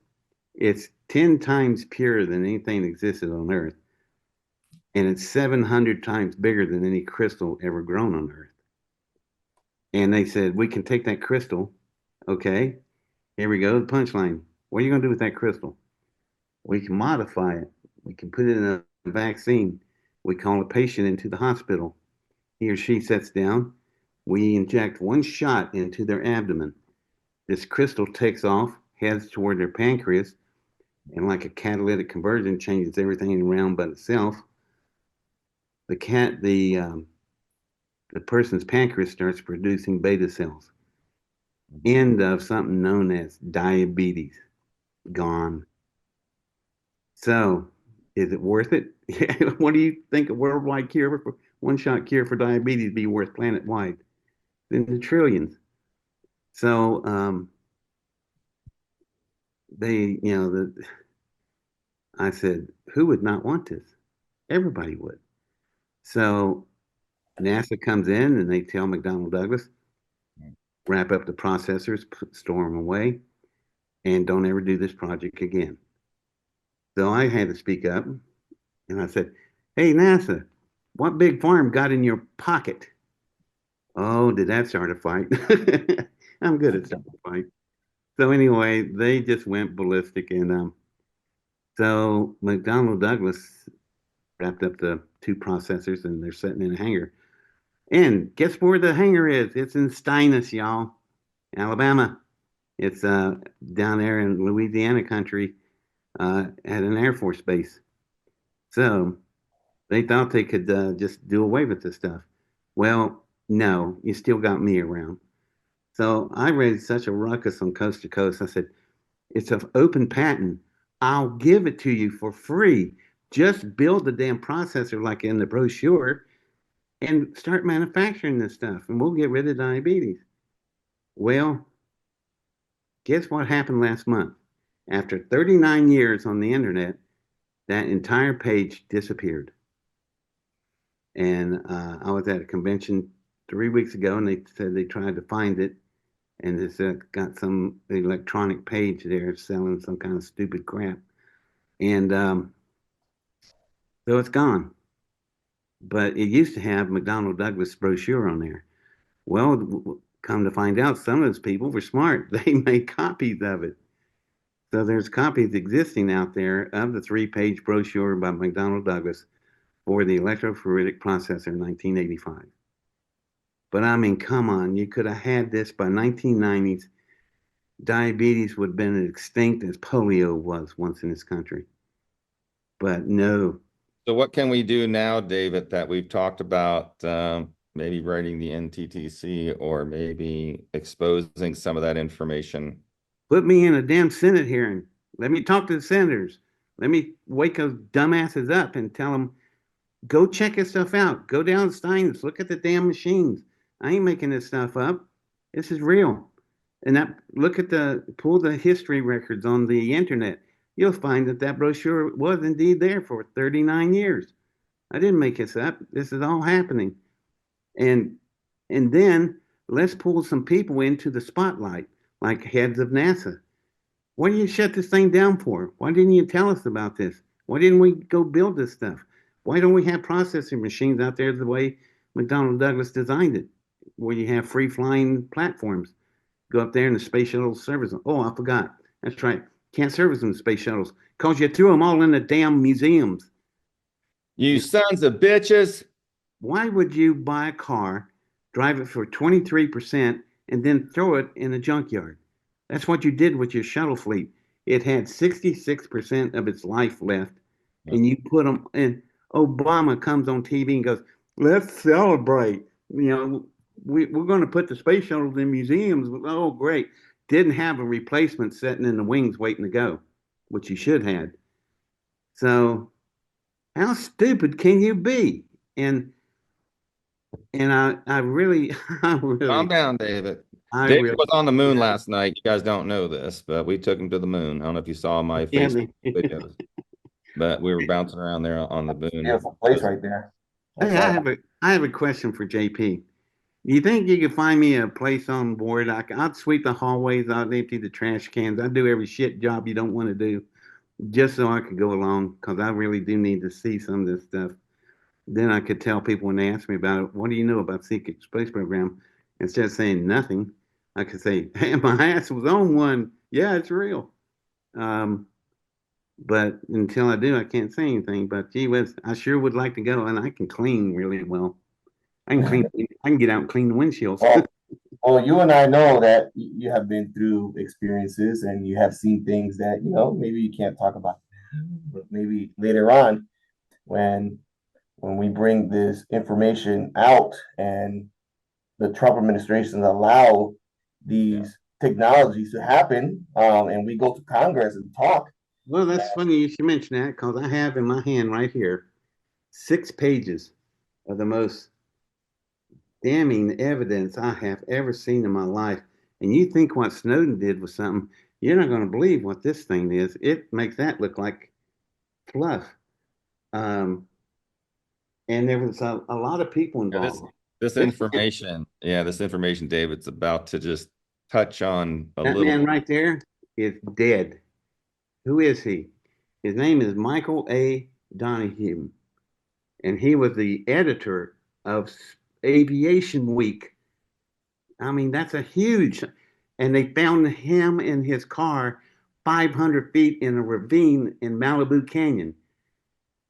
[SPEAKER 2] it's 10 times purer than anything that existed on Earth. And it's 700 times bigger than any crystal ever grown on Earth. And they said, we can take that crystal. Okay, here we go. The punchline. What are you going to do with that crystal? We can modify it. We can put it in a vaccine. We call a patient into the hospital. He or she sits down. We inject one shot into their abdomen. This crystal takes off, heads toward their pancreas, And like a catalytic conversion changes everything around but itself, the person's pancreas starts producing beta cells. End of something known as diabetes. Gone. So, is it worth it? What do you think a worldwide cure for one-shot cure for diabetes be worth planet-wide? In the trillions. So, I said, who would not want this? Everybody would. So NASA comes in and they tell McDonnell Douglas, wrap up the processors, store them away, and don't ever do this project again. So I had to speak up and I said, hey, NASA, what big farm got in your pocket? Oh, did that start a fight? I'm good at starting a fight. So anyway, they just went ballistic. And so McDonnell Douglas wrapped up the two processors and they're sitting in a hangar. And guess where the hangar is? It's in Steinus, y'all, Alabama. It's down there in Louisiana country at an Air Force base. So they thought they could just do away with this stuff. Well, no, you still got me around. So I raised such a ruckus on Coast to Coast. I said, it's an open patent. I'll give it to you for free. Just build the damn processor like in the brochure and start manufacturing this stuff, and we'll get rid of diabetes. Well, guess what happened last month? After 39 years on the internet, that entire page disappeared. And I was at a convention 3 weeks ago, and they said they tried to find it, and it's got some electronic page there selling some kind of stupid crap. And so it's gone. But it used to have McDonnell Douglas brochure on there. Well, come to find out, some of those people were smart. They made copies of it. So there's copies existing out there of the 3-page brochure by McDonnell Douglas for the electrophoretic processor in 1985. But I mean, come on, you could have had this by 1990s. Diabetes would have been as extinct as polio was once in this country. But no.
[SPEAKER 1] So what can we do now, David, that we've talked about maybe writing the NTTC or maybe exposing some of that information?
[SPEAKER 2] Put me in a damn Senate hearing. Let me talk to the senators. Let me wake those dumbasses up and tell them, go check this stuff out. Go down to Stein's. Look at the damn machines. I ain't making this stuff up. This is real. And pull the history records on the internet. You'll find that brochure was indeed there for 39 years. I didn't make this up. This is all happening. And then let's pull some people into the spotlight, like heads of NASA. Why did you shut this thing down for? Why didn't you tell us about this? Why didn't we go build this stuff? Why don't we have processing machines out there the way McDonnell Douglas designed it, where you have free-flying platforms? Go up there and the space shuttles service them. Oh, I forgot. That's right. Can't service them in space shuttles because you threw them all in the damn museums.
[SPEAKER 1] You sons of bitches.
[SPEAKER 2] Why would you buy a car, drive it for 23%, and then throw it in a junkyard? That's what you did with your shuttle fleet. It had 66% of its life left, and you put them in. Obama comes on TV and goes, let's celebrate. We're going to put the space shuttles in museums. Oh, great. Didn't have a replacement sitting in the wings waiting to go, which you should have. So how stupid can you be? And I really
[SPEAKER 1] Calm down, David.
[SPEAKER 2] I
[SPEAKER 1] David
[SPEAKER 2] really
[SPEAKER 1] was on the moon last night. You guys don't know this, but we took him to the moon. I don't know if you saw my Facebook videos, but we were bouncing around there on the moon.
[SPEAKER 4] Beautiful place right there.
[SPEAKER 2] Hey, I have a question for JP. Do you think you could find me a place on board? I'd sweep the hallways, I'd empty the trash cans, I'd do every shit job you don't want to do, just so I could go along, because I really do need to see some of this stuff. Then I could tell people when they ask me about it, what do you know about secret space program? Instead of saying nothing, I could say, hey, my ass was on one. Yeah, it's real. But until I do, I can't say anything. But gee whiz, I sure would like to go, and I can clean really well. I can get out and clean the windshields.
[SPEAKER 4] Well, Well, you and I know that you have been through experiences and you have seen things that, maybe you can't talk about, but maybe later on when we bring this information out and the Trump administration allow these technologies to happen, and we go to Congress and talk.
[SPEAKER 2] Well, that's funny you should mention that because I have in my hand right here 6 pages of the most damning evidence I have ever seen in my life. And you think what Snowden did was something, you're not going to believe what this thing is. It makes that look like fluff. And there was a lot of people involved.
[SPEAKER 1] This information, this information David's about to just touch on a
[SPEAKER 2] that
[SPEAKER 1] little.
[SPEAKER 2] Man right there is dead. Who is he? His name is Michael A. Donham, and he was the editor of Aviation Week. I mean, that's a huge, and they found him in his car 500 feet in a ravine in Malibu Canyon,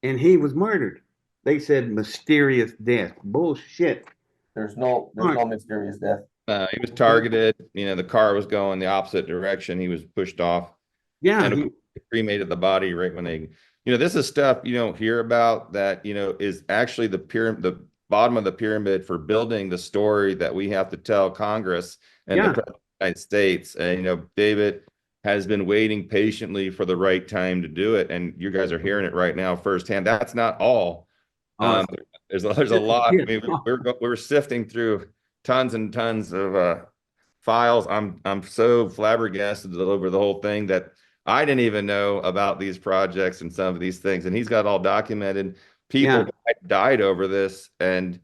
[SPEAKER 2] and he was murdered. They said mysterious death. Bullshit.
[SPEAKER 4] There's no mysterious death.
[SPEAKER 1] He was targeted. The car was going the opposite direction. He was pushed off.
[SPEAKER 2] Yeah.
[SPEAKER 1] And he cremated the body right when they, this is stuff you don't hear about that, is actually the bottom of the pyramid for building the story that we have to tell Congress and the President of the United States. And, David has been waiting patiently for the right time to do it. And you guys are hearing it right now firsthand. That's not all. There's a lot. I mean, we're sifting through tons and tons of files. I'm so flabbergasted over the whole thing that I didn't even know about these projects and some of these things. And he's got all documented. People died over this, and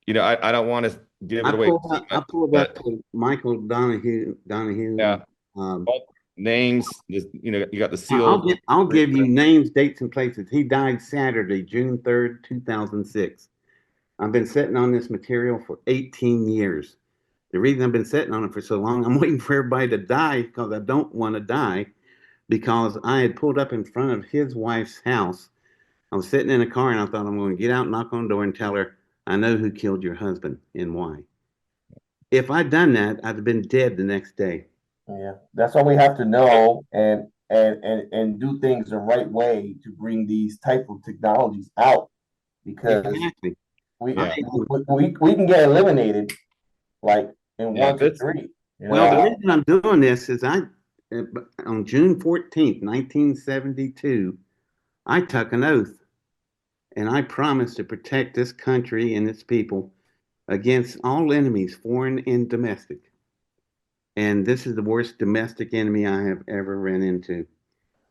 [SPEAKER 1] I don't want to give it away.
[SPEAKER 2] I pulled up Michael Donahue.
[SPEAKER 1] Yeah. Names. You got the seal.
[SPEAKER 2] I'll give you names, dates, and places. He died Saturday, June 3rd, 2006. I've been sitting on this material for 18 years. The reason I've been sitting on it for so long, I'm waiting for everybody to die because I don't want to die, because I had pulled up in front of his wife's house. I was sitting in a car and I thought, I'm going to get out, knock on the door, and tell her, I know who killed your husband and why. If I'd done that, I'd have been dead the next day.
[SPEAKER 4] Yeah, that's why we have to know and do things the right way to bring these type of technologies out, because we can get eliminated like in 1 to 3.
[SPEAKER 2] Well, the reason I'm doing this is on June 14th, 1972, I took an oath, and I promised to protect this country and its people against all enemies, foreign and domestic. And this is the worst domestic enemy I have ever ran into.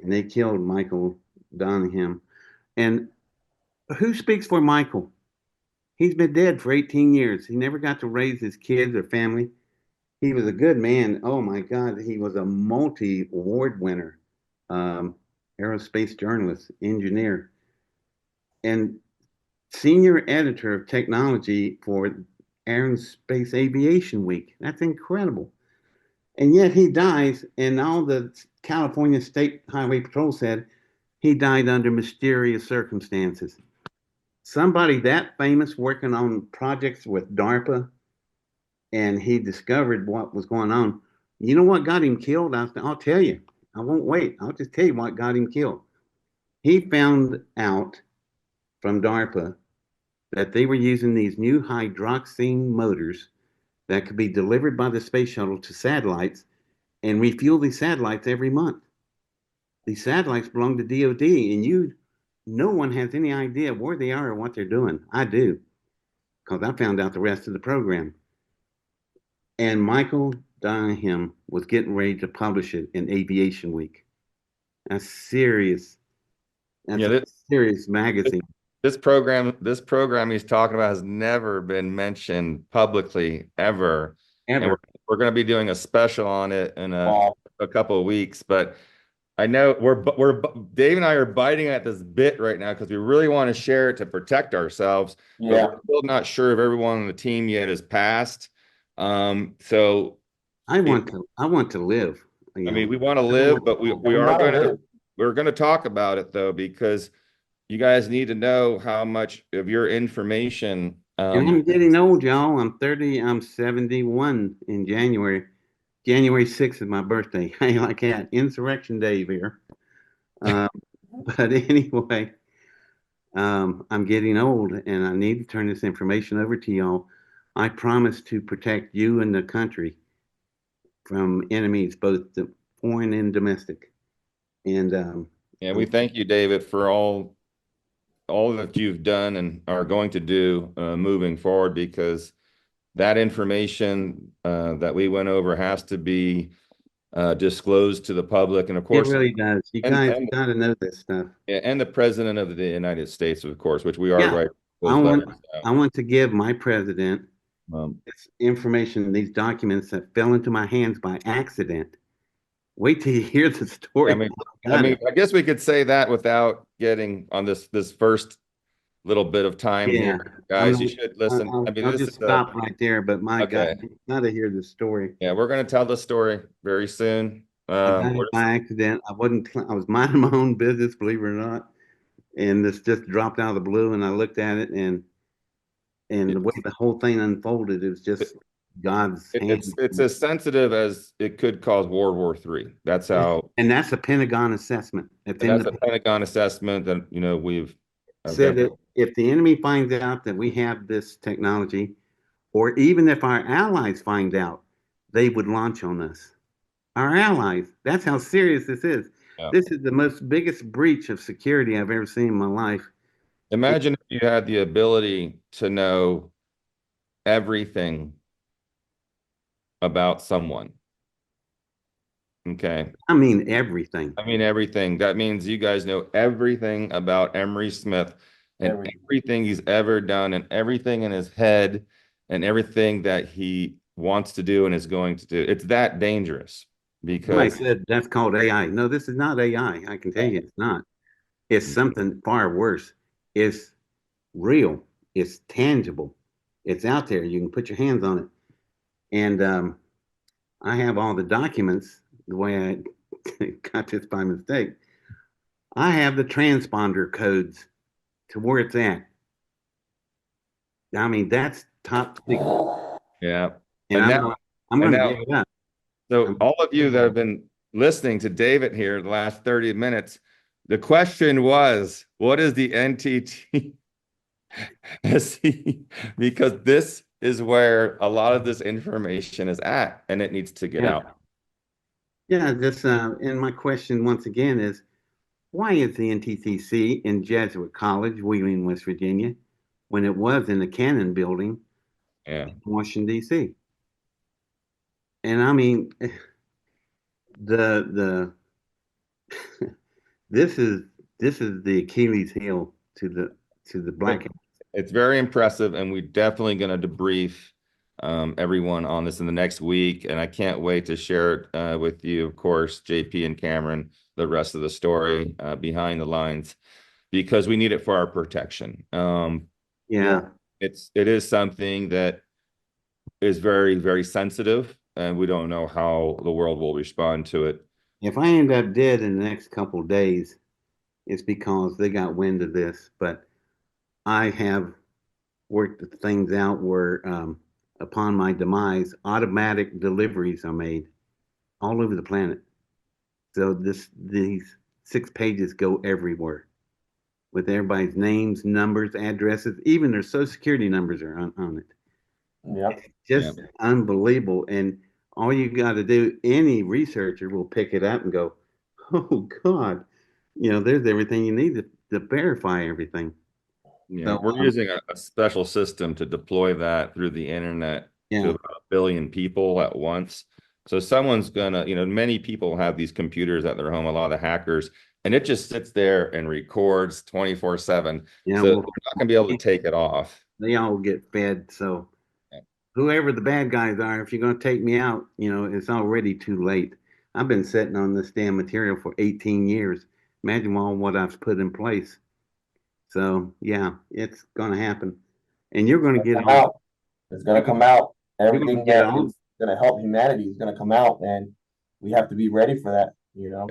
[SPEAKER 2] And they killed Michael Donham. And who speaks for Michael? He's been dead for 18 years. He never got to raise his kids or family. He was a good man. Oh my God, he was a multi-award winner, aerospace journalist, engineer, and senior editor of technology for Aerospace Aviation Week. That's incredible. And yet he dies, and all the California State Highway Patrol said he died under mysterious circumstances. Somebody that famous working on projects with DARPA, and he discovered what was going on. You know what got him killed? I'll tell you. I won't wait. I'll just tell you what got him killed. He found out from DARPA that they were using these new hydroxine motors that could be delivered by the space shuttle to satellites and refuel these satellites every month. These satellites belong to DOD, and no one has any idea where they are or what they're doing. I do, because I found out the rest of the program. And Michael Donham was getting ready to publish it in Aviation Week. That's serious. That's a serious magazine.
[SPEAKER 1] This program he's talking about has never been mentioned publicly ever. And we're going to be doing a special on it in a couple of weeks. But I know Dave and I are biting at this bit right now because we really want to share it to protect ourselves.
[SPEAKER 4] Yeah.
[SPEAKER 1] But we're still not sure if everyone on the team yet has passed. So
[SPEAKER 2] I want to live.
[SPEAKER 1] I mean, we want to live, but we're going to talk about it though, because you guys need to know how much of your information
[SPEAKER 2] And I'm getting old, y'all. I'm 30. I'm 71 in January. January 6th is my birthday. I like that. Insurrection Day here. Uh, but anyway, I'm getting old and I need to turn this information over to y'all. I promise to protect you and the country from enemies, both the foreign and domestic. And
[SPEAKER 1] Yeah, we thank you, David, for all that you've done and are going to do moving forward, because that information that we went over has to be disclosed to the public, and of
[SPEAKER 2] it
[SPEAKER 1] course,
[SPEAKER 2] really does. You guys got to know this stuff.
[SPEAKER 1] and the President of the United States, of course, which we are
[SPEAKER 2] Yeah,
[SPEAKER 1] right.
[SPEAKER 2] I want to give my president
[SPEAKER 1] Um,
[SPEAKER 2] this information, these documents that fell into my hands by accident. Wait till you hear the story.
[SPEAKER 1] I guess we could say that without getting on this first little bit of time here, guys. You should listen.
[SPEAKER 2] I'll just stop right there. But my God, you gotta hear the story.
[SPEAKER 1] Yeah, we're gonna tell the story very soon.
[SPEAKER 2] I got it by accident. I was minding my own business, believe it or not, and this just dropped out of the blue. And I looked at it, and the way the whole thing unfolded, it was just God's hand.
[SPEAKER 1] It's as sensitive as it could cause World War III. That's how.
[SPEAKER 2] And that's a Pentagon assessment.
[SPEAKER 1] That's a Pentagon assessment that we've
[SPEAKER 2] said that if the enemy finds out that we have this technology, or even if our allies find out, they would launch on us. Our allies. That's how serious this is. Yeah. This is the biggest breach of security I've ever seen in my life.
[SPEAKER 1] Imagine if you had the ability to know everything about someone. Okay.
[SPEAKER 2] I mean everything.
[SPEAKER 1] Everything. That means you guys know everything about Emery Smith and everything he's ever done and everything in his head and everything that he wants to do and is going to do. It's that dangerous because
[SPEAKER 2] I said that's called AI. No, this is not AI. I can tell you it's not. It's something far worse. It's real. It's tangible. It's out there. You can put your hands on it. And I have all the documents. The way I got this by mistake, I have the transponder codes to where it's at. That's top secret.
[SPEAKER 1] Yeah.
[SPEAKER 2] And I'm going to give it up.
[SPEAKER 1] So all of you that have been listening to David here the last 30 minutes, the question was, what is the NTT? Because this is where a lot of this information is at, and it needs to get out.
[SPEAKER 2] Yeah, and my question once again is, why is the NTTC in Jesuit College, Wheeling, West Virginia, when it was in the Cannon Building in Washington, D.C.? And this is the Achilles heel to the black.
[SPEAKER 1] It's very impressive, and we're definitely going to debrief everyone on this in the next week, and I can't wait to share it with you, of course, JP and Cameron, the rest of the story behind the lines, because we need it for our protection. It is something that is very, very sensitive, and we don't know how the world will respond to it.
[SPEAKER 2] If I end up dead in the next couple of days, it's because they got wind of this, but I have worked things out where upon my demise, automatic deliveries are made all over the planet. So these 6 pages go everywhere with everybody's names, numbers, addresses, even their social security numbers are on it.
[SPEAKER 4] Yeah.
[SPEAKER 2] It's just unbelievable. And all you got to do, any researcher will pick it up and go, oh God, there's everything you need to verify everything.
[SPEAKER 1] Yeah, we're using a special system to deploy that through the internet to about 1 billion people at once. So someone's gonna, many people have these computers at their home, a lot of the hackers, and it just sits there and records 24/7.
[SPEAKER 2] Yeah,
[SPEAKER 1] so they're not gonna be able to take it off.
[SPEAKER 2] They all get fed. So whoever the bad guys are, if you're gonna take me out, it's already too late. I've been sitting on this damn material for 18 years. Imagine all what I've put in place. So yeah, it's gonna happen, and you're gonna get
[SPEAKER 4] out. It's gonna come out. Everything that is gonna help humanity is gonna come out, and we have to be ready for that.
[SPEAKER 2] You're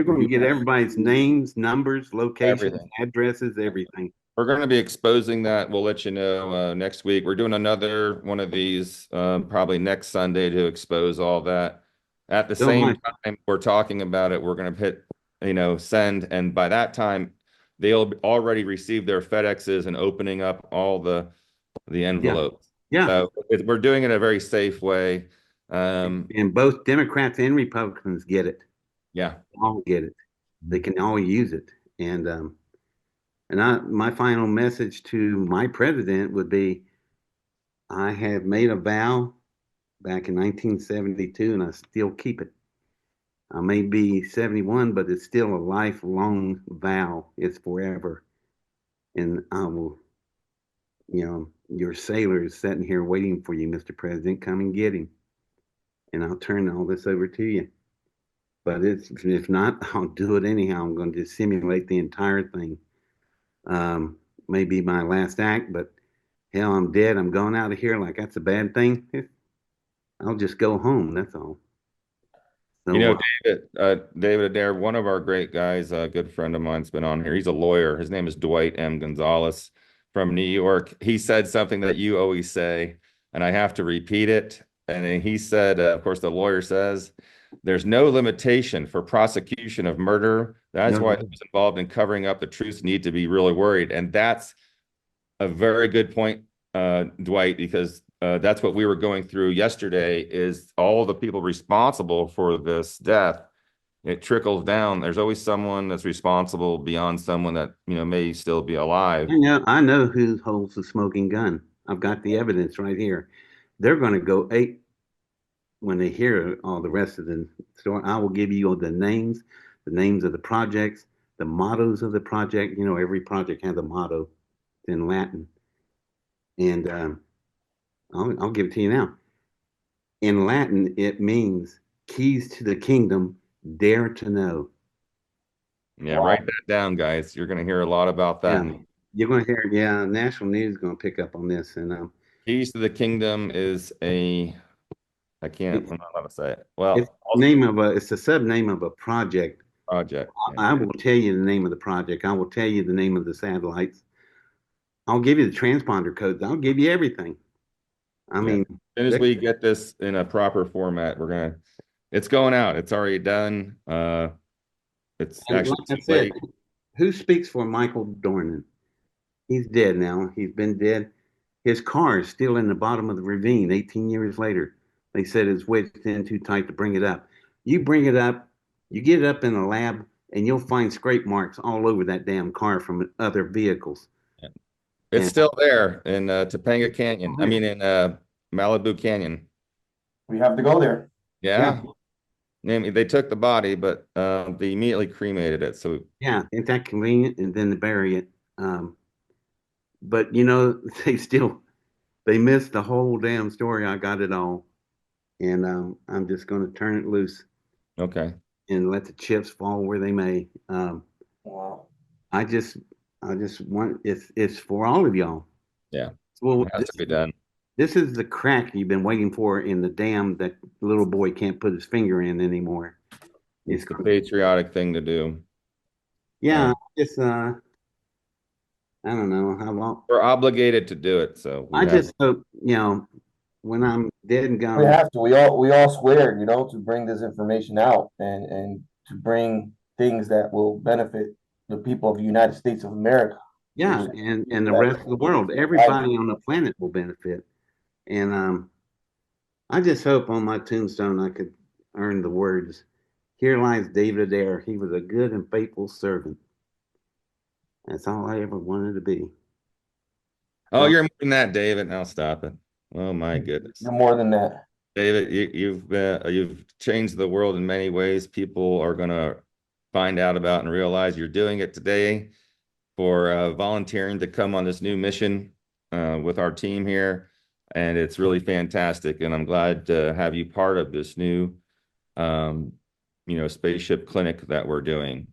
[SPEAKER 2] gonna get everybody's names, numbers, locations, addresses, everything.
[SPEAKER 1] We're going to be exposing that. We'll let you know next week. We're doing another one of these probably next Sunday to expose all that. At the
[SPEAKER 2] So
[SPEAKER 1] same
[SPEAKER 2] much.
[SPEAKER 1] time we're talking about it, we're going to hit, send. And by that time, they'll already receive their FedExes and opening up all the envelopes.
[SPEAKER 2] Yeah.
[SPEAKER 1] So we're doing it in a very safe way. Um,
[SPEAKER 2] And both Democrats and Republicans get it.
[SPEAKER 1] yeah.
[SPEAKER 2] All get it. They can all use it. And my final message to my president would be, I have made a vow back in 1972, and I still keep it. I may be 71, but it's still a lifelong vow. It's forever. And I will, your sailor is sitting here waiting for you, Mr. President. Come and get him. And I'll turn all this over to you. But if not, I'll do it anyhow. I'm going to simulate the entire thing. Maybe my last act, but hell, I'm dead. I'm going out of here like that's a bad thing. I'll just go home. That's all. So,
[SPEAKER 1] David Adair, one of our great guys, a good friend of mine's been on here. He's a lawyer. His name is Dwight M. Gonzalez from New York. He said something that you always say, and I have to repeat it. And he said, of course, the lawyer says, there's no limitation for prosecution of murder. That's why those involved in covering up the truth need to be really worried. And that's a very good point, Dwight, because that's what we were going through yesterday, is all the people responsible for this death. It trickles down. There's always someone that's responsible beyond someone that, may still be alive.
[SPEAKER 2] I know who holds the smoking gun. I've got the evidence right here. They're going to go ape when they hear all the rest of the story. I will give you the names of the projects, the mottos of the project. Every project has a motto in Latin. And I'll give it to you now. In Latin, it means keys to the kingdom, dare to know.
[SPEAKER 1] Yeah, write that down, guys. You're going to hear a lot about that.
[SPEAKER 2] Yeah, you're going to hear, national news is going to pick up on this. And
[SPEAKER 1] keys to the kingdom is I'm not allowed to say it. Well,
[SPEAKER 2] it's a sub name of a project.
[SPEAKER 1] Project.
[SPEAKER 2] I will tell you the name of the project. I will tell you the name of the satellites. I'll give you the transponder codes. I'll give you everything. I mean,
[SPEAKER 1] as soon as we get this in a proper format, it's going out. It's already done. It's actually
[SPEAKER 2] like I said, who speaks for Michael Dornan? He's dead now. He's been dead. His car is still in the bottom of the ravine 18 years later. They said it's wedged in too tight to bring it up. You bring it up, you get it up in a lab, and you'll find scrape marks all over that damn car from other vehicles.
[SPEAKER 1] It's still there in Topanga Canyon. I mean, in Malibu Canyon.
[SPEAKER 4] We have to go there.
[SPEAKER 1] Yeah. They took the body, but they immediately cremated it. So
[SPEAKER 2] isn't that convenient? And then to bury it. But they missed the whole damn story. I got it all, and I'm just going to turn it loose.
[SPEAKER 1] Okay.
[SPEAKER 2] And let the chips fall where they may.
[SPEAKER 4] Wow.
[SPEAKER 2] I just want it's for all of y'all.
[SPEAKER 1] Yeah.
[SPEAKER 2] Well,
[SPEAKER 1] it has to be done.
[SPEAKER 2] This is the crack you've been waiting for in the dam that the little boy can't put his finger in anymore.
[SPEAKER 1] It's the patriotic thing to do.
[SPEAKER 2] Yeah, I don't know how long.
[SPEAKER 1] We're obligated to do it, so
[SPEAKER 2] I just hope, when I'm dead and gone.
[SPEAKER 4] We have to. We all swear, to bring this information out and to bring things that will benefit the people of the United States of America.
[SPEAKER 2] Yeah, and the rest of the world. Everybody on the planet will benefit. And I just hope on my tombstone I could earn the words, "Here lies David Adair. He was a good and faithful servant." That's all I ever wanted to be.
[SPEAKER 1] Oh, you're more than that, David. Now stop it. Oh my goodness.
[SPEAKER 4] You're more than that.
[SPEAKER 1] David, you've changed the world in many ways. People are going to find out about and realize you're doing it today for volunteering to come on this new mission with our team here. And it's really fantastic. And I'm glad to have you part of this new, spaceship clinic that we're doing.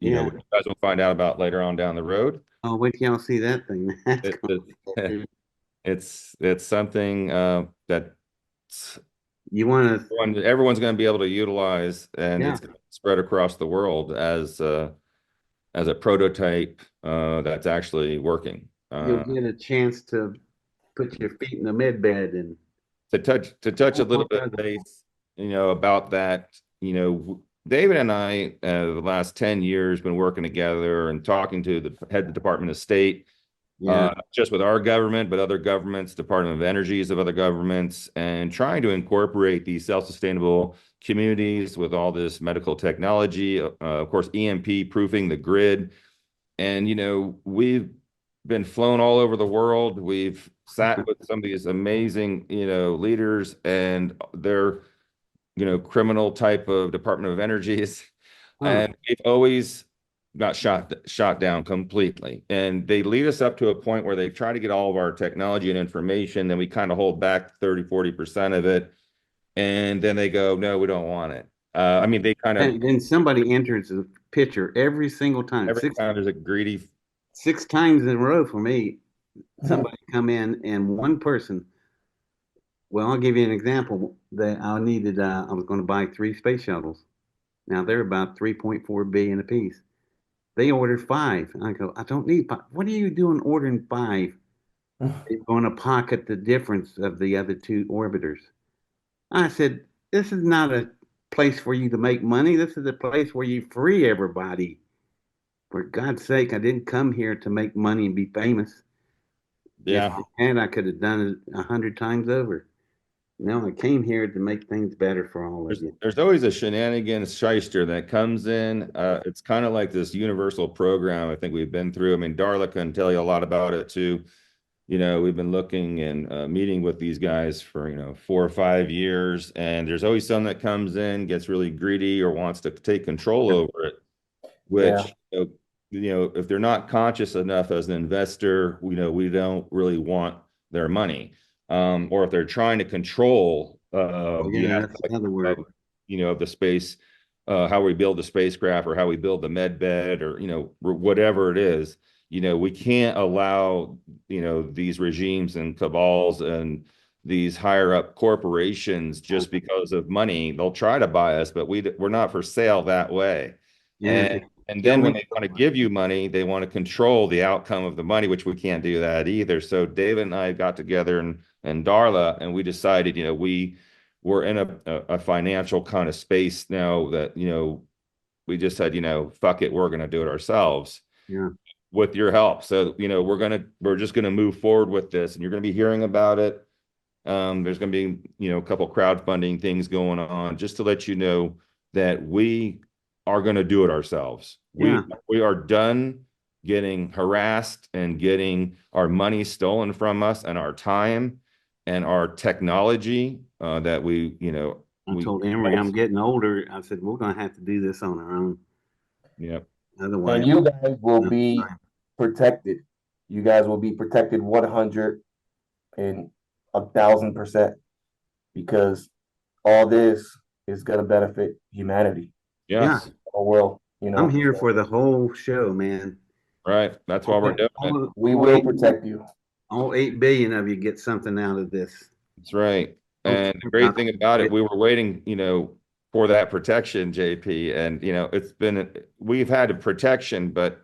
[SPEAKER 1] You guys will find out about later on down the road.
[SPEAKER 2] Oh, wait till y'all see that thing.
[SPEAKER 1] It's something that
[SPEAKER 2] you want to.
[SPEAKER 1] Everyone's going to be able to utilize, and it's going to spread across the world as a prototype that's actually working.
[SPEAKER 2] You'll get a chance to put your feet in the med bed and
[SPEAKER 1] To touch a little bit base, about that, David and I, the last 10 years, been working together and talking to the head of the Department of State,
[SPEAKER 2] yeah.
[SPEAKER 1] not just with our government, but other governments, Department of Energies of other governments, and trying to incorporate these self-sustainable communities with all this medical technology, of course, EMP proofing the grid. And, we've been flown all over the world. We've sat with some of these amazing, leaders and their, criminal type of Department of Energies. And we've always got shot down completely. And they lead us up to a point where they try to get all of our technology and information, then we kind of hold back 30-40% of it. And then they go, no, we don't want it. I mean, they kind of,
[SPEAKER 2] And then somebody enters the picture every single time.
[SPEAKER 1] every time there's a greedy,
[SPEAKER 2] 6 times in a row for me. Somebody come in and one person. Well, I'll give you an example. That I needed. I was going to buy 3 space shuttles. Now they're about 3.4 billion apiece. They ordered 5. I go, I don't need 5. What are you doing ordering 5? They're going to pocket the difference of the other 2 orbiters. I said, this is not a place for you to make money. This is a place where you free everybody. For God's sake, I didn't come here to make money and be famous.
[SPEAKER 1] yeah.
[SPEAKER 2] If I had, I could have done it 100 times over. No, I came here to make things better for all of you.
[SPEAKER 1] There's always a shenanigans shyster that comes in. It's kind of like this universal program I think we've been through. I mean, Darla can tell you a lot about it too. We've been looking and meeting with these guys for, 4 or 5 years, and there's always some that comes in, gets really greedy or wants to take control over it, which, if they're not conscious enough as an investor, we don't really want their money. Or if they're trying to control the
[SPEAKER 2] That's another word.
[SPEAKER 1] of the space, how we build the spacecraft or how we build the med bed or, whatever it is, we can't allow, these regimes and cabals and these higher up corporations just because of money. They'll try to buy us, but we're not for sale that way.
[SPEAKER 2] Yeah.
[SPEAKER 1] And then when they want to give you money, they want to control the outcome of the money, which we can't do that either. So David and I got together and Darla, and we decided, we were in a financial kind of space now that, we just said, fuck it, we're going to do it ourselves.
[SPEAKER 2] Yeah.
[SPEAKER 1] With your help. So, we're just going to move forward with this, and you're going to be hearing about it. There's going to be, a couple crowdfunding things going on just to let you know that we are going to do it ourselves.
[SPEAKER 2] Yeah.
[SPEAKER 1] We are done getting harassed and getting our money stolen from us and our time and our technology that
[SPEAKER 2] I told Emery, I'm getting older. I said, we're going to have to do this on our own.
[SPEAKER 1] Yep.
[SPEAKER 2] Otherwise,
[SPEAKER 4] And you guys will be protected. You guys will be protected 100 and 1,000% because all this is going to benefit humanity.
[SPEAKER 1] Yes.
[SPEAKER 4] Or will,
[SPEAKER 2] I'm here for the whole show, man.
[SPEAKER 1] Right. That's why we're doing it.
[SPEAKER 4] We will protect you.
[SPEAKER 2] All 8 billion of you get something out of this.
[SPEAKER 1] That's right. And the great thing about it, we were waiting, for that protection, JP. And, we've had a protection, but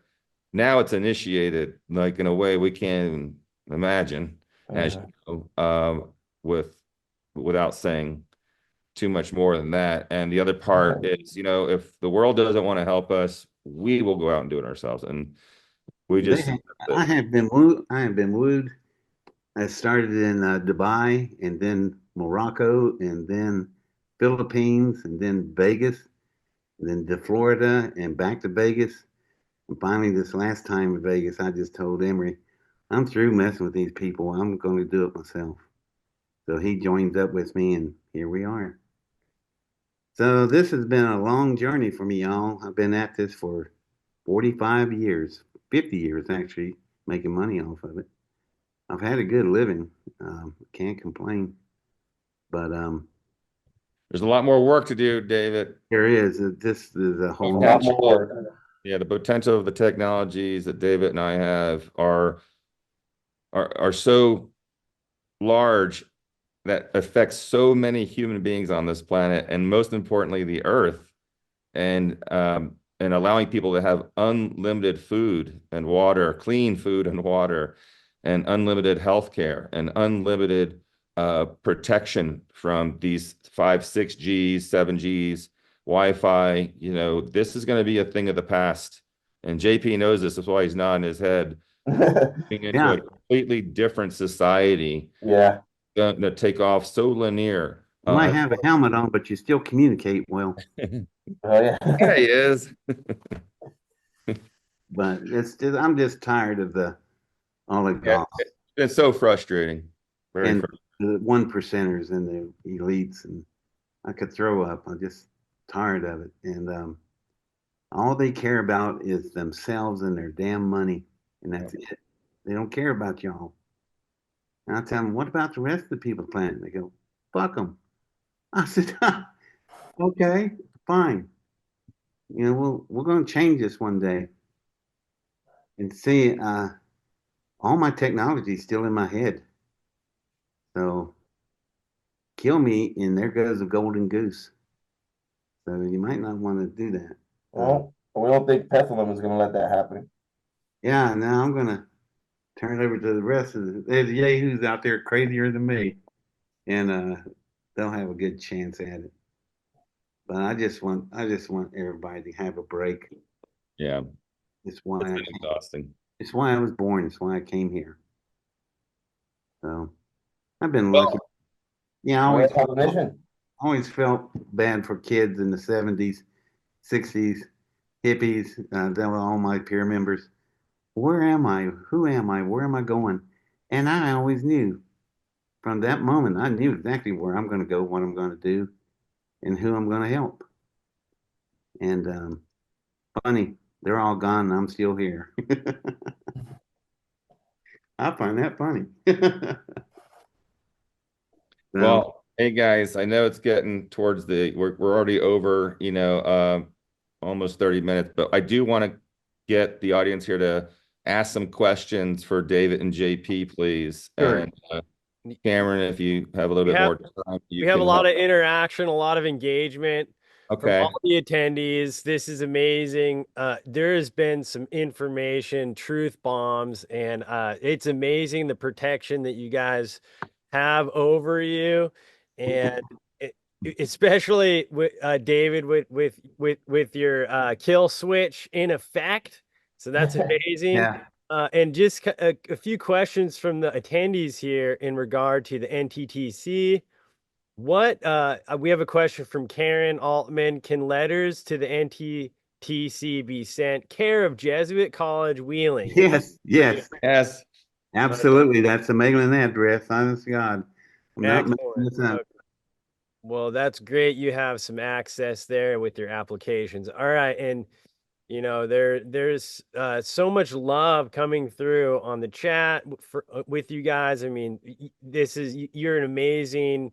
[SPEAKER 1] now it's initiated like in a way we can't imagine, as without saying too much more than that. And the other part is, if the world doesn't want to help us, we will go out and do it ourselves. And we just,
[SPEAKER 2] I have been wooed. I started in Dubai, and then Morocco, and then Philippines, and then Vegas, and then to Florida, and back to Vegas. And finally, this last time in Vegas, I just told Emery, I'm through messing with these people. I'm going to do it myself. So he joins up with me, and here we are. So this has been a long journey for me, y'all. I've been at this for 45 years, 50 years actually, making money off of it. I've had a good living. Can't complain. But
[SPEAKER 1] there's a lot more work to do, David.
[SPEAKER 2] There is. This is a whole
[SPEAKER 4] lot more work.
[SPEAKER 1] Yeah, the potential of the technologies that David and I have are so large that affects so many human beings on this planet, and most importantly, the Earth. And and allowing people to have unlimited food and water, clean food and water, and unlimited healthcare and unlimited protection from these 5, 6Gs, 7Gs, Wi-Fi. You know, this is going to be a thing of the past. And JP knows this. That's why he's nodding his head. Being into
[SPEAKER 2] Yeah.
[SPEAKER 1] a completely different society,
[SPEAKER 4] Yeah.
[SPEAKER 1] going to take off so linear.
[SPEAKER 2] You might have a helmet on, but you still communicate well.
[SPEAKER 4] Oh yeah.
[SPEAKER 1] Yeah, he is.
[SPEAKER 2] But it's just, I'm just tired of the oligarchs
[SPEAKER 1] It's so frustrating. Very
[SPEAKER 2] and
[SPEAKER 1] frustrating.
[SPEAKER 2] the one percenters and the elites, and I could throw up. I'm just tired of it. And all they care about is themselves and their damn money, and that's it. They don't care about y'all. And I tell them, what about the rest of the people on the planet? They go, fuck them. I said, okay, fine. You know, we're going to change this one day. And see, all my technology is still in my head. So kill me, and there goes a golden goose. So you might not want to do that.
[SPEAKER 4] Well, we don't think Pethalum is going to let that happen.
[SPEAKER 2] Yeah, now I'm going to turn it over to the rest of the there's yahoos out there crazier than me, and they'll have a good chance at it. But I just want everybody to have a break.
[SPEAKER 1] Yeah,
[SPEAKER 2] It's why
[SPEAKER 1] it's been exhausting.
[SPEAKER 2] it's why I was born. It's why I came here. So I've been lucky. Yeah, I
[SPEAKER 4] We're on a mission.
[SPEAKER 2] always felt bad for kids in the 70s, 60s, hippies. They were all my peer members. Where am I? Who am I? Where am I going? And I always knew from that moment, I knew exactly where I'm going to go, what I'm going to do, and who I'm going to help. And funny, they're all gone, and I'm still here. I find that funny. So,
[SPEAKER 1] Well, hey guys, I know it's getting towards we're already over, almost 30 minutes, but I do want to get the audience here to ask some questions for David and JP, please.
[SPEAKER 2] Sure.
[SPEAKER 1] And Cameron, if you have a little bit more time,
[SPEAKER 3] We have a lot of interaction, a lot of engagement from
[SPEAKER 1] Okay.
[SPEAKER 3] all the attendees. This is amazing. There has been some information, truth bombs, and it's amazing the protection that you guys have over you, and especially with David with your kill switch in effect. So that's amazing.
[SPEAKER 2] Yeah.
[SPEAKER 3] And just a few questions from the attendees here in regard to the NTTC. What we have a question from Karen Altman. Can letters to the NTTC be sent care of Jesuit College, Wheeling?
[SPEAKER 2] Yes.
[SPEAKER 1] Yes.
[SPEAKER 2] Absolutely. That's the mailing address. Honest to God. I'm not making this up.
[SPEAKER 3] Okay. Well, that's great. You have some access there with your applications. All right. And there's so much love coming through on the chat with you guys. I mean, you're an amazing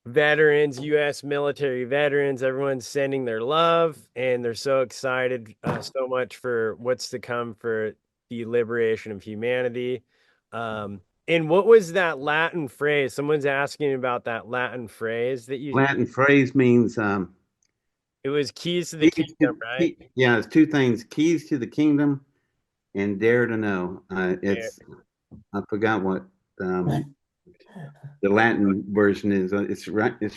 [SPEAKER 3] veterans, U.S. military veterans. Everyone's sending their love, and they're so excited so much for what's to come for the liberation of humanity. And what was that Latin phrase? Someone's asking about that Latin phrase that you.
[SPEAKER 2] Latin phrase means
[SPEAKER 3] It was keys to the kingdom, right?
[SPEAKER 2] Yeah, it's two things: keys to the kingdom and dare to know. I forgot what the Latin version is. It's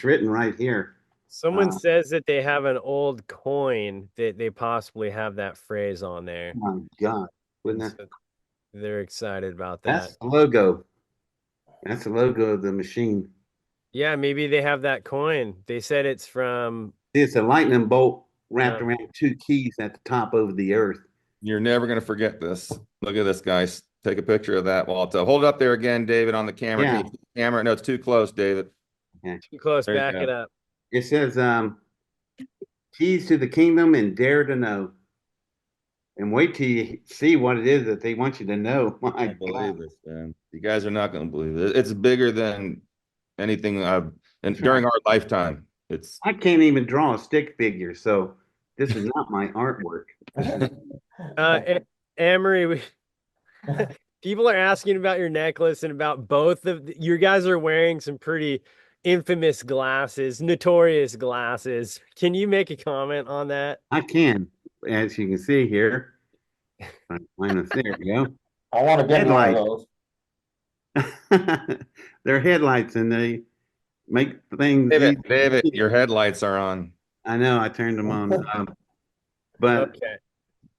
[SPEAKER 2] written right here.
[SPEAKER 3] Someone says that they have an old coin that they possibly have that phrase on there.
[SPEAKER 2] Oh my God, wouldn't that?
[SPEAKER 3] They're excited about that.
[SPEAKER 2] That's the logo. That's the logo of the machine.
[SPEAKER 3] Yeah, maybe they have that coin. They said it's from.
[SPEAKER 2] It's a lightning bolt wrapped around two keys at the top over the earth.
[SPEAKER 1] You're never going to forget this. Look at this, guys. Take a picture of that. Well, hold it up there again, David, on the camera.
[SPEAKER 2] Yeah.
[SPEAKER 1] Camera. No, it's too close, David.
[SPEAKER 2] Okay.
[SPEAKER 3] Too close.
[SPEAKER 1] There you
[SPEAKER 3] Back
[SPEAKER 1] go.
[SPEAKER 3] it up.
[SPEAKER 2] It says keys to the kingdom and dare to know. And wait till you see what it is that they want you to know.
[SPEAKER 1] I can't believe this, man. You guys are not going to believe it. It's bigger than anything during our lifetime.
[SPEAKER 2] I can't even draw a stick figure, so this is not my artwork.
[SPEAKER 3] Emery, people are asking about your necklace and about both of your guys are wearing some pretty infamous glasses, notorious glasses. Can you make a comment on that?
[SPEAKER 2] I can, as you can see here. There we go.
[SPEAKER 4] I want to get me one of
[SPEAKER 2] Headlights.
[SPEAKER 4] those.
[SPEAKER 2] They're headlights and they make things easy.
[SPEAKER 1] David, your headlights are on.
[SPEAKER 2] I know, I turned them on. But
[SPEAKER 3] Okay.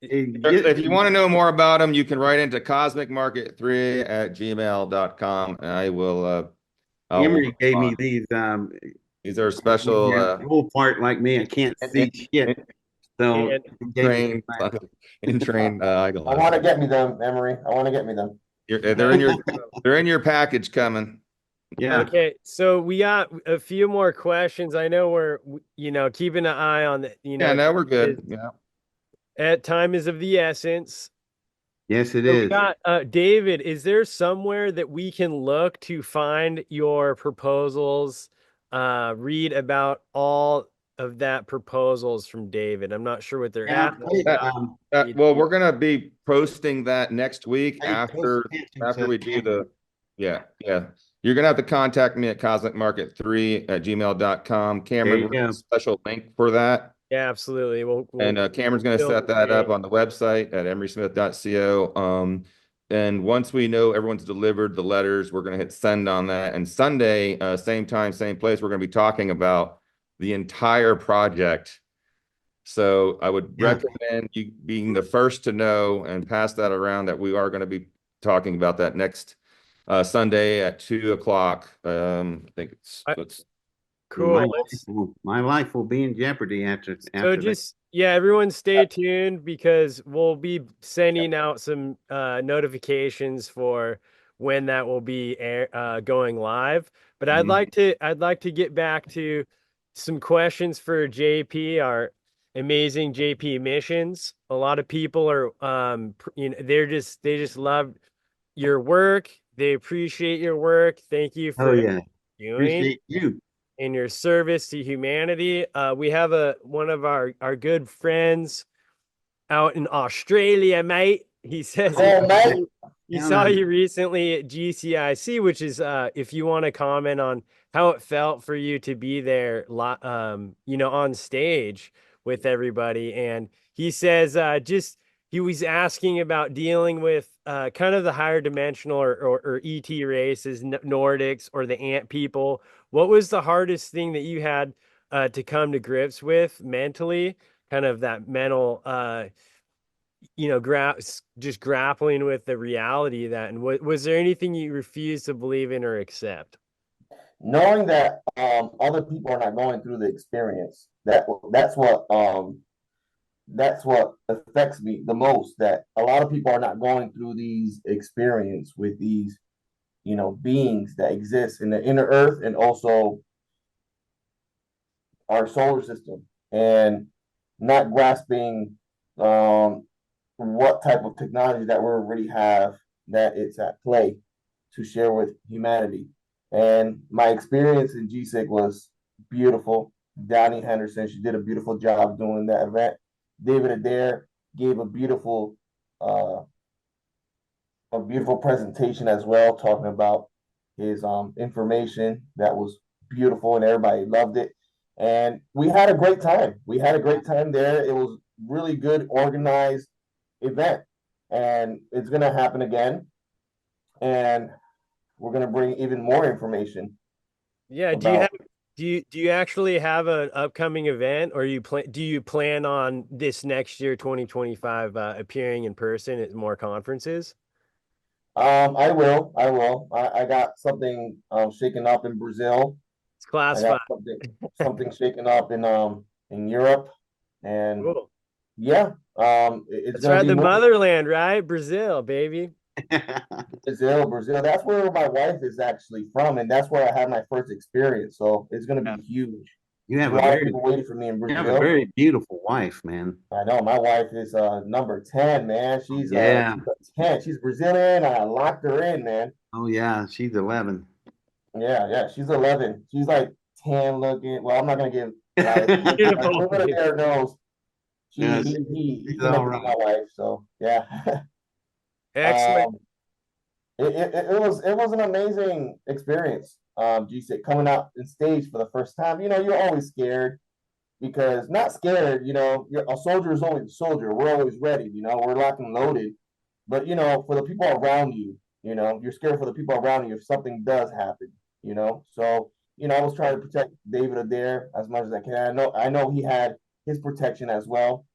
[SPEAKER 1] If you want to know more about them, you can write into cosmicmarket3@gmail.com, and I will.
[SPEAKER 2] Emery gave me these.
[SPEAKER 1] These are special.
[SPEAKER 2] Whole part like me, I can't see shit. So
[SPEAKER 1] trained eyeglasses.
[SPEAKER 4] I want to get me them, Emery. I want to get me them.
[SPEAKER 1] They're in your package coming.
[SPEAKER 2] Yeah.
[SPEAKER 3] Okay, so we got a few more questions. I know we're, keeping an eye on the,
[SPEAKER 1] Yeah, no, we're good. Yeah.
[SPEAKER 3] Time is of the essence.
[SPEAKER 2] Yes, it
[SPEAKER 3] So
[SPEAKER 2] is.
[SPEAKER 3] we got, David, is there somewhere that we can look to find your proposals, read about all of that proposals from David? I'm not sure what they're at.
[SPEAKER 1] Well, we're going to be posting that next week
[SPEAKER 2] Hey,
[SPEAKER 1] after we do
[SPEAKER 2] Cameron.
[SPEAKER 1] yeah. You're going to have to contact me at cosmicmarket3@gmail.com. Cameron, we're gonna have a special link for that.
[SPEAKER 3] Yeah, absolutely.
[SPEAKER 1] And Cameron's going to set that up on the website at emerysmith.co. And once we know everyone's delivered the letters, we're going to hit send on that. And Sunday, same time, same place, we're going to be talking about the entire project. So I would recommend you being the first to know and pass that around that we are going to be talking about that next Sunday at 2:00. I think it's
[SPEAKER 3] cool.
[SPEAKER 2] My life will be in jeopardy after
[SPEAKER 3] everyone stay tuned because we'll be sending out some notifications for when that will be going live. But I'd like to get back to some questions for JP, our amazing JP missions. A lot of people are they just love your work. They appreciate your work. Thank you for doing.
[SPEAKER 2] Appreciate you.
[SPEAKER 3] In your service to humanity. We have one of our good friends out in Australia, mate. He says he saw you recently at GCIC, which is if you want to comment on how it felt for you to be there, on stage with everybody. And he says he was asking about dealing with kind of the higher dimensional or ET races, Nordics, or the ant people. What was the hardest thing that you had to come to grips with mentally? Kind of that mental, just grappling with the reality of that. And was there anything you refused to believe in or accept?
[SPEAKER 4] Knowing that other people are not going through the experience, that's what affects me the most, that a lot of people are not going through these experience with these beings that exist in the inner earth and also our solar system, and not grasping what type of technology that we already have, that it's at play to share with humanity. And my experience in GSIC was beautiful. Donnie Henderson, she did a beautiful job doing that event. David Adair gave a beautiful presentation as well, talking about his information that was beautiful and everybody loved it. And we had a great time. We had a great time there. It was really good, organized event, and it's going to happen again. And we're going to bring even more information.
[SPEAKER 3] Yeah. Do you actually have an upcoming event, or do you plan on this next year, 2025, appearing in person at more conferences?
[SPEAKER 4] I will. I got something shaken up in Brazil.
[SPEAKER 3] It's classified.
[SPEAKER 4] I got something shaken up in Europe, and
[SPEAKER 3] cool.
[SPEAKER 4] Yeah,
[SPEAKER 3] it's right, the motherland, right? Brazil, baby.
[SPEAKER 4] Brazil. That's where my wife is actually from, and that's where I had my first experience. So it's going to be huge.
[SPEAKER 2] You have
[SPEAKER 4] a lot of people waiting for me in Brazil.
[SPEAKER 2] You have a very beautiful wife, man.
[SPEAKER 4] I know. My wife is number 10, man. She's 10. She's Brazilian. I locked her in, man.
[SPEAKER 2] Oh yeah, she's 11.
[SPEAKER 4] Yeah, she's 11. She's like 10 looking. Well, I'm not gonna give. Whoever there knows. He's gonna be my wife. So yeah.
[SPEAKER 3] Excellent.
[SPEAKER 4] It was an amazing experience. G said coming out in stage for the first time, you're always scared because not scared, a soldier is always a soldier. We're always ready, we're locked and loaded. But for the people around you, you're scared for the people around you if something does happen, So, I was trying to protect David Adair as much as I can. I know he had his protection as well.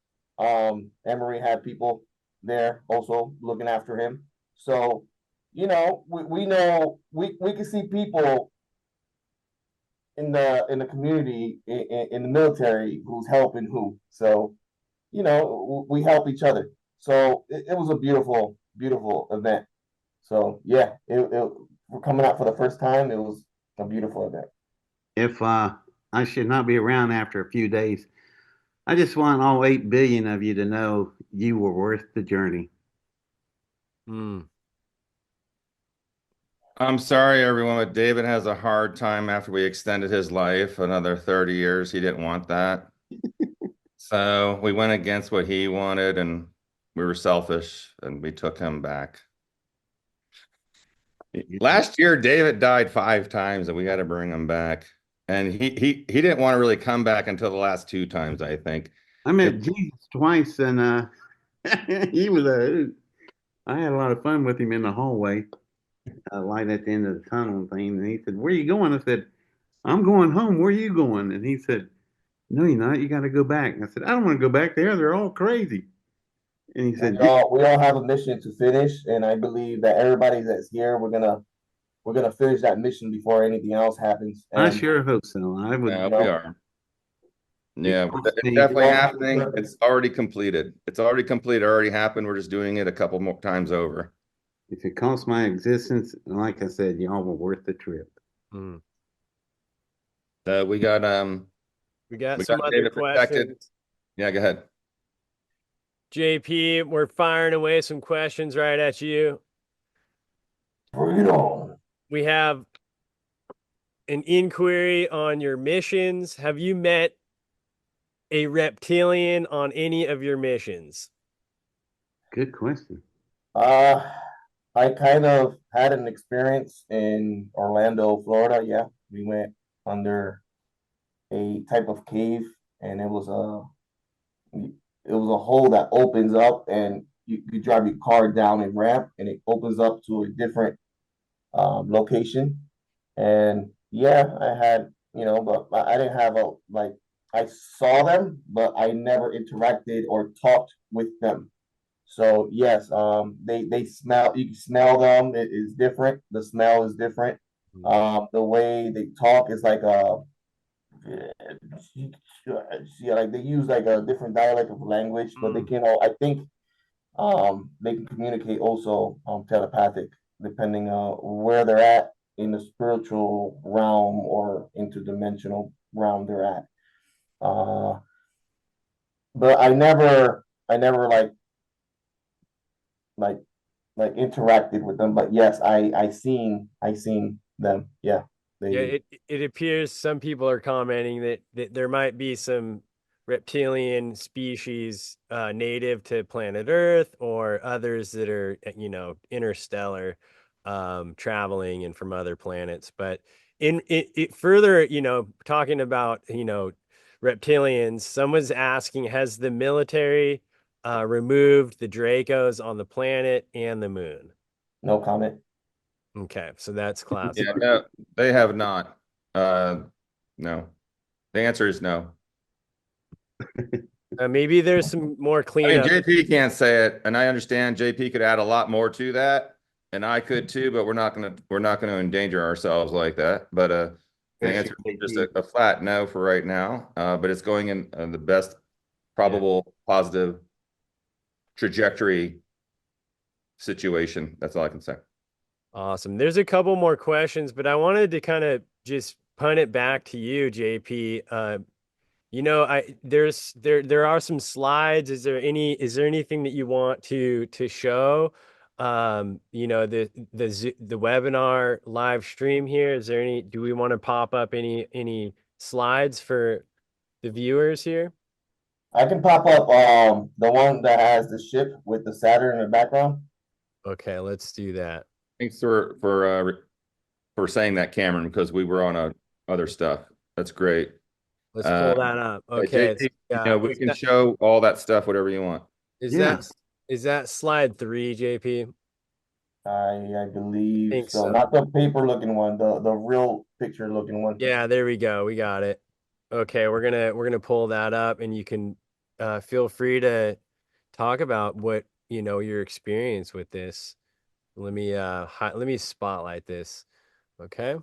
[SPEAKER 4] Emery had people there also looking after him. So, we know we can see people in the community in the military who's helping who. So, we help each other. So it was a beautiful, beautiful event. So yeah, we're coming out for the first time. It was a beautiful event.
[SPEAKER 2] If I should not be around after a few days, I just want all 8 billion of you to know you were worth the journey.
[SPEAKER 1] I'm sorry, everyone, but David has a hard time after we extended his life another 30 years. He didn't want that. So we went against what he wanted and we were selfish and we took him back. Last year, David died 5 times and we had to bring him back. And he didn't want to really come back until the last 2 times, I think.
[SPEAKER 2] I met Jesus twice, and he was a hoot. I had a lot of fun with him in the hallway, light at the end of the tunnel thing. And he said, "Where are you going?" I said, "I'm going home. Where are you going?" And he said, "No, you're not. You got to go back." And I said, "I don't want to go back there. They're all crazy." And he said,
[SPEAKER 4] We all have a mission to finish, and I believe that everybody that's here, we're gonna finish that mission before anything else happens.
[SPEAKER 2] "I
[SPEAKER 4] And
[SPEAKER 2] sure hope so. I would."
[SPEAKER 1] Yeah, we are. Yeah,
[SPEAKER 2] cost
[SPEAKER 1] it's
[SPEAKER 2] me-
[SPEAKER 1] definitely happening. It's already completed. It's already complete. It already happened. We're just doing it a couple more times over.
[SPEAKER 2] If it cost my existence, like I said, y'all were worth the trip.
[SPEAKER 3] Mm.
[SPEAKER 1] We got
[SPEAKER 3] We got
[SPEAKER 1] we
[SPEAKER 3] some
[SPEAKER 1] got
[SPEAKER 3] other
[SPEAKER 1] David protected.
[SPEAKER 3] questions.
[SPEAKER 1] Yeah, go ahead.
[SPEAKER 3] JP, we're firing away some questions right at you.
[SPEAKER 4] bring it on.
[SPEAKER 3] We have an inquiry on your missions. Have you met a reptilian on any of your missions?
[SPEAKER 2] Good question.
[SPEAKER 4] I kind of had an experience in Orlando, Florida. Yeah, we went under a type of cave, and it was a hole that opens up, and you drive your car down a ramp, and it opens up to a different location. And yeah, I had, but I didn't have a like. I saw them, but I never interacted or talked with them. So yes, they smell. You can smell them. It is different. The smell is different. The way they talk is like yeah, like they use like a different dialect of language, but they can. I think they can communicate also telepathic, depending on where they're at in the spiritual realm or interdimensional realm they're at. Uh, but I never like like interacted with them. But yes, I seen them. Yeah,
[SPEAKER 3] Yeah, it appears some people are commenting that there might be some reptilian species native to planet Earth, or others that are interstellar, traveling and from other planets. But in it further, talking about reptilians, someone's asking, has the military removed the Dracos on the planet and the moon?
[SPEAKER 4] no comment.
[SPEAKER 3] Okay, so that's classic.
[SPEAKER 1] Yeah, no, they have not. No. The answer is no.
[SPEAKER 3] Maybe there's some more
[SPEAKER 1] I mean,
[SPEAKER 3] cleanup.
[SPEAKER 1] JP can't say it, and I understand JP could add a lot more to that, and I could too, but we're not gonna endanger ourselves like that. But the answer is just a flat no for right now. But it's going in the best probable positive trajectory situation. That's all I can say.
[SPEAKER 3] Awesome. There's a couple more questions, but I wanted to kind of just punt it back to you, JP. There are some slides. Is there anything that you want to show? The webinar live stream here. Do we want to pop up any slides for the viewers here?
[SPEAKER 4] I can pop up the one that has the ship with the Saturn in the background.
[SPEAKER 3] Okay, let's do that.
[SPEAKER 1] Thanks for for saying that, Cameron, because we were on other stuff. That's great.
[SPEAKER 3] Let's pull that up.
[SPEAKER 1] Yeah,
[SPEAKER 3] Okay.
[SPEAKER 1] JP, we can show all that stuff, whatever you want.
[SPEAKER 3] Is
[SPEAKER 2] Yeah.
[SPEAKER 3] that slide 3, JP?
[SPEAKER 4] I believe
[SPEAKER 3] Think
[SPEAKER 4] so.
[SPEAKER 3] so.
[SPEAKER 4] Not the paper looking one, the real picture looking one.
[SPEAKER 3] Yeah, there we go. We got it. Okay, we're gonna pull that up, and you can feel free to talk about what your experience with this. Let me spotlight this. Okay.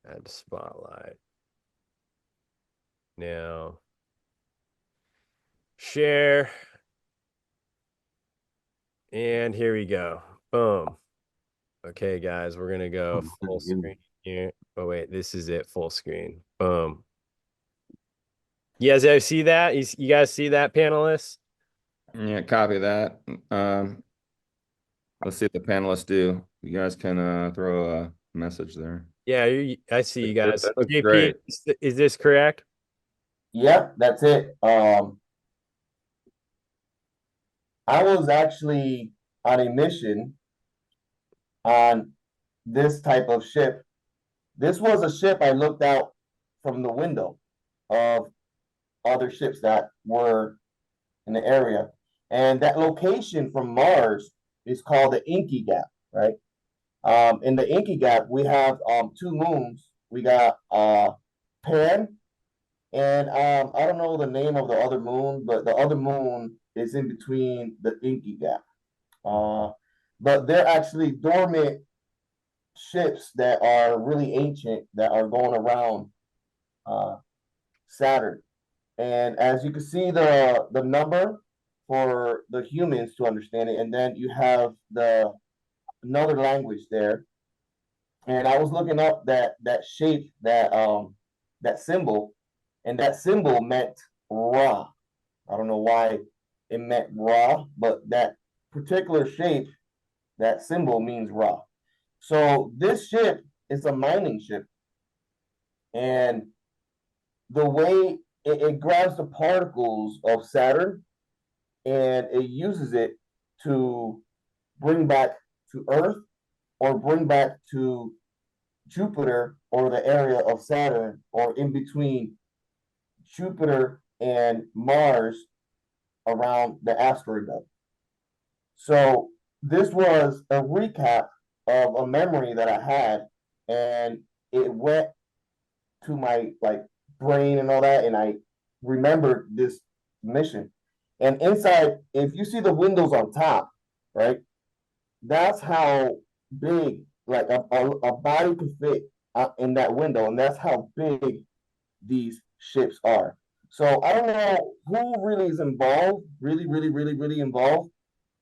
[SPEAKER 3] Add spotlight. Now share. And here we go. Boom. Okay, guys, we're gonna go full screen here. Oh wait, this is it, full screen. Boom. You guys see that? You guys see that, panelists?
[SPEAKER 1] Yeah, copy that. Let's see what the panelists do. You guys can throw a message there.
[SPEAKER 3] Yeah, I see you guys.
[SPEAKER 1] That looks
[SPEAKER 3] JP,
[SPEAKER 1] great.
[SPEAKER 3] is this correct?
[SPEAKER 4] Yep, that's it. I was actually on a mission on this type of ship. This was a ship I looked out from the window of other ships that were in the area. And that location from Mars is called the Inky Gap, right? In the Inky Gap, we have 2 moons. We got Pan, and I don't know the name of the other moon, but the other moon is in between the Inky Gap. But they're actually dormant ships that are really ancient that are going around Saturn. And as you can see, the number for the humans to understand it, and then you have another language there. And I was looking up that shape, that symbol, and that symbol meant Ra. I don't know why it meant Ra, but that particular shape, that symbol means Ra. So this ship is a mining ship, and the way it grabs the particles of Saturn and it uses it to bring back to Earth or bring back to Jupiter or the area of Saturn or in between Jupiter and Mars around the asteroid belt. So this was a recap of a memory that I had, and it went to my brain and all that, and I remembered this mission. And inside, if you see the windows on top, right, that's how big a body can fit in that window, and that's how big these ships are. So I don't know who really is involved, really involved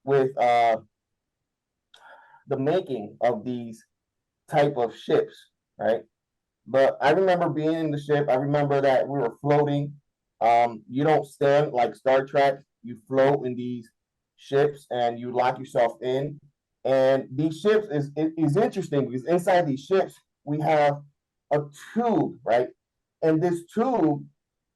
[SPEAKER 4] with the making of these type of ships, right? But I remember being in the ship. I remember that we were floating. You don't stand like Star Trek. You float in these ships and you lock yourself in. And these ships is interesting because inside these ships we have a tube, right? And this tube,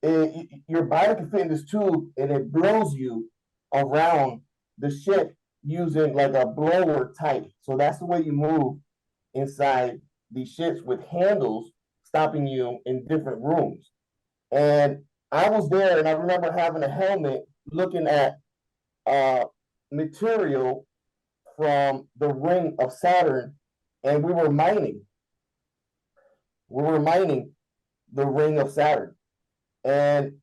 [SPEAKER 4] your body can fit in this tube, and it blows you around the ship using like a blower type. So that's the way you move inside these ships with handles stopping you in different rooms. And I was there, and I remember having a helmet looking at material from the ring of Saturn, and we were mining. We were mining the ring of Saturn. And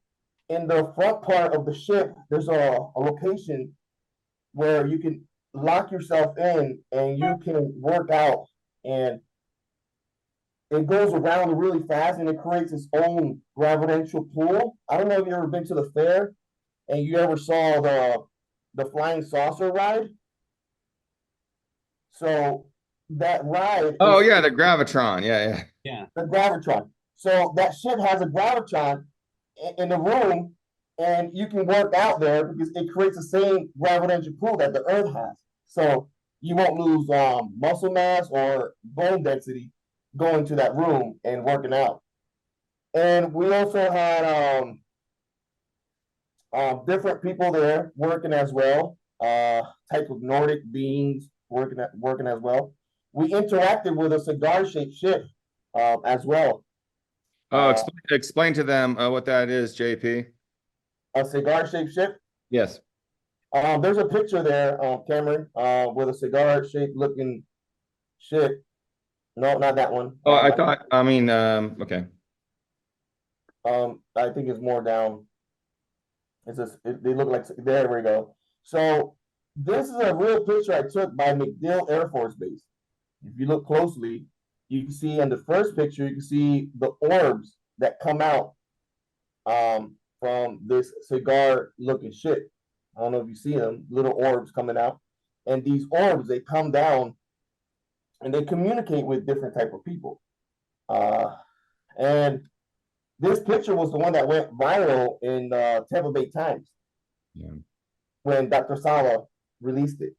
[SPEAKER 4] in the front part of the ship, there's a location where you can lock yourself in and you can work out, and it goes around really fast and it creates its own gravitational pull. I don't know if you ever been to the fair and you ever saw the flying saucer ride. So that ride.
[SPEAKER 1] Oh yeah, the gravitron. Yeah.
[SPEAKER 4] The gravitron. So that ship has a gravitron in the room, and you can work out there because it creates the same gravitational pull that the Earth has. So you won't lose muscle mass or bone density going to that room and working out. And we also had different people there working as well, type of Nordic beings working as well. we interacted with a cigar-shaped ship as well.
[SPEAKER 1] Oh, explain to them what that is, JP.
[SPEAKER 4] A cigar-shaped ship.
[SPEAKER 1] Yes.
[SPEAKER 4] There's a picture there, Cameron, with a cigar-shaped looking ship. No, not that one.
[SPEAKER 1] Oh, okay.
[SPEAKER 4] I think it's more down. They look like, there we go. So this is a real picture I took by MacDill Air Force Base. If you look closely, you can see in the first picture, you can see the orbs that come out from this cigar-looking ship. I don't know if you see them, little orbs coming out. And these orbs, they come down and they communicate with different type of people. And this picture was the one that went viral in Tampa Bay Times.
[SPEAKER 1] Yeah.
[SPEAKER 4] When Dr. Sala released it.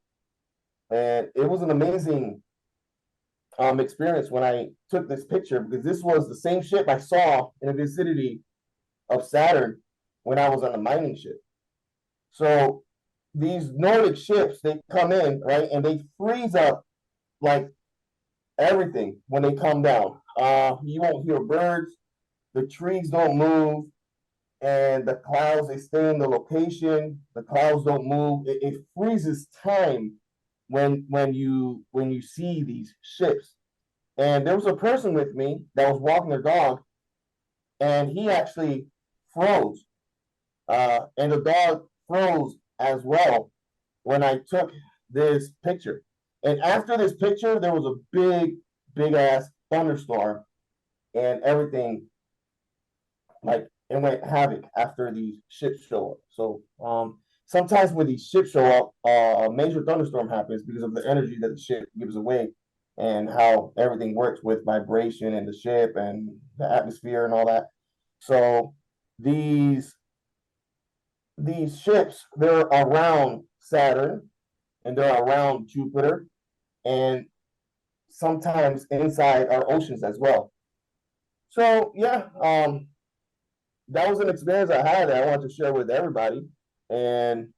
[SPEAKER 4] And it was an amazing experience when I took this picture, because this was the same ship I saw in the vicinity of Saturn when I was on the mining ship. So these Nordic ships, they come in, right, and they freeze up like everything when they come down. You won't hear birds, the trees don't move, and the clouds, they stay in the location. The clouds don't move. It freezes time when you see these ships. And there was a person with me that was walking their dog, and he actually froze. And the dog froze as well when I took this picture. And after this picture, there was a big ass thunderstorm, and everything, like, it went havoc after these ships show up. So sometimes when these ships show up, a major thunderstorm happens because of the energy that the ship gives away, and how everything works with vibration in the ship and the atmosphere and all that. So these ships, they're around Saturn and they're around Jupiter, and sometimes inside our oceans as well. So yeah, that was an experience I had that I want to share with everybody. And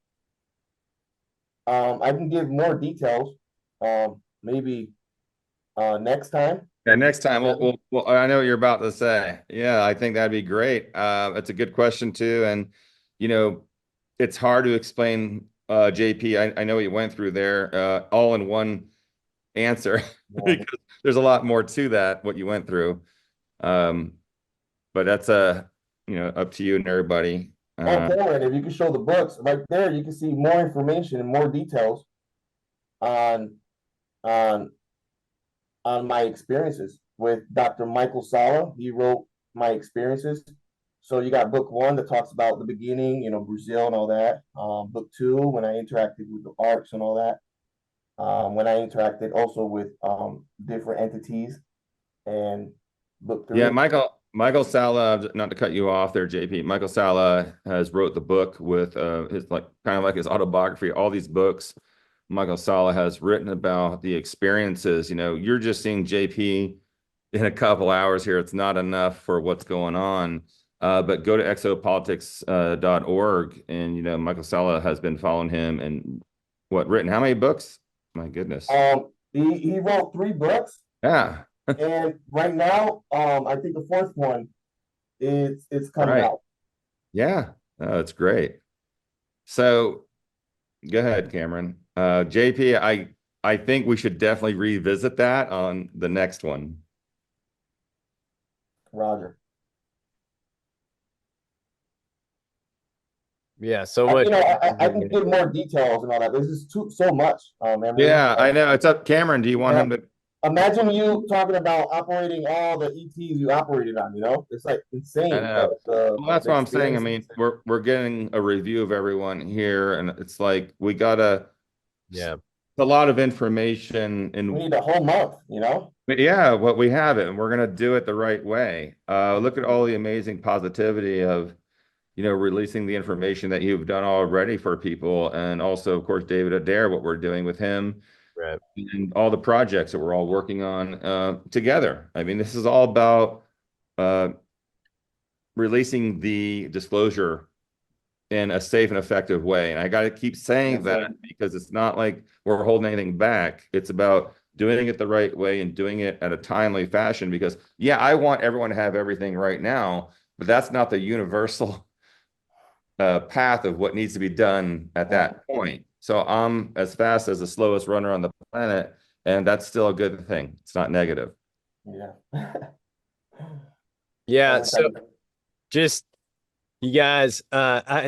[SPEAKER 4] I can give more details maybe next time.
[SPEAKER 1] Yeah, next time well, I know what you're about to say. Yeah, I think that'd be great. It's a good question too, and it's hard to explain, JP. I know what you went through there, all in one answer, because there's a lot more to that, what you went through. But that's up to you and everybody.
[SPEAKER 4] And if you can show the books right there, you can see more information and more details on my experiences with Dr. Michael Sala. He wrote my experiences. So you got book 1 that talks about the beginning, Brazil and all that. Book 2, when I interacted with the arcs and all that. When I interacted also with different entities. And book 3.
[SPEAKER 1] Yeah, Michael Sala, not to cut you off there, JP. Michael Sala has wrote the book with his kind of like his autobiography. All these books Michael Sala has written about the experiences. You're just seeing JP in a couple hours here. It's not enough for what's going on. But go to exopolitics.org, and Michael Sala has been following him and written how many books? My goodness.
[SPEAKER 4] He wrote 3 books.
[SPEAKER 1] Yeah.
[SPEAKER 4] And right now, I think the 4th one it's coming out.
[SPEAKER 1] Yeah, that's great. So go ahead, Cameron. JP, I think we should definitely revisit that on the next one.
[SPEAKER 3] Roger. Yeah, so much.
[SPEAKER 4] I can give more details and all that. This is so much.
[SPEAKER 1] Yeah, I know. It's up. Cameron, do you want him to?
[SPEAKER 4] Imagine you talking about operating all the ETs you operated on, It's like insane.
[SPEAKER 1] Well, that's what I'm saying. I mean, we're getting a review of everyone here, and it's like we gotta.
[SPEAKER 3] Yeah.
[SPEAKER 1] It's a lot of information, and
[SPEAKER 4] we need a whole month,
[SPEAKER 1] But yeah, what we have it, and we're gonna do it the right way. Look at all the amazing positivity of, releasing the information that you've done already for people, and also, of course, David Adair, what we're doing with him.
[SPEAKER 3] Right.
[SPEAKER 1] And all the projects that we're all working on together. I mean, this is all about releasing the disclosure in a safe and effective way. And I got to keep saying that, because it's not like we're holding anything back. It's about doing it the right way and doing it at a timely fashion. Because yeah, I want everyone to have everything right now, but that's not the universal path of what needs to be done at that point. So I'm as fast as the slowest runner on the planet, and that's still a good thing. It's not negative.
[SPEAKER 4] Yeah.
[SPEAKER 3] Yeah.
[SPEAKER 4] Every
[SPEAKER 3] So
[SPEAKER 4] time-
[SPEAKER 3] just you guys,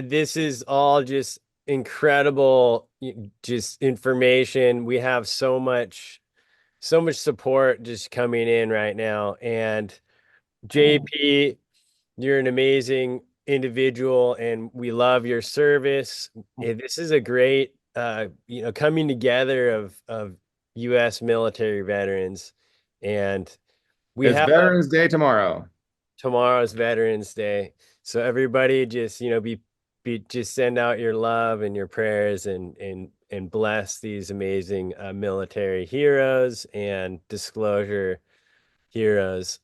[SPEAKER 3] this is all just incredible, just information. We have so much support just coming in right now. And JP, you're an amazing individual, and we love your service. This is a great, coming together of U.S. military veterans, and we
[SPEAKER 1] It's
[SPEAKER 3] have
[SPEAKER 1] Veterans Day tomorrow.
[SPEAKER 3] tomorrow's Veterans Day. So everybody just, just send out your love and your prayers and bless these amazing military heroes and disclosure heroes.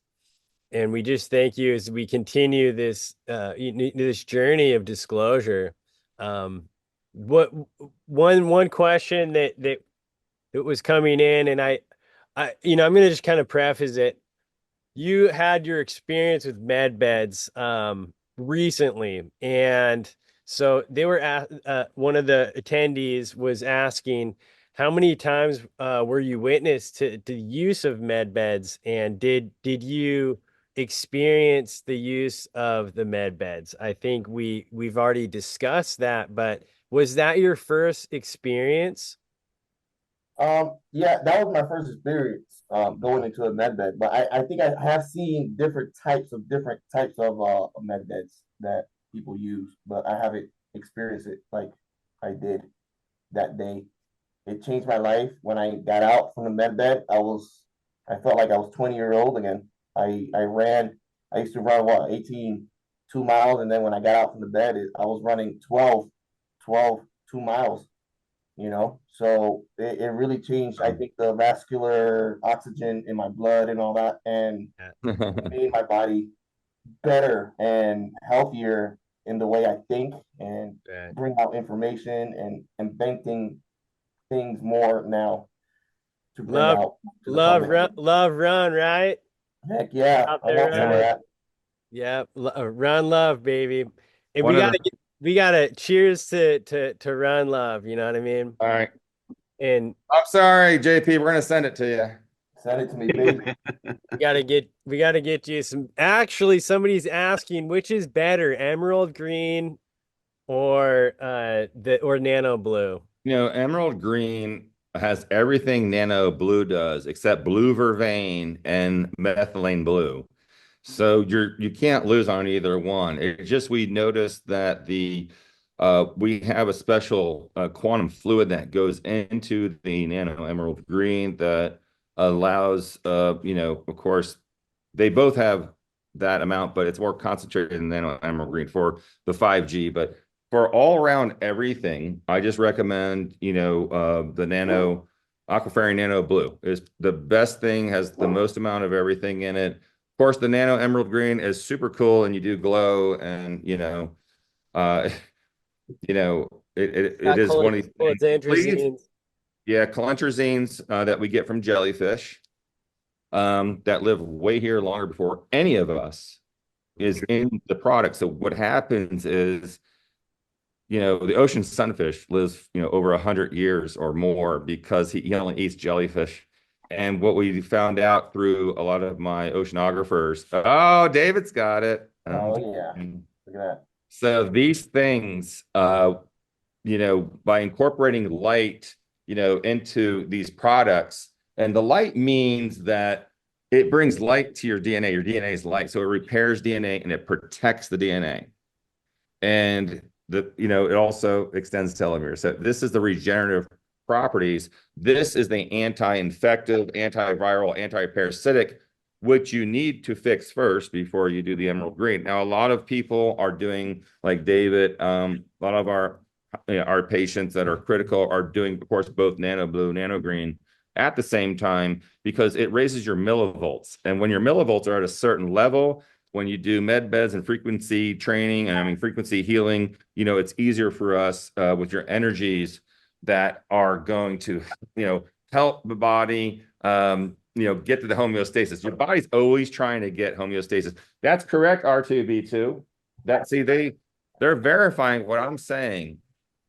[SPEAKER 3] And we just thank you as we continue this this journey of disclosure. What one question that was coming in, and I'm going to just kind of preface it. You had your experience with med beds recently, and so they were one of the attendees was asking how many times were you witness to the use of med beds, and did you experience the use of the med beds? I think we've already discussed that, but was that your first experience?
[SPEAKER 4] Yeah, that was my first experience going into a med bed. But I think I have seen different types of med beds that people use, but I haven't experienced it like I did that day. It changed my life. When I got out from the med bed, I felt like I was 20 years old again. I ran. I used to run what 2 miles, and then when I got out from the bed, I was running 2 miles. So it really changed. I think the vascular oxygen in my blood and all that, and made my body better and healthier in the way I think and bring out information and inventing things more now to bring
[SPEAKER 3] Love,
[SPEAKER 4] out to the public.
[SPEAKER 3] run, right?
[SPEAKER 4] Heck yeah,
[SPEAKER 3] Out
[SPEAKER 4] I
[SPEAKER 3] there
[SPEAKER 4] want some of
[SPEAKER 3] running.
[SPEAKER 4] that.
[SPEAKER 3] Yeah, run love, baby. And
[SPEAKER 1] One of the
[SPEAKER 3] we gotta cheers to run love, you know what I mean?
[SPEAKER 1] All right.
[SPEAKER 3] And
[SPEAKER 1] I'm sorry, JP. We're gonna send it to you.
[SPEAKER 4] Send it to me, baby.
[SPEAKER 3] we gotta get you some. Actually, somebody's asking which is better, emerald green or nano blue.
[SPEAKER 1] Emerald green has everything nano blue does except blue vervain and methylene blue. So you can't lose on either one. It's just we noticed that we have a special quantum fluid that goes into the nano emerald green that allows of course they both have that amount, but it's more concentrated in nano emerald green for the 5G. But for all around everything, I just recommend the nano aquafarine nano blue is the best thing, has the most amount of everything in it. Of course, the nano emerald green is super cool and you do glow, and uh it is one of these
[SPEAKER 3] It's
[SPEAKER 1] things. Please,
[SPEAKER 3] anthracene.
[SPEAKER 1] yeah, calentrazines that we get from jellyfish that live way here longer before any of us is in the product. So what happens is the ocean sunfish lives over 100 years or more because he only eats jellyfish. And what we found out through a lot of my oceanographers, oh, David's got it.
[SPEAKER 4] Oh yeah, look at that.
[SPEAKER 1] So these things, by incorporating light, into these products, and the light means that it brings light to your DNA. Your DNA is light, so it repairs DNA and it protects the DNA. And it also extends telomeres. So this is the regenerative properties. This is the anti-infective, antiviral, anti-parasitic, which you need to fix first before you do the emerald green. Now, a lot of people are doing, like David, a lot of our patients that are critical are doing, of course, both nano blue, nano green at the same time because it raises your millivolts. And when your millivolts are at a certain level, when you do med beds and frequency training, and frequency healing, it's easier for us with your energies that are going to, help the body get to the homeostasis. Your body's always trying to get homeostasis. That's correct, R2B2. They're verifying what I'm saying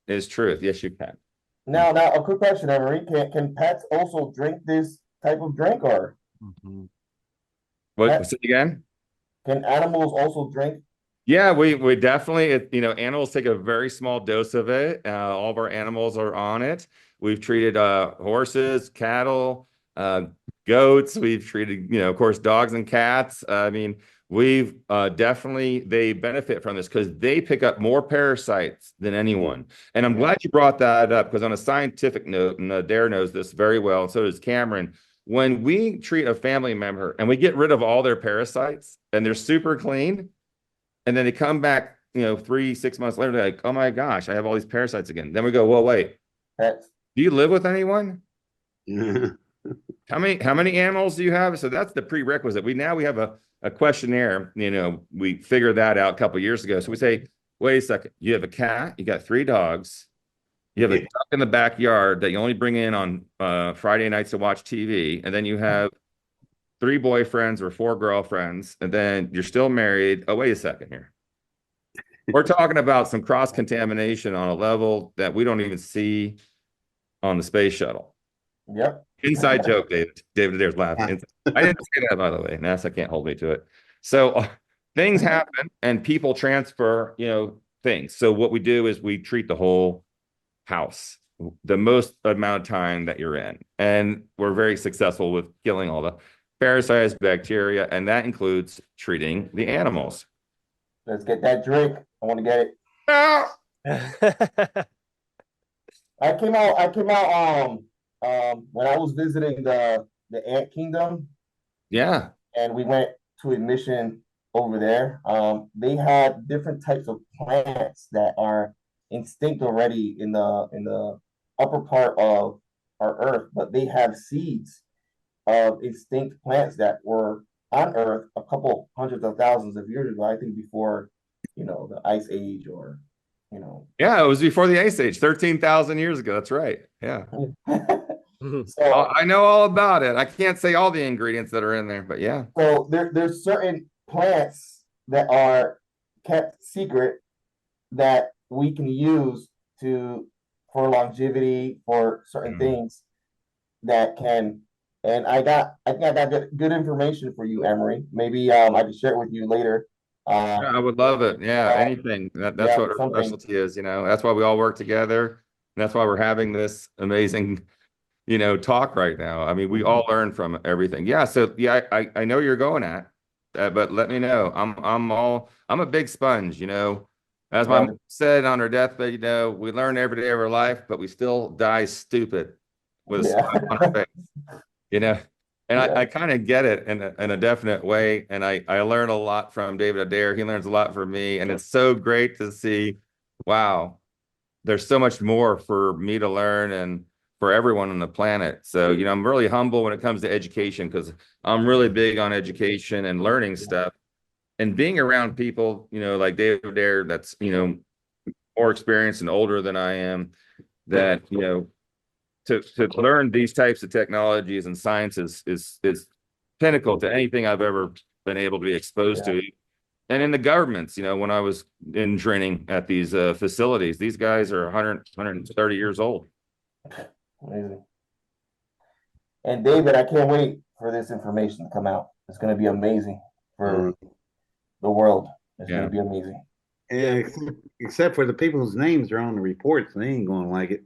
[SPEAKER 1] is truth. Yes, you can.
[SPEAKER 4] Now, a quick question, Emery. Can pets also drink this type of drink, or
[SPEAKER 1] What, say it again?
[SPEAKER 4] can animals also drink?
[SPEAKER 1] Yeah, we definitely, animals take a very small dose of it. All of our animals are on it. We've treated horses, cattle, goats. We've treated, of course, dogs and cats. I mean, we've definitely, they benefit from this because they pick up more parasites than anyone. And I'm glad you brought that up because on a scientific note, and Adair knows this very well, and so does Cameron, when we treat a family member and we get rid of all their parasites and they're super clean, and then they come back, 3, 6 months later, they're like, oh my gosh, I have all these parasites again. Then we go, well, wait,
[SPEAKER 4] Pets.
[SPEAKER 1] do you live with anyone? How many animals do you have? So that's the prerequisite. We have a questionnaire, we figured that out a couple of years ago. So we say, wait a second, you have a cat, you got 3 dogs, you have a duck in the backyard that you only bring in on Friday nights to watch TV, and then you have 3 boyfriends or 4 girlfriends, and then you're still married. Oh, wait a second here. We're talking about some cross-contamination on a level that we don't even see on the space shuttle.
[SPEAKER 4] Yep.
[SPEAKER 1] Inside joke, David. David Adair's laughing. I didn't say that, by the way. NASA can't hold me to it. So things happen and people transfer, things. So what we do is we treat the whole house the most amount of time that you're in. And we're very successful with killing all the parasites, bacteria, and that includes treating the animals.
[SPEAKER 4] Let's get that drink. I want to get it.
[SPEAKER 1] No!
[SPEAKER 4] I came out when I was visiting the ant kingdom.
[SPEAKER 1] Yeah.
[SPEAKER 4] And we went to a mission over there. They had different types of plants that are extinct already in the upper part of our earth, but they have seeds of extinct plants that were on Earth a couple hundreds of thousands of years ago. I think before, the Ice Age, or,
[SPEAKER 1] Yeah, it was before the Ice Age, 13,000 years ago. That's right. Yeah.
[SPEAKER 4] So
[SPEAKER 1] I know all about it. I can't say all the ingredients that are in there, but yeah.
[SPEAKER 4] So there's certain plants that are kept secret that we can use for longevity, for certain things that can. And I think I got good information for you, Emery. Maybe I can share it with you later.
[SPEAKER 1] Yeah, I would love it. Yeah, anything. That's what our specialty is, That's why we all work together. And that's why we're having this amazing, talk right now. I mean, we all learn from everything. Yeah, so yeah, I know you're going at, but let me know. I'm a big sponge, As my mom said on her deathbed, we learn every day of our life, but we still die stupid with a smile on our face, And I kind of get it in a definite way. And I learn a lot from David Adair. He learns a lot from me. And it's so great to see, wow, there's so much more for me to learn and for everyone on the planet. So, I'm really humble when it comes to education because I'm really big on education and learning stuff. And being around people, like David Adair, that's, more experienced and older than I am, that, to learn these types of technologies and sciences is pinnacle to anything I've ever been able to be exposed to. And in the governments, when I was in training at these facilities, these guys are 130 years old.
[SPEAKER 4] Amazing. And David, I can't wait for this information to come out. It's going to be amazing for the world. It's going to be amazing.
[SPEAKER 2] Yeah, except for the people whose names are on the reports, they ain't going to like it.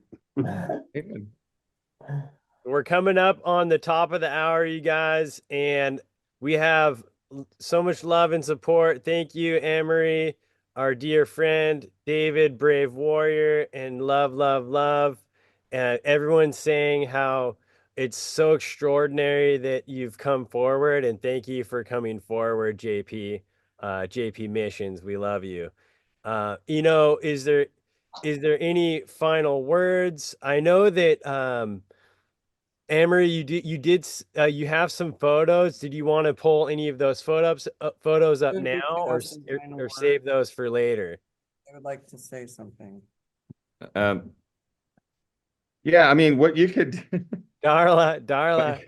[SPEAKER 3] We're coming up on the top of the hour, you guys, and we have so much love and support. Thank you, Emery, our dear friend, David, brave warrior, and love. And everyone's saying how it's so extraordinary that you've come forward, and thank you for coming forward, JP. JP Missions, we love you. Is there any final words? I know that Emery, you have some photos. Did you want to pull any of those photos up now, or save those for later?
[SPEAKER 5] I would like to say something.
[SPEAKER 1] Yeah, I mean, what you could
[SPEAKER 3] Darla.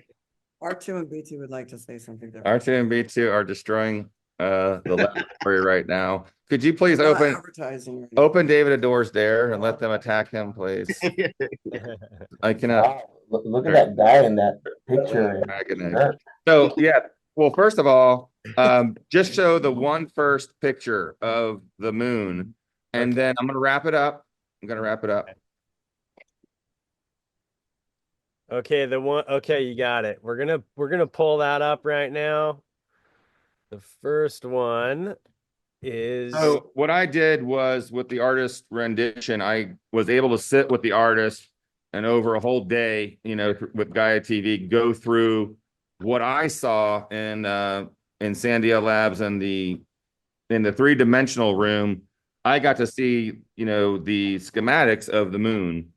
[SPEAKER 5] R2 and B2 would like to say something different.
[SPEAKER 1] R2 and B2 are destroying the laboratory right now. Could you please
[SPEAKER 5] Not
[SPEAKER 1] open
[SPEAKER 5] advertising. or anything.
[SPEAKER 1] David Adair's there and let them attack him, please? I cannot.
[SPEAKER 4] Wow, look at that guy in that picture.
[SPEAKER 1] Dragon. So yeah, well, first of all, just show the one first picture of the moon, and then I'm gonna wrap it up.
[SPEAKER 3] Okay, you got it. We're gonna pull that up right now. The first one is
[SPEAKER 1] So what I did was with the artist rendition, I was able to sit with the artist and over a whole day, with Gaia TV, go through what I saw in Sandia Labs and in the three-dimensional room. I got to see, the schematics of the moon,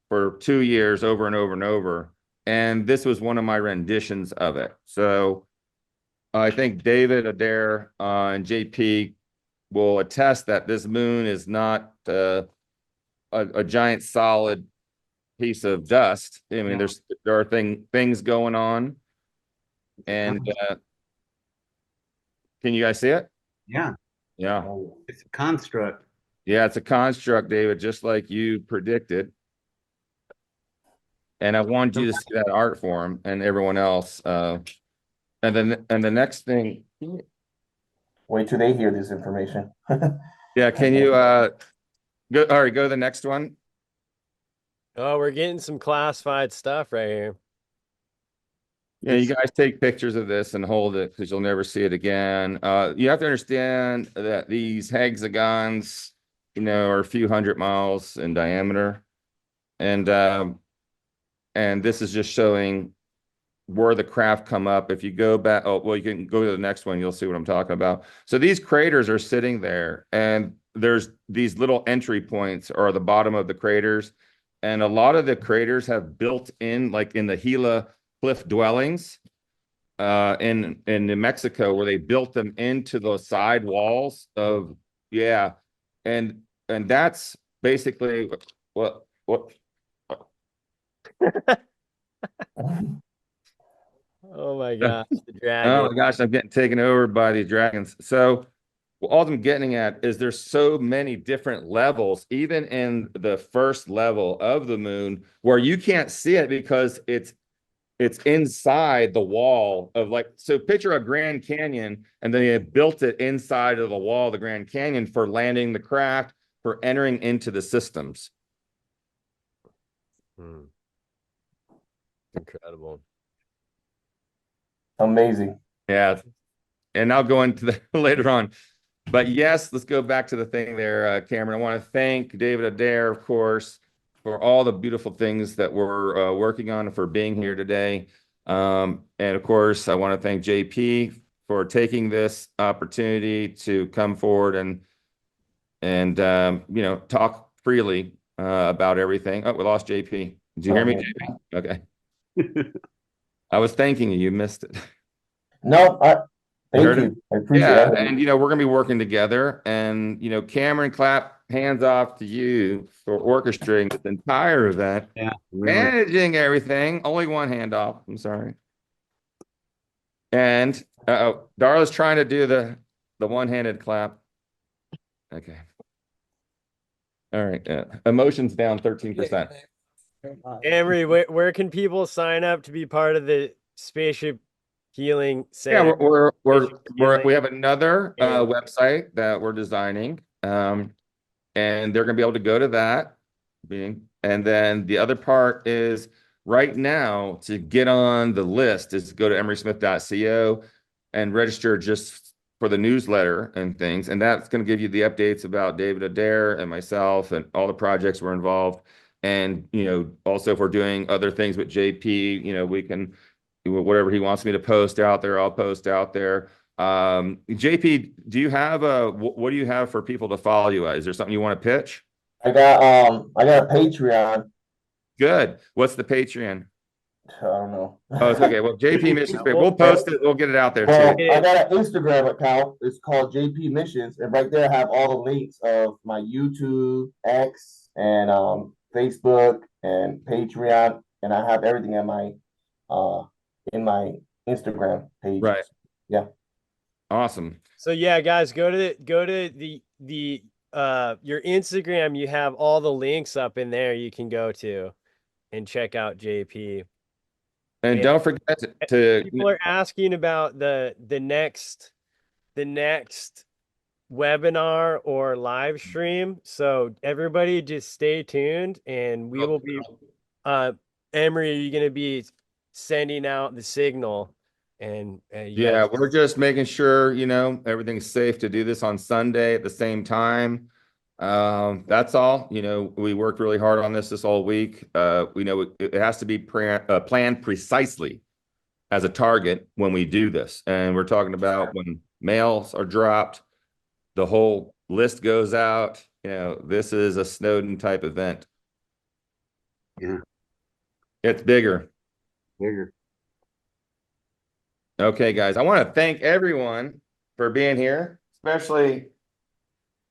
[SPEAKER 1] for 2 years over and over and over. And this was one of my renditions of it. So I think David, Adair, and JP will attest that this moon is not a giant solid piece of dust. I mean, there are things going on. And can you guys see it?
[SPEAKER 2] Yeah,
[SPEAKER 1] Yeah.
[SPEAKER 2] it's a construct.
[SPEAKER 1] Yeah, it's a construct, David, just like you predicted. And I wanted you to see that art form and everyone else. And the next thing.
[SPEAKER 4] Wait till they hear this information.
[SPEAKER 1] Yeah, can you go to the next one?
[SPEAKER 3] Oh, we're getting some classified stuff right here.
[SPEAKER 1] Yeah, you guys take pictures of this and hold it because you'll never see it again. You have to understand that these hexagons, are a few hundred miles in diameter. And this is just showing where the craft come up. If you go back, you can go to the next one, you'll see what I'm talking about. So these craters are sitting there, and there's these little entry points or the bottom of the craters. And a lot of the craters have built in, like in the Gila cliff dwellings in New Mexico, where they built them into the side walls of, and that's basically what
[SPEAKER 3] Oh my gosh, the dragon.
[SPEAKER 1] Oh my gosh, I'm getting taken over by these dragons. So all I'm getting at is there's so many different levels, even in the first level of the moon, where you can't see it because it's inside the wall of, like, so picture a Grand Canyon, and then they built it inside of the wall of the Grand Canyon for landing the craft, for entering into the systems.
[SPEAKER 3] Incredible.
[SPEAKER 4] Amazing.
[SPEAKER 1] Yeah. And I'll go into the later on. But yes, let's go back to the thing there, Cameron. I want to thank David Adair, of course, for all the beautiful things that we're working on and for being here today. And of course, I want to thank JP for taking this opportunity to come forward and talk freely about everything. Oh, we lost JP. Did you hear me, JP? Okay. I was thanking you. You missed it.
[SPEAKER 4] No, thank you. I appreciate it.
[SPEAKER 1] And we're gonna be working together. And Cameron, clap hands off to you for orchestrating this entire event.
[SPEAKER 2] Yeah, really.
[SPEAKER 1] Managing everything. Only one hand off. I'm sorry. And Darla's trying to do the one-handed clap. Okay. All right. Emotions down 13%.
[SPEAKER 3] Emery, where can people sign up to be part of the Spaceship Healing
[SPEAKER 1] Yeah,
[SPEAKER 3] Center?
[SPEAKER 1] we have another website that we're designing, and they're going to be able to go to that. And then the other part is, right now, to get on the list is to go to emerysmith.co and register just for the newsletter and things. And that's going to give you the updates about David Adair and myself and all the projects we're involved. And, also if we're doing other things with JP, we can, whatever he wants me to post out there, I'll post out there. JP, do you have what do you have for people to follow you at? Is there something you want to pitch?
[SPEAKER 4] I got a Patreon.
[SPEAKER 1] Good. What's the Patreon?
[SPEAKER 4] I don't know.
[SPEAKER 1] Oh, it's okay. Well, JP Missions, we'll post it. We'll get it out there
[SPEAKER 4] Well,
[SPEAKER 1] too.
[SPEAKER 4] I got an Instagram account. It's called JP Missions, and right there I have all the links of my YouTube, X, and Facebook and Patreon, and I have everything in my in my Instagram page.
[SPEAKER 1] Right.
[SPEAKER 4] Yeah.
[SPEAKER 1] Awesome.
[SPEAKER 3] So yeah, guys, go to the your Instagram. You have all the links up in there you can go to and check out JP.
[SPEAKER 1] And
[SPEAKER 3] And
[SPEAKER 1] don't forget to
[SPEAKER 3] people are asking about the next webinar or live stream. So everybody just stay tuned and we will be Emery, are you going to be sending out the signal and you
[SPEAKER 1] yeah,
[SPEAKER 3] guys
[SPEAKER 1] we're just making sure, everything's safe to do this on Sunday at the same time. That's all. We worked really hard on this all week. We know it has to be planned precisely as a target when we do this. And we're talking about when mails are dropped, the whole list goes out. This is a Snowden type event.
[SPEAKER 2] Yeah,
[SPEAKER 1] It's bigger.
[SPEAKER 2] bigger.
[SPEAKER 1] Okay, guys, I want to thank everyone for being here, especially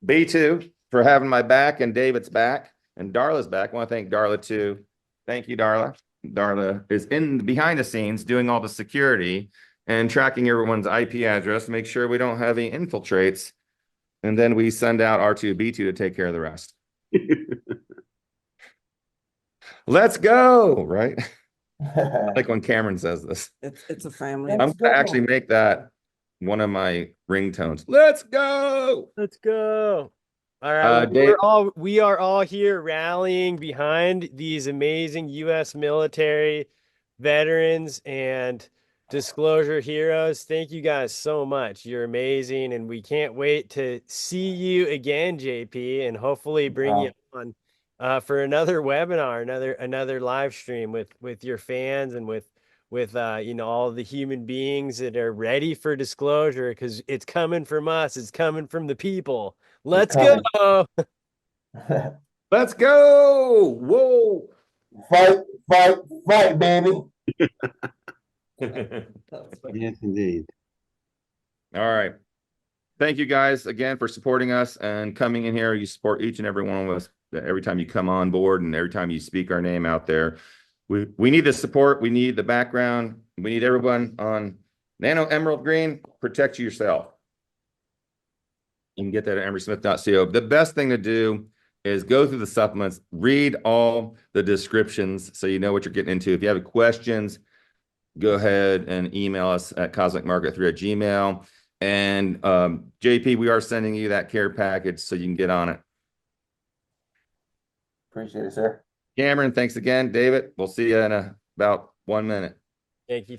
[SPEAKER 1] B2 for having my back and David's back and Darla's back. I want to thank Darla too. Thank you, Darla. Darla is behind the scenes doing all the security and tracking everyone's IP address to make sure we don't have any infiltrates. And then we send out R2B2 to take care of the rest. Let's go, right? Like when Cameron says this.
[SPEAKER 5] It's a family.
[SPEAKER 1] I'm going to actually make that one of my ringtones. Let's go.
[SPEAKER 3] let's go. All right, we are all here rallying behind these amazing US military veterans and disclosure heroes. Thank you guys so much. You're amazing and we can't wait to see you again, JP, and hopefully bring you on for another webinar, another live stream with your fans and with all the human beings that are ready for disclosure, because it's coming from us, it's coming from the people. Let's go.
[SPEAKER 1] Let's go. Whoa.
[SPEAKER 4] Fight, baby.
[SPEAKER 2] Yes, indeed.
[SPEAKER 1] All right. Thank you guys again for supporting us and coming in here. You support each and every one of us every time you come on board and every time you speak our name out there. We need the support. We need the background. We need everyone on Nano Emerald Green. Protect yourself. You can get that at emerysmith.co. The best thing to do is go through the supplements, read all the descriptions so you know what you're getting into. If you have questions, go ahead and email us at cosmicmarket3@gmail.com. And JP, we are sending you that care package so you can get on it.
[SPEAKER 4] Appreciate it, sir.
[SPEAKER 1] Cameron, thanks again. David, we'll see you in about 1 minute.
[SPEAKER 3] Thank you.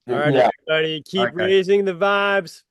[SPEAKER 3] All right, everybody, keep raising the vibes.